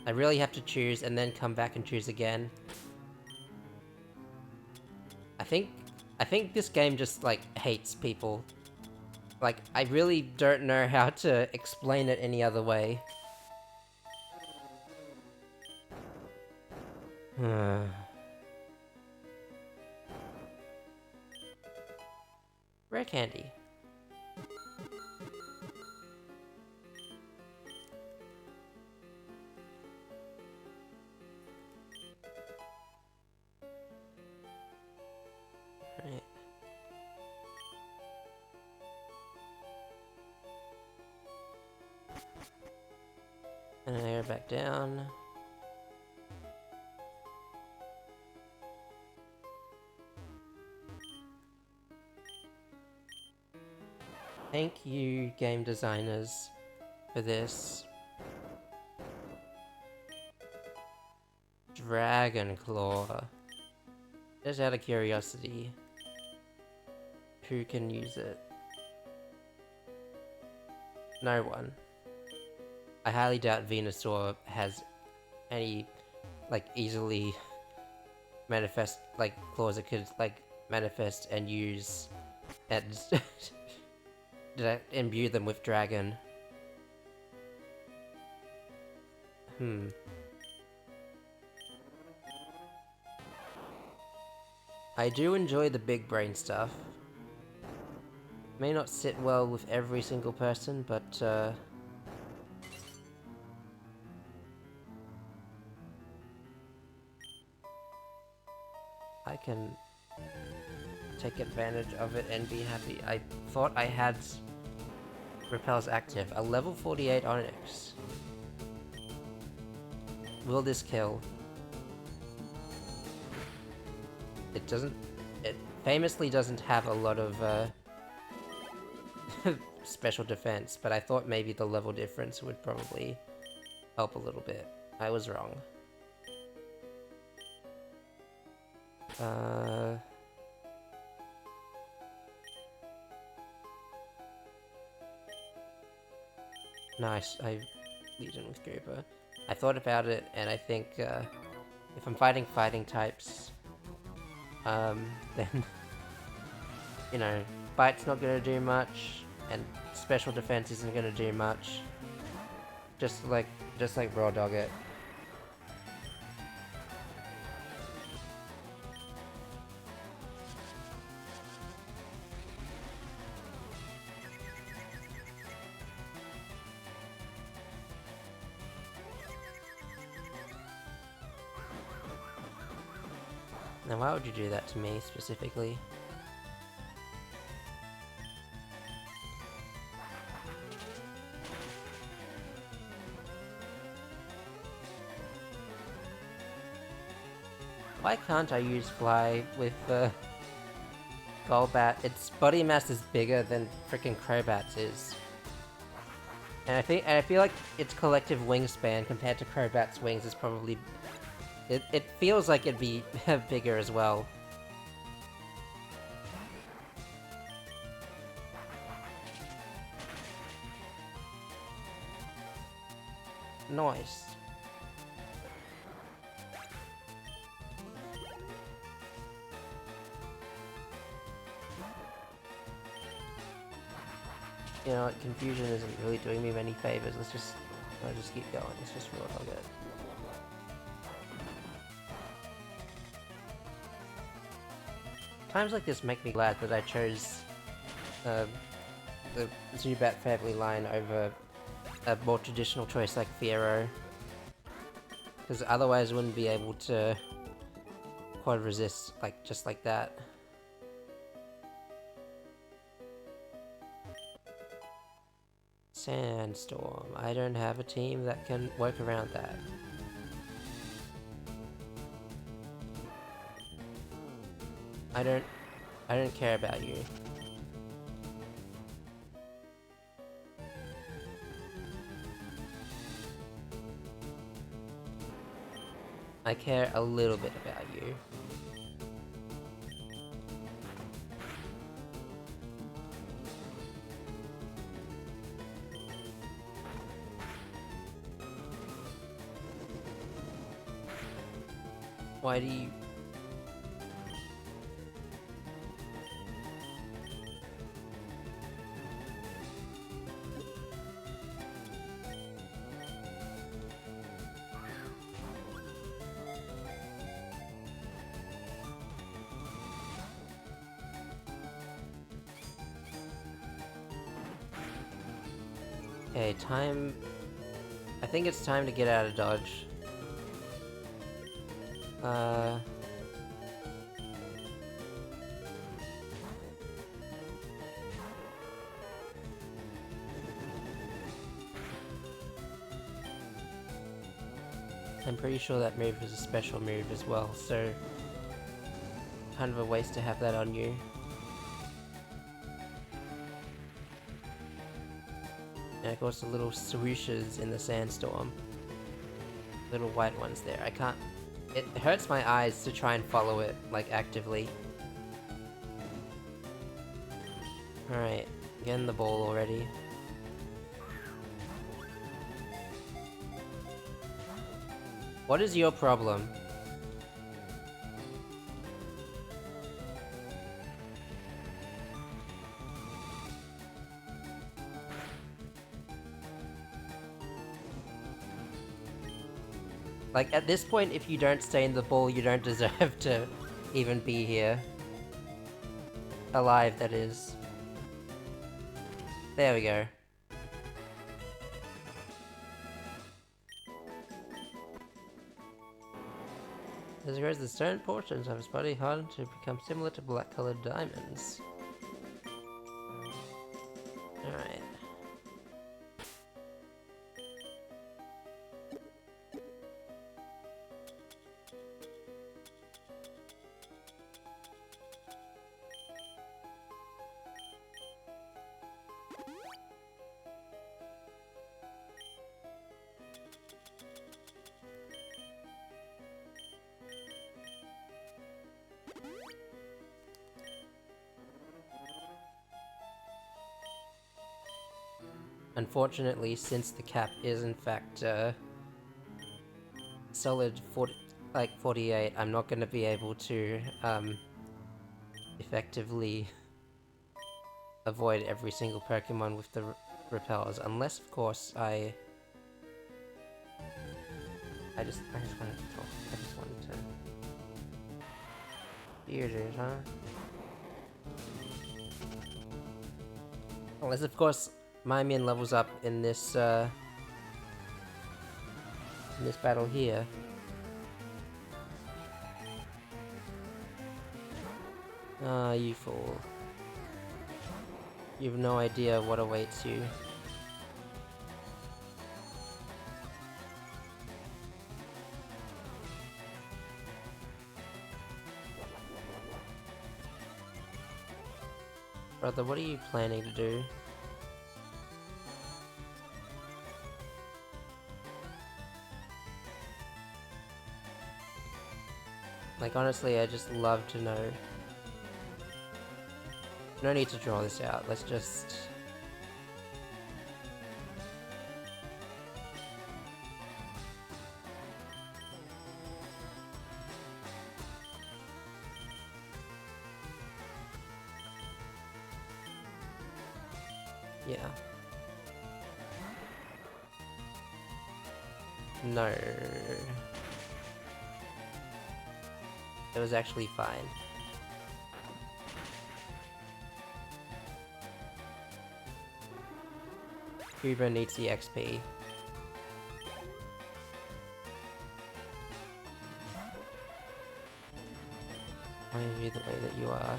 I really have to choose and then come back and choose again. I think this game just like hates people. Like, I really don't know how to explain it any other way. Rare candy. Right. And I go back down. Thank you, game designers, for this. Dragon Claw. Just out of curiosity, who can use it? No one. I highly doubt Venusaur has any, like, easily manifest, like, claws it could, like, manifest and use and did I imbue them with dragon? I do enjoy the big brain stuff. May not sit well with every single person, but I can take advantage of it and be happy. I thought I had Repels active. A level 48 Onyx. Will this kill? It doesn't... It famously doesn't have a lot of special defense, but I thought maybe the level difference would probably help a little bit. I was wrong. Nice, I Legion with Creeper. I thought about it, and I think if I'm fighting types, then, you know, Bite's not gonna do much, and special defense isn't gonna do much. Just like Raw Dog it. Now why would you do that to me, specifically? Why can't I use Fly with Golbat? Its body mass is bigger than frickin' Crobat's is. And I feel like its collective wingspan compared to Crobat's wings is probably... It feels like it'd be bigger as well. Nice. You know, confusion isn't really doing me many favors. I'll just keep going. Let's just Raw Dog it. Times like this make me glad that I chose the Zubat family line over a more traditional choice like Fiero. Because otherwise I wouldn't be able to quad resist just like that. Sandstorm. I don't have a team that can work around that. I don't care about you. I care a little bit about you. Why do you... Okay, time... I think it's time to get out of dodge. I'm pretty sure that move is a special move as well, so... kind of a waste to have that on you. And of course the little swooshes in the sandstorm. Little white ones there. I can't... It hurts my eyes to try and follow it, like, actively. Alright, getting the ball already. What is your problem? Like, at this point, if you don't stay in the ball, you don't deserve to even be here. Alive, that is. There we go. As it grows, the stone portions of his body harden to become similar to black-colored diamonds. Alright. Unfortunately, since the cap is in fact solid 48, I'm not going to be able to effectively avoid every single Pokemon with the repels, unless of course I just wanted to talk. I just wanted to. Here it is, huh? Unless of course my min levels up in this battle here. Ah, you fool. You have no idea what awaits you. Brother, what are you planning to do? Like, honestly, I just love to know. No need to draw this out, let's just... Yeah. No. It was actually fine. Cuba needs the XP. Why are you the way that you are?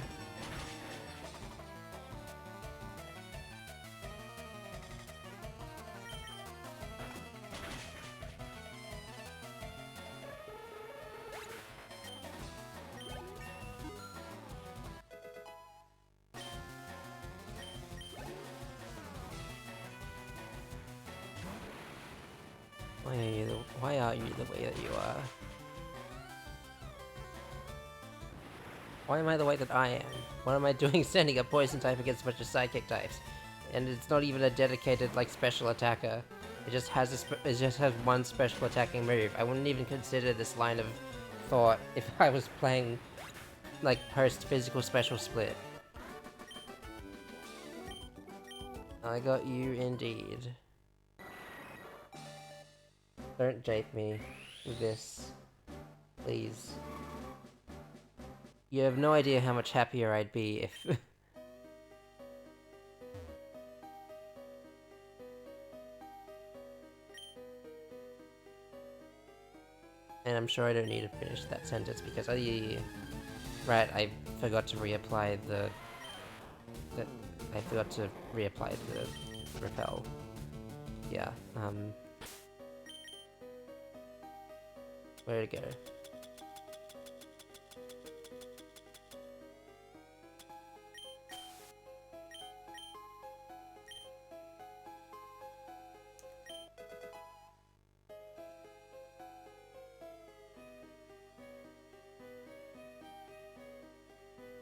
Why are you the way that you are? Why am I the way that I am? What am I doing standing up poison type against a bunch of psychic types? And it's not even a dedicated, like, special attacker. It just has it just has one special attacking move. I wouldn't even consider this line of thought if I was playing, like, post-physical special split. I got you indeed. Don't jape me with this. Please. You have no idea how much happier I'd be if... And I'm sure I don't need to finish that sentence because right, I forgot to reapply the repel. Yeah, where to go?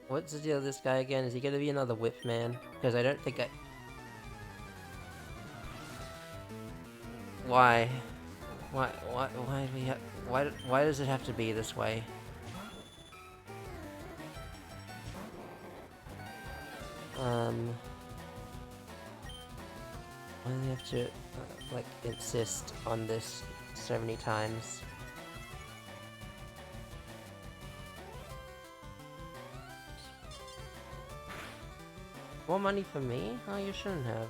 What's the deal with this guy again? Is he gonna be another whip man? Because I don't think Why? why do we have, why does it have to be this way? Why do they have to, like, insist on this so many times? More money for me? Oh, you shouldn't have.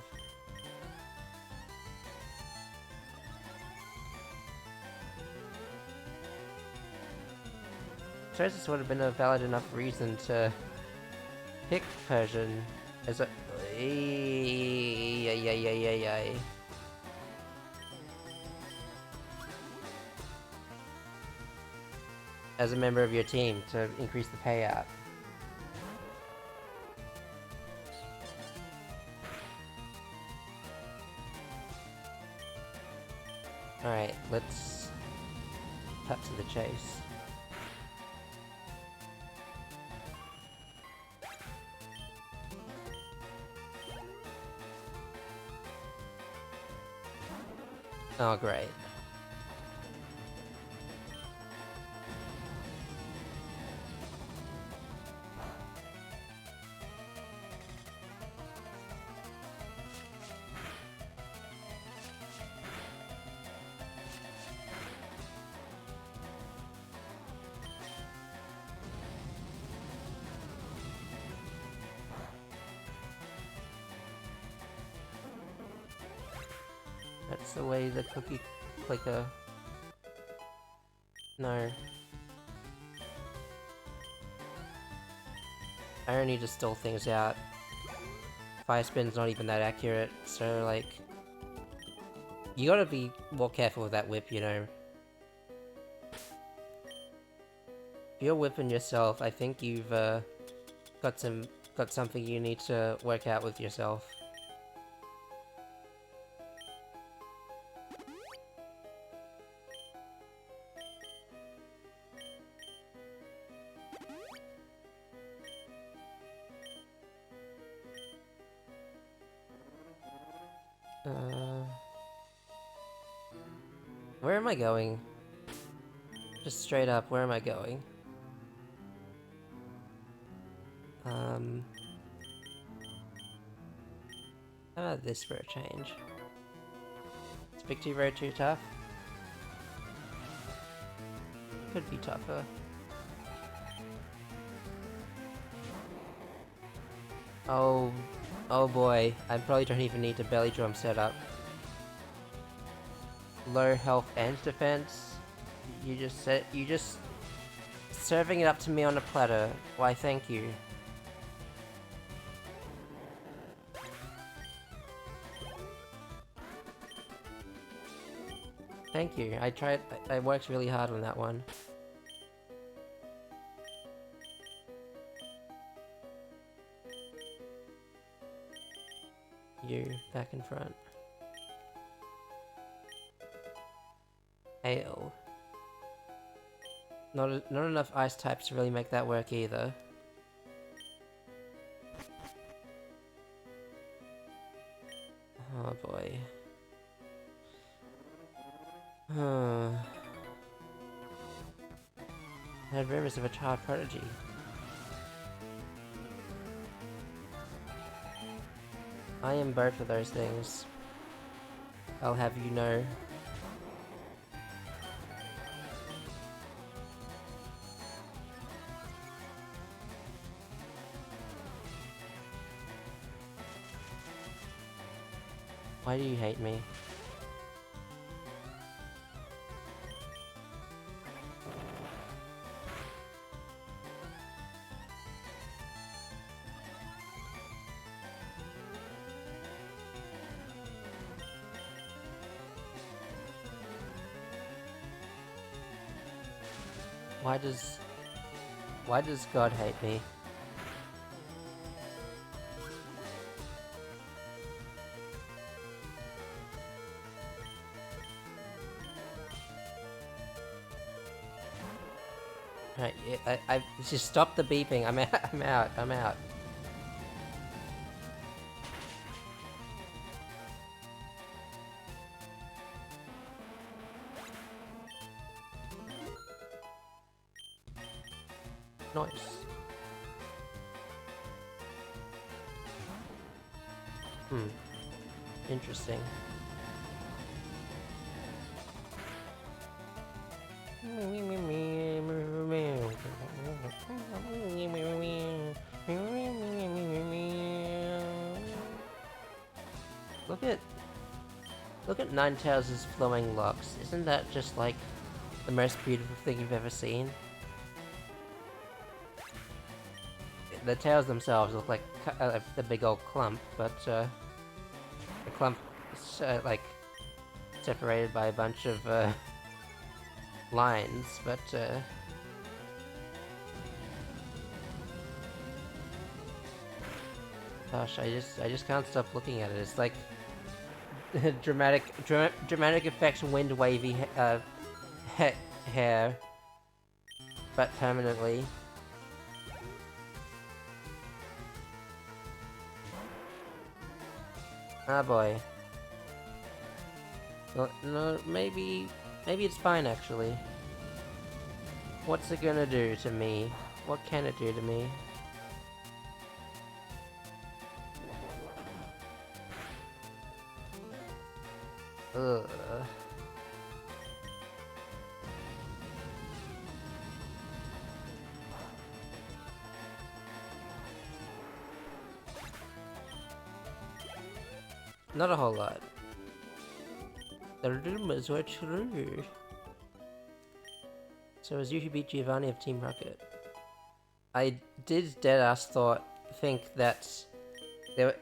Suppose this would have been a valid enough reason to pick Persian as a... as a member of your team to increase the payout. Alright, let's cut to the chase. Oh, great. That's the way the cookie clicker... No. I only just stall things out. Fire spin's not even that accurate, so like... You gotta be more careful with that whip, you know. If you're whipping yourself, I think you've got something you need to work out with yourself. Where am I going? Just straight up, where am I going? How about this for a change? Is Big T Road too tough? Could be tougher. Oh boy, I probably don't even need the belly drum setup. Low health and defense. You just serving it up to me on a platter. Why, thank you. Thank you. I worked really hard on that one. You, back in front. Ale. Not enough ice types to really make that work either. Oh boy. I had rumors of a child prodigy. I am both of those things. I'll have you know. Why do you hate me? Why does God hate me? Right, yeah, I just stop the beeping. I'm out. I'm out. Nice. Hmm. Interesting. Look at Ninetales' flowing locks. Isn't that just like the most beautiful thing you've ever seen? The tails themselves look like the big old clump, but the clump is like separated by a bunch of lines, but gosh, I just can't stop looking at it. It's like dramatic effects, wind wavy hair, but permanently. Ah boy. Well, no, maybe it's fine actually. What's it gonna do to me? What can it do to me? Ugh. Not a whole lot. The rumors were true. So it was you who beat Giovanni of Team Rocket. I did deadass think that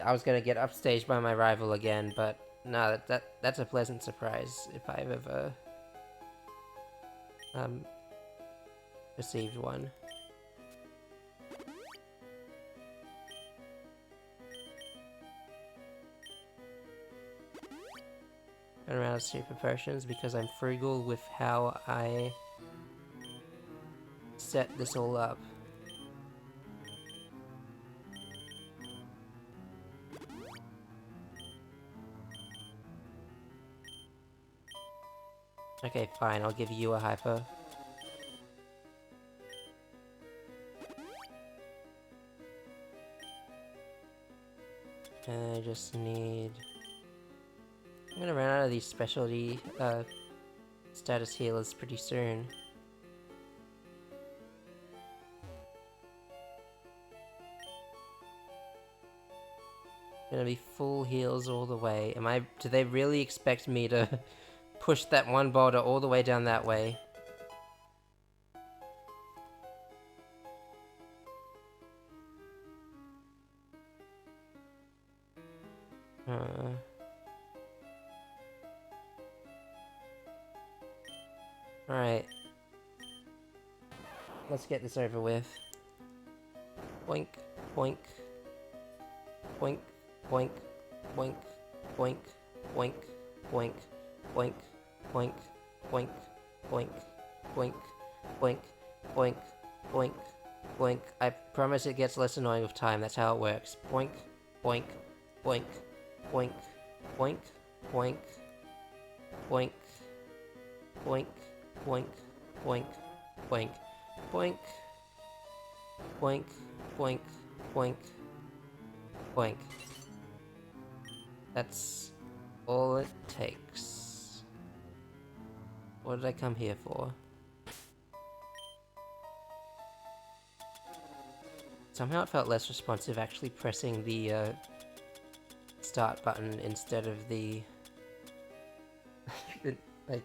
I was gonna get upstaged by my rival again, but no, that's a pleasant surprise if I've ever received one. I run out of super potions because I'm frugal with how I set this all up. Okay, fine, I'll give you a hyper. And I just need... I'm gonna run out of these specialty status healers pretty soon. Gonna be full heals all the way. Do they really expect me to push that one boulder all the way down that way? Alright. Let's get this over with. Boink, boink. Boink, boink, boink, boink, boink, boink, boink, boink, boink, boink, boink, boink, boink, boink, boink. I promise it gets less annoying with time, that's how it works. Boink, boink, boink, boink, boink, boink, boink, boink, boink, boink, boink, boink, boink, boink, boink, boink. That's all it takes. What did I come here for? Somehow it felt less responsive actually pressing the start button instead of the like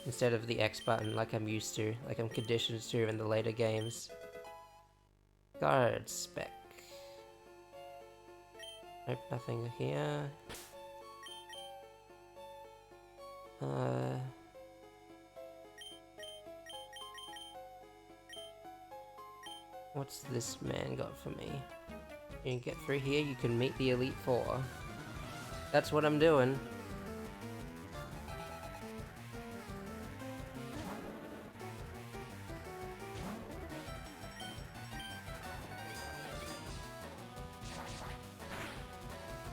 instead of the X button like I'm used to, like I'm conditioned to in the later games. Guard spec. Nope, nothing here. What's this man got for me? You can get through here, you can meet the Elite Four. That's what I'm doing.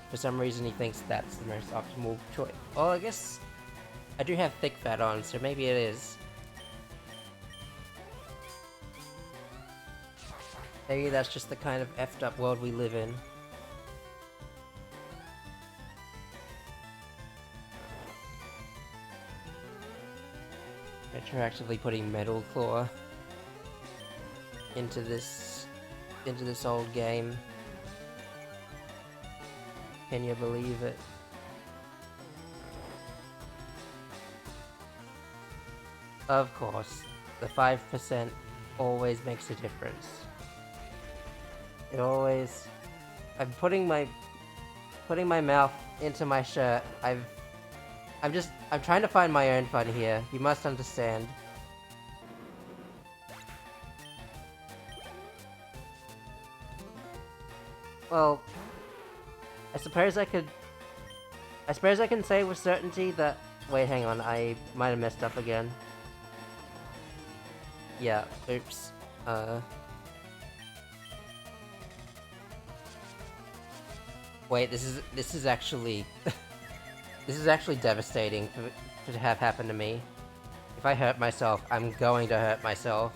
For some reason he thinks that's the most optimal choice. Well, I guess I do have thick fat on, so maybe it is. Maybe that's just the kind of effed up world we live in. Retroactively putting Metal Claw into this old game. Can you believe it? Of course, the 5% always makes a difference. It always... I'm putting my mouth into my shirt. I'm trying to find my own fun here. You must understand. Well, I suppose I can say with certainty that... Wait, hang on, I might have messed up again. Yeah, oops. Wait, this is actually... this is actually devastating to have happen to me. If I hurt myself, I'm going to hurt myself.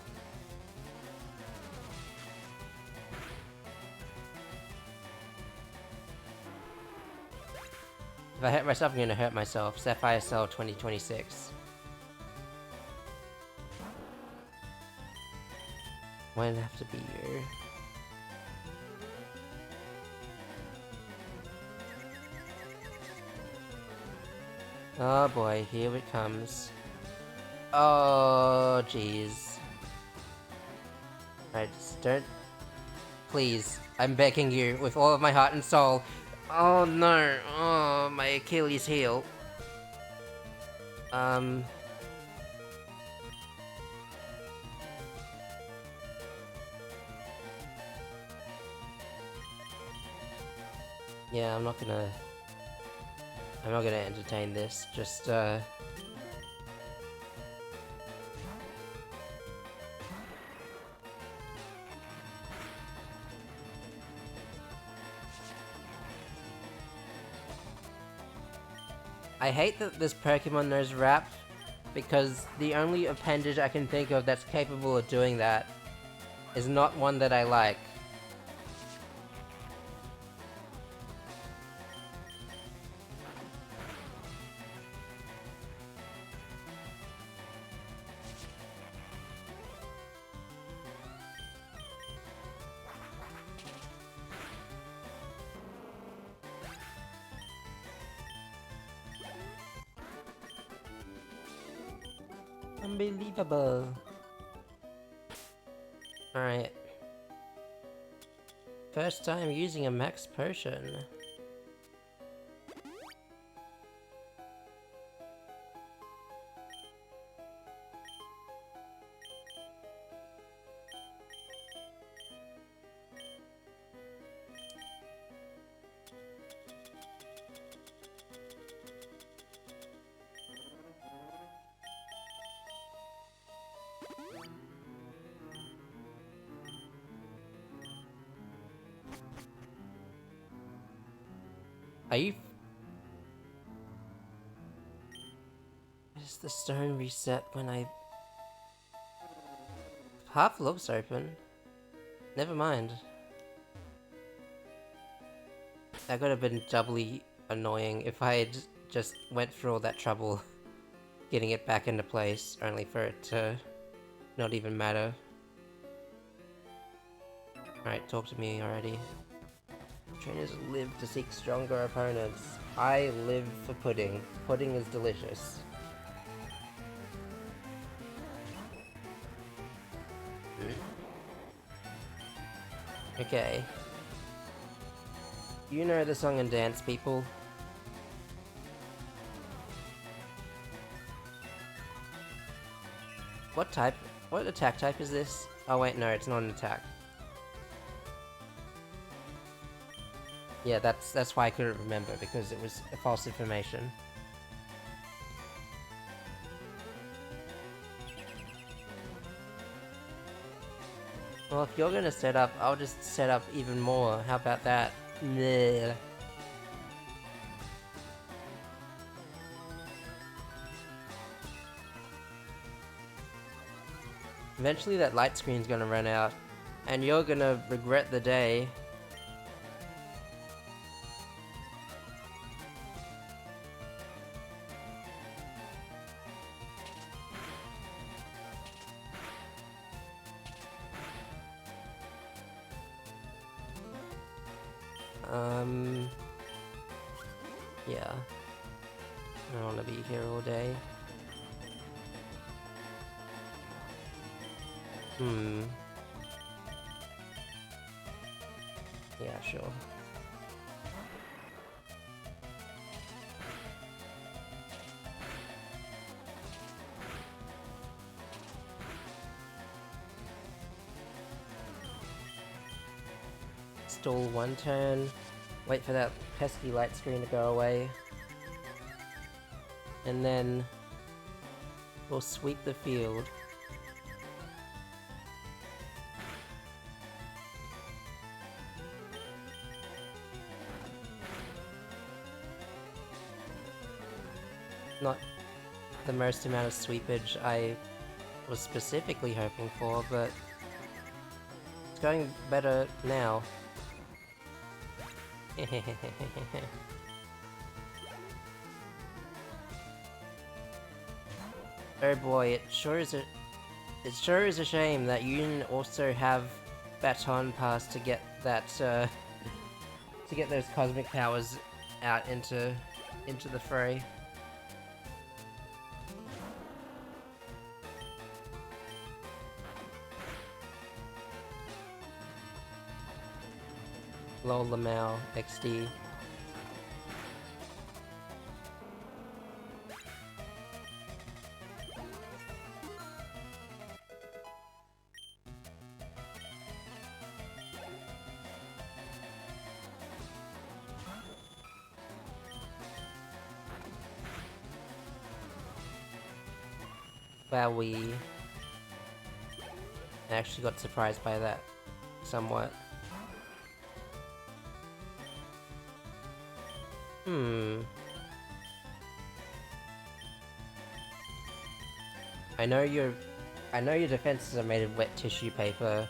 If I hurt myself, I'm gonna hurt myself. Sapphire Cell 2026. Why did it have to be here? Oh boy, here it comes. Oh, jeez. Alright, just don't... Please, I'm begging you with all of my heart and soul. Oh no, oh, my Achilles heel. Yeah, I'm not gonna entertain this, just, I hate that this Pokémon knows rap, because the only appendage I can think of that's capable of doing that is not one that I like. Unbelievable. Alright. First time using a max potion. Are you... Is the stone reset when I... Half looks open. Never mind. That could have been doubly annoying if I had just went through all that trouble getting it back into place, only for it to not even matter. Alright, talk to me already. Trainers live to seek stronger opponents. I live for pudding. Pudding is delicious. Okay. You know the song and dance, people. What attack type is this? Oh wait, no, it's not an attack. Yeah, that's why I couldn't remember, because it was false information. Well, if you're gonna set up, I'll just set up even more. How about that? Bleh. Eventually that light screen's gonna run out. And you're gonna regret the day. Yeah. I don't wanna be here all day. Yeah, sure. Stall one turn. Wait for that pesky light screen to go away. And then we'll sweep the field. Not the most amount of sweepage I was specifically hoping for, but it's going better now. Oh boy, it sure is a shame that you didn't also have Baton Pass to get that to get those cosmic powers out into the fray. Lol Lamau XD. Wowie. I actually got surprised by that somewhat. I know your defenses are made of wet tissue paper,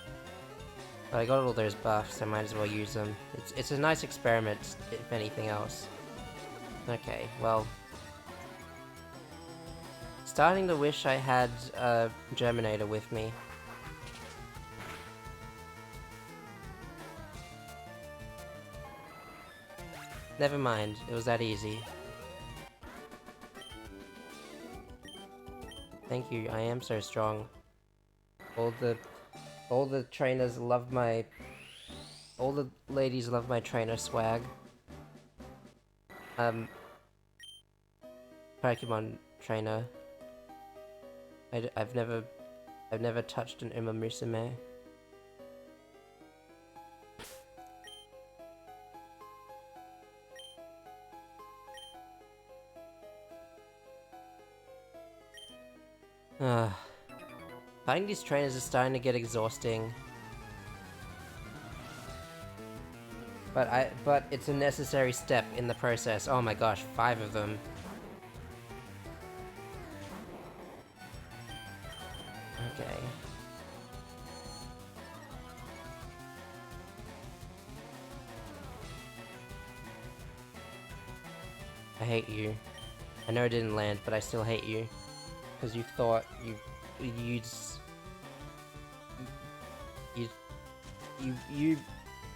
but I got all those buffs, so I might as well use them. It's a nice experiment, if anything else. Okay, well... Starting to wish I had a Germinator with me. Never mind, it was that easy. Thank you, I am so strong. All the trainers love my... All the ladies love my trainer swag. Pokemon trainer. I've never touched an Uma Musume. Fighting these trainers is starting to get exhausting. But it's a necessary step in the process. Oh my gosh, 5 of them. Okay. I hate you. I know it didn't land, but I still hate you. Because you thought you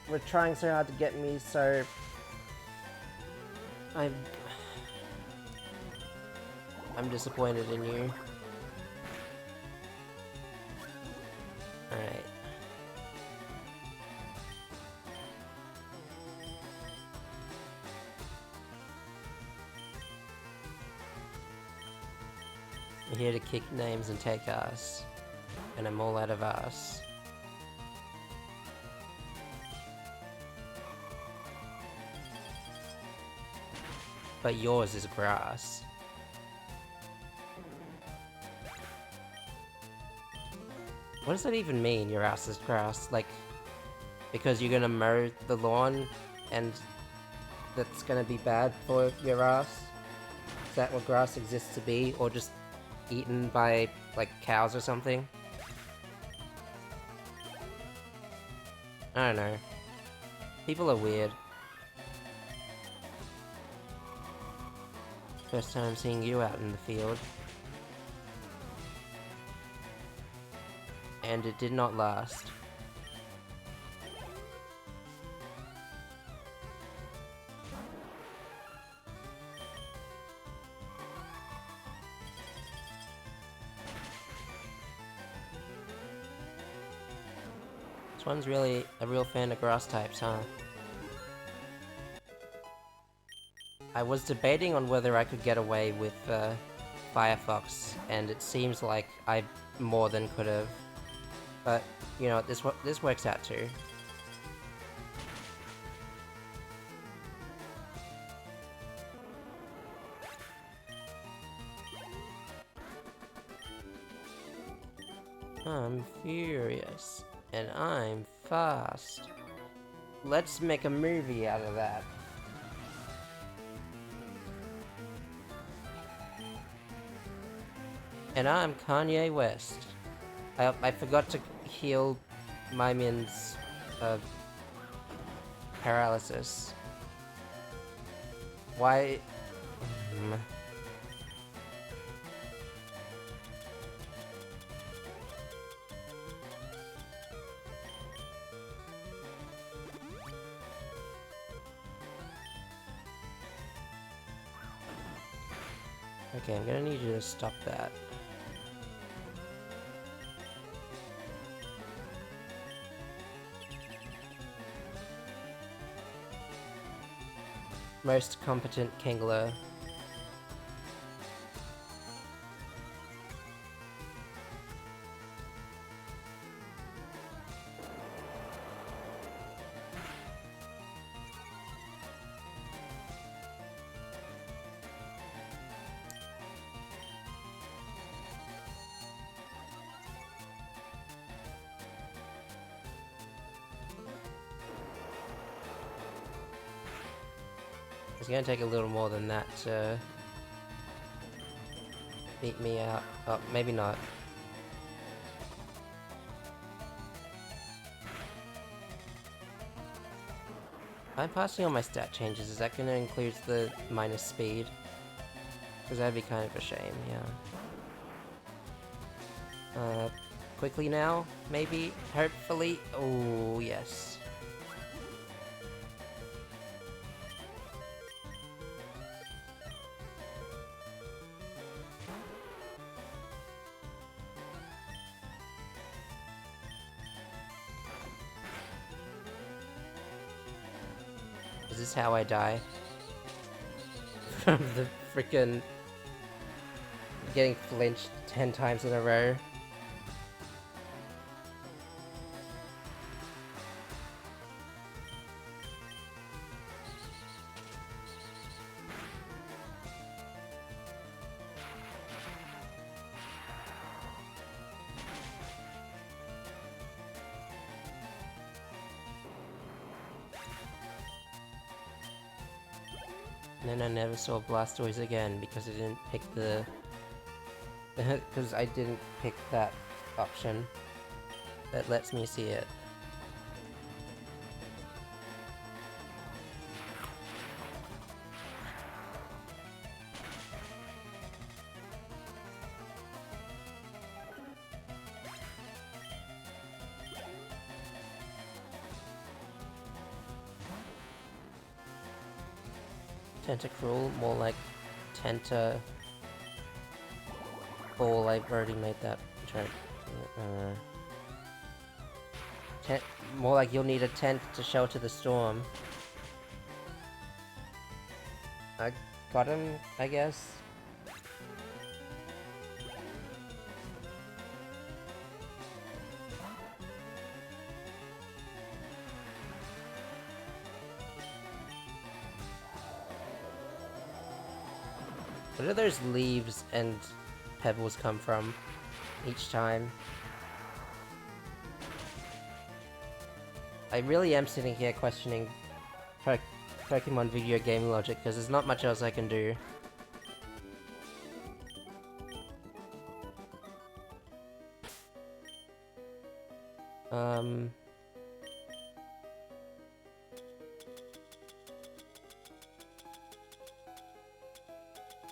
were trying so hard to get me, so I'm disappointed in you. Alright. I'm here to kick names and take ass. And I'm all out of ass. But yours is grass. What does that even mean, your ass is grass? Like, because you're gonna mow the lawn and that's gonna be bad for your ass? Is that what grass exists to be? Or just eaten by, like, cows or something? I don't know. People are weird. First time seeing you out in the field. And it did not last. This one's really a real fan of grass types, huh? I was debating on whether I could get away with Firefox, and it seems like I more than could have. But, you know, this works out too. I'm furious, and I'm fast. Let's make a movie out of that. And I'm Kanye West. I forgot to heal Maimin's paralysis. Why? Okay, I'm gonna need you to stop that. Most competent Kingler. It's gonna take a little more than that to beat me out. Oh, maybe not. I'm passing on my stat changes. Is that gonna include the minus speed? Because that'd be kind of a shame, yeah. Quickly now? Maybe? Hopefully? Oh, yes. Is this how I die? From the freaking getting flinched 10 times in a row. And then I never saw Blastoise again because I didn't pick the... because I didn't pick that option that lets me see it. Tentacruel, more like Tenta... Ball, I've already made that joke. More like you'll need a tent to shelter the storm. I got him, I guess. Where do those leaves and pebbles come from each time? I really am sitting here questioning Pokemon video game logic because there's not much else I can do.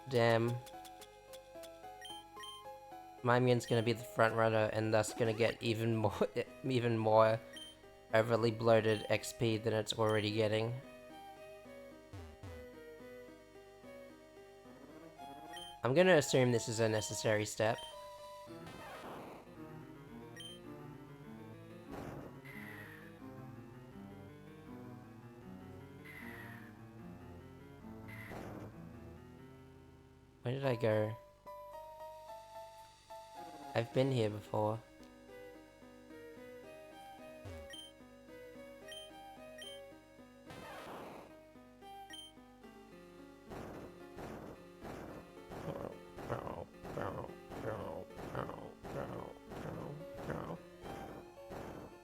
Damn. My Mion's gonna be the front runner and thus gonna get even more overly bloated XP than it's already getting. I'm gonna assume this is a necessary step. Where did I go? I've been here before.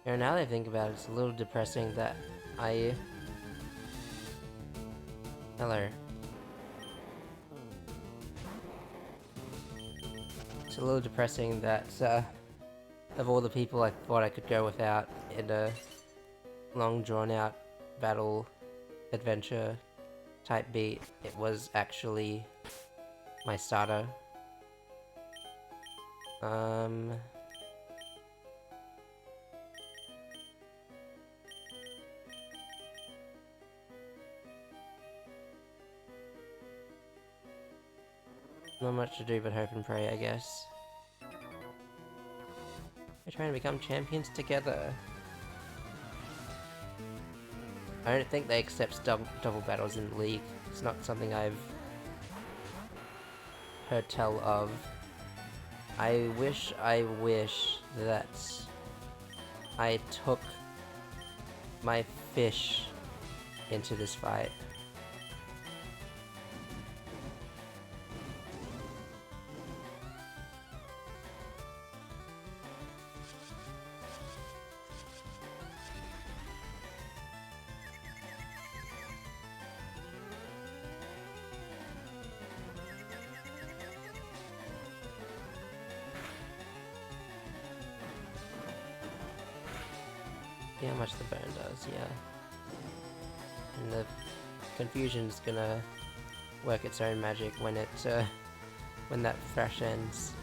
You know, now that I think about it, it's a little depressing that I... Hello. It's a little depressing that, of all the people I thought I could go without in a long drawn-out battle adventure type beat, it was actually my starter. Not much to do but hope and pray, I guess. We're trying to become champions together. I don't think they accept double battles in the League. It's not something I've heard tell of. I wish that I took my fish into this fight. See how much the burn does, yeah. And the confusion's gonna work its own magic when it, when that thrash ends.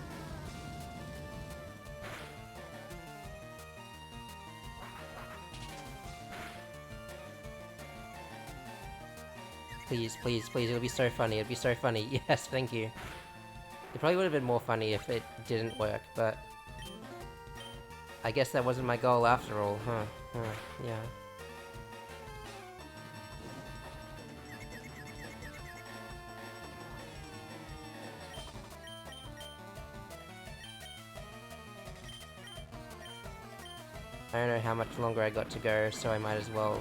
Please, please, please, it'll be so funny, it'll be so funny. Yes, thank you. It probably would have been more funny if it didn't work, but... I guess that wasn't my goal after all, huh? Yeah. I don't know how much longer I got to go, so I might as well,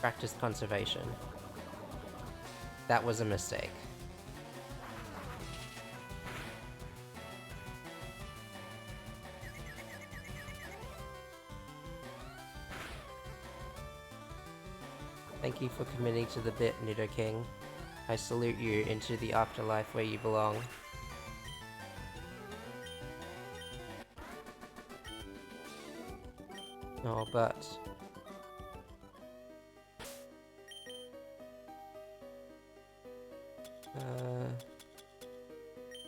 practice conservation. That was a mistake. Thank you for committing to the bit, Nidoking. I salute you into the afterlife where you belong. Oh, but...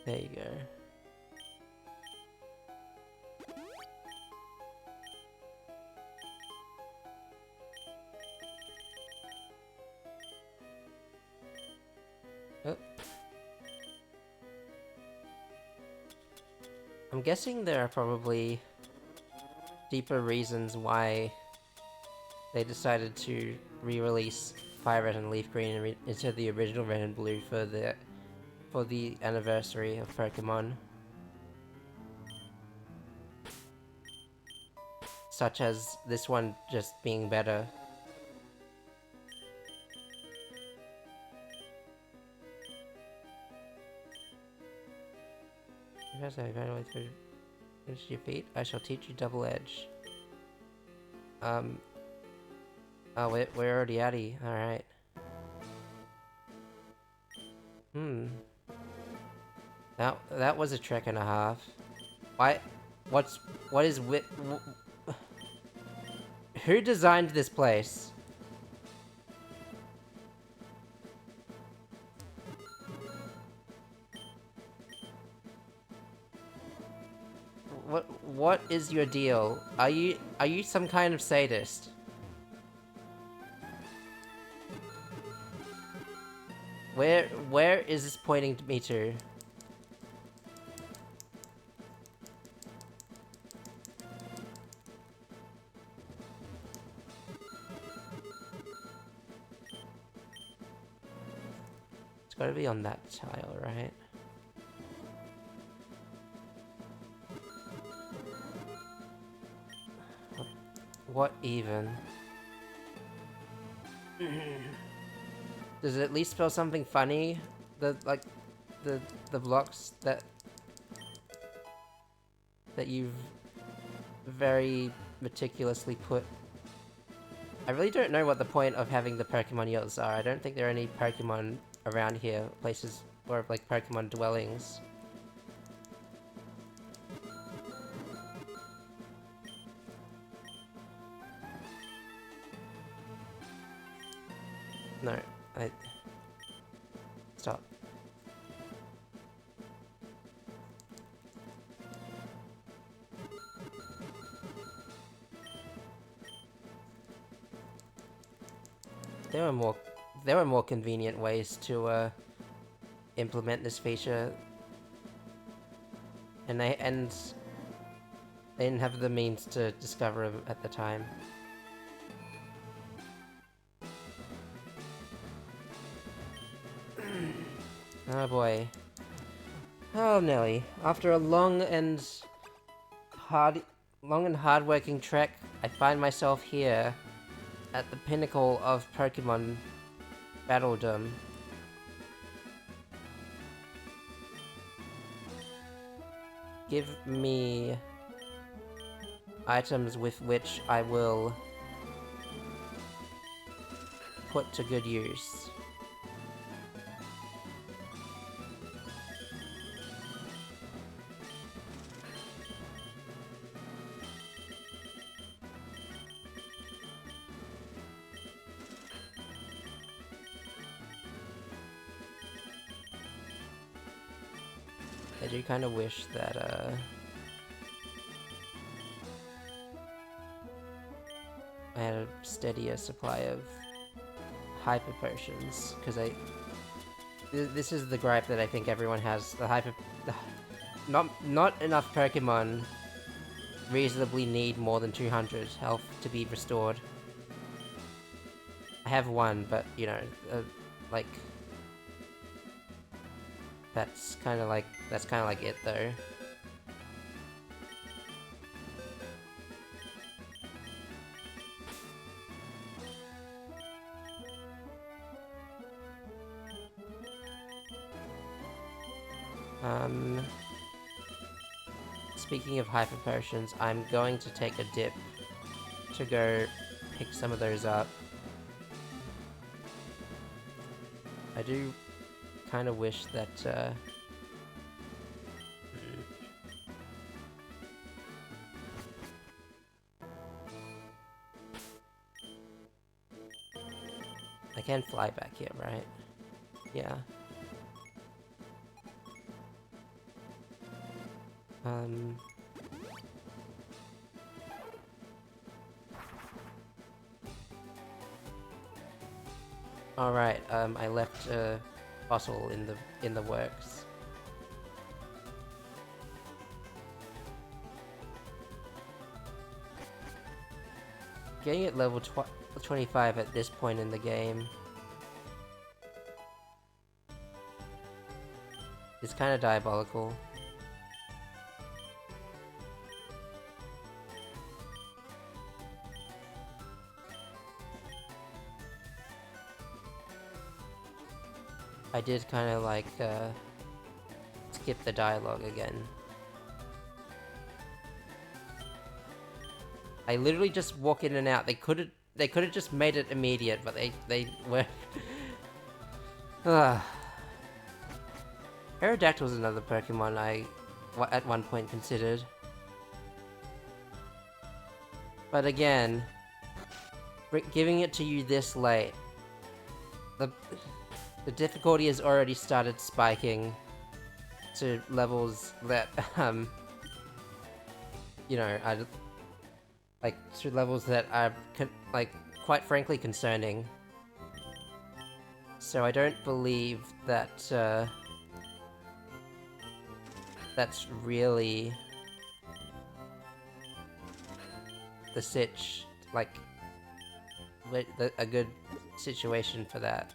there you go. Oh. I'm guessing there are probably deeper reasons why they decided to re-release Fire Red and Leaf Green instead of the original Red and Blue for the anniversary of Pokémon. Such as this one just being better. As I evaluate through your feet, I shall teach you Double Edge. Oh, we're already at it. Alright. That was a trek and a half. What is who designed this place? What is your deal? Are you some kind of sadist? Where is this pointing me to? It's gotta be on that tile, right? What even? Does it at least spell something funny? Like the blocks that you've very meticulously put. I really don't know what the point of having the Pokemon yields are. I don't think there are any Pokemon around here, places or like Pokemon dwellings. No, stop. There were more convenient ways to implement this feature, and they didn't have the means to discover them at the time. Oh boy. Oh Nelly. After a long and hard-working trek, I find myself here at the pinnacle of Pokemon battledom. Give me items with which I will put to good use. I do kind of wish that, I had a steadier supply of hyper potions, because this is the gripe that I think everyone has. Not enough Pokemon reasonably need more than 200 health to be restored. I have one, but, you know, like... That's kind of like it, though. Speaking of hyper potions, I'm going to take a dip to go pick some of those up. I do kind of wish that, I can fly back here, right? Yeah. Alright, I left a fossil in the works. Getting at level 25 at this point in the game is kind of diabolical. I did kind of like skip the dialogue again. I literally just walk in and out. They could have just made it immediate, but they were. Aerodactyl was another Pokemon I at one point considered, but again, giving it to you this late, the difficulty has already started spiking to levels that you know, like to levels that are like quite frankly concerning. So I don't believe that that's really the like a good situation for that.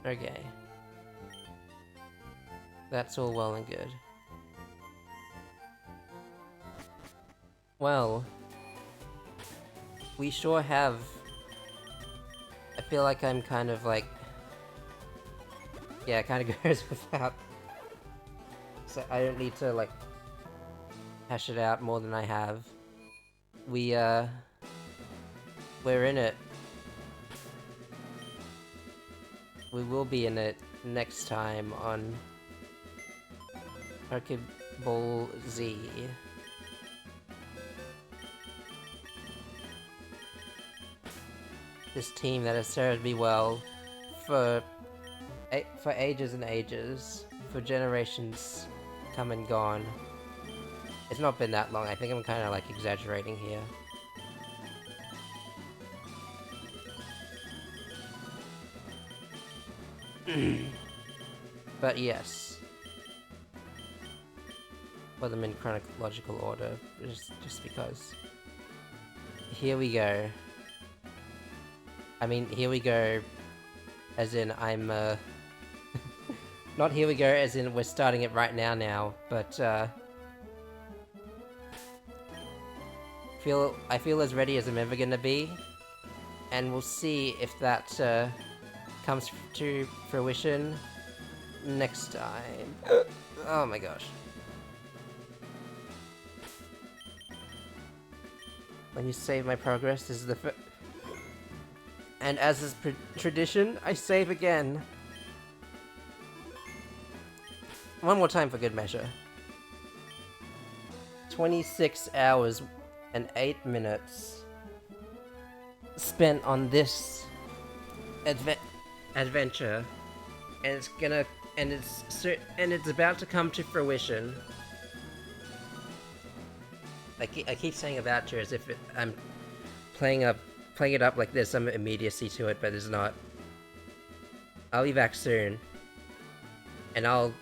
Okay. That's all well and good. Well, we sure have... I feel like I'm kind of like... Yeah, it kind of goes without... So I don't need to like... hash it out more than I have. We're in it. We will be in it next time on Pokeball Z. This team that has served me well for ages and ages, for generations come and gone. It's not been that long. I think I'm kind of like exaggerating here. But yes. Put them in chronological order, just because. Here we go. I mean, here we go, as in I'm, not here we go as in we're starting it right now, but, I feel as ready as I'm ever gonna be, and we'll see if that, comes to fruition next time. Oh my gosh. When you save my progress, this is the and as is tradition, I save again. One more time for good measure. 26 hours and 8 minutes spent on this adventure, and it's about to come to fruition. I keep saying about to as if I'm playing it up like there's some immediacy to it, but there's not. I'll be back soon, and I'll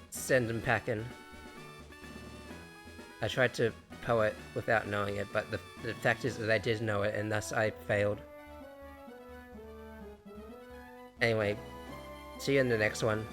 send them packing. I tried to poet without knowing it, but the fact is that I did know it, and thus I failed. Anyway, see you in the next one.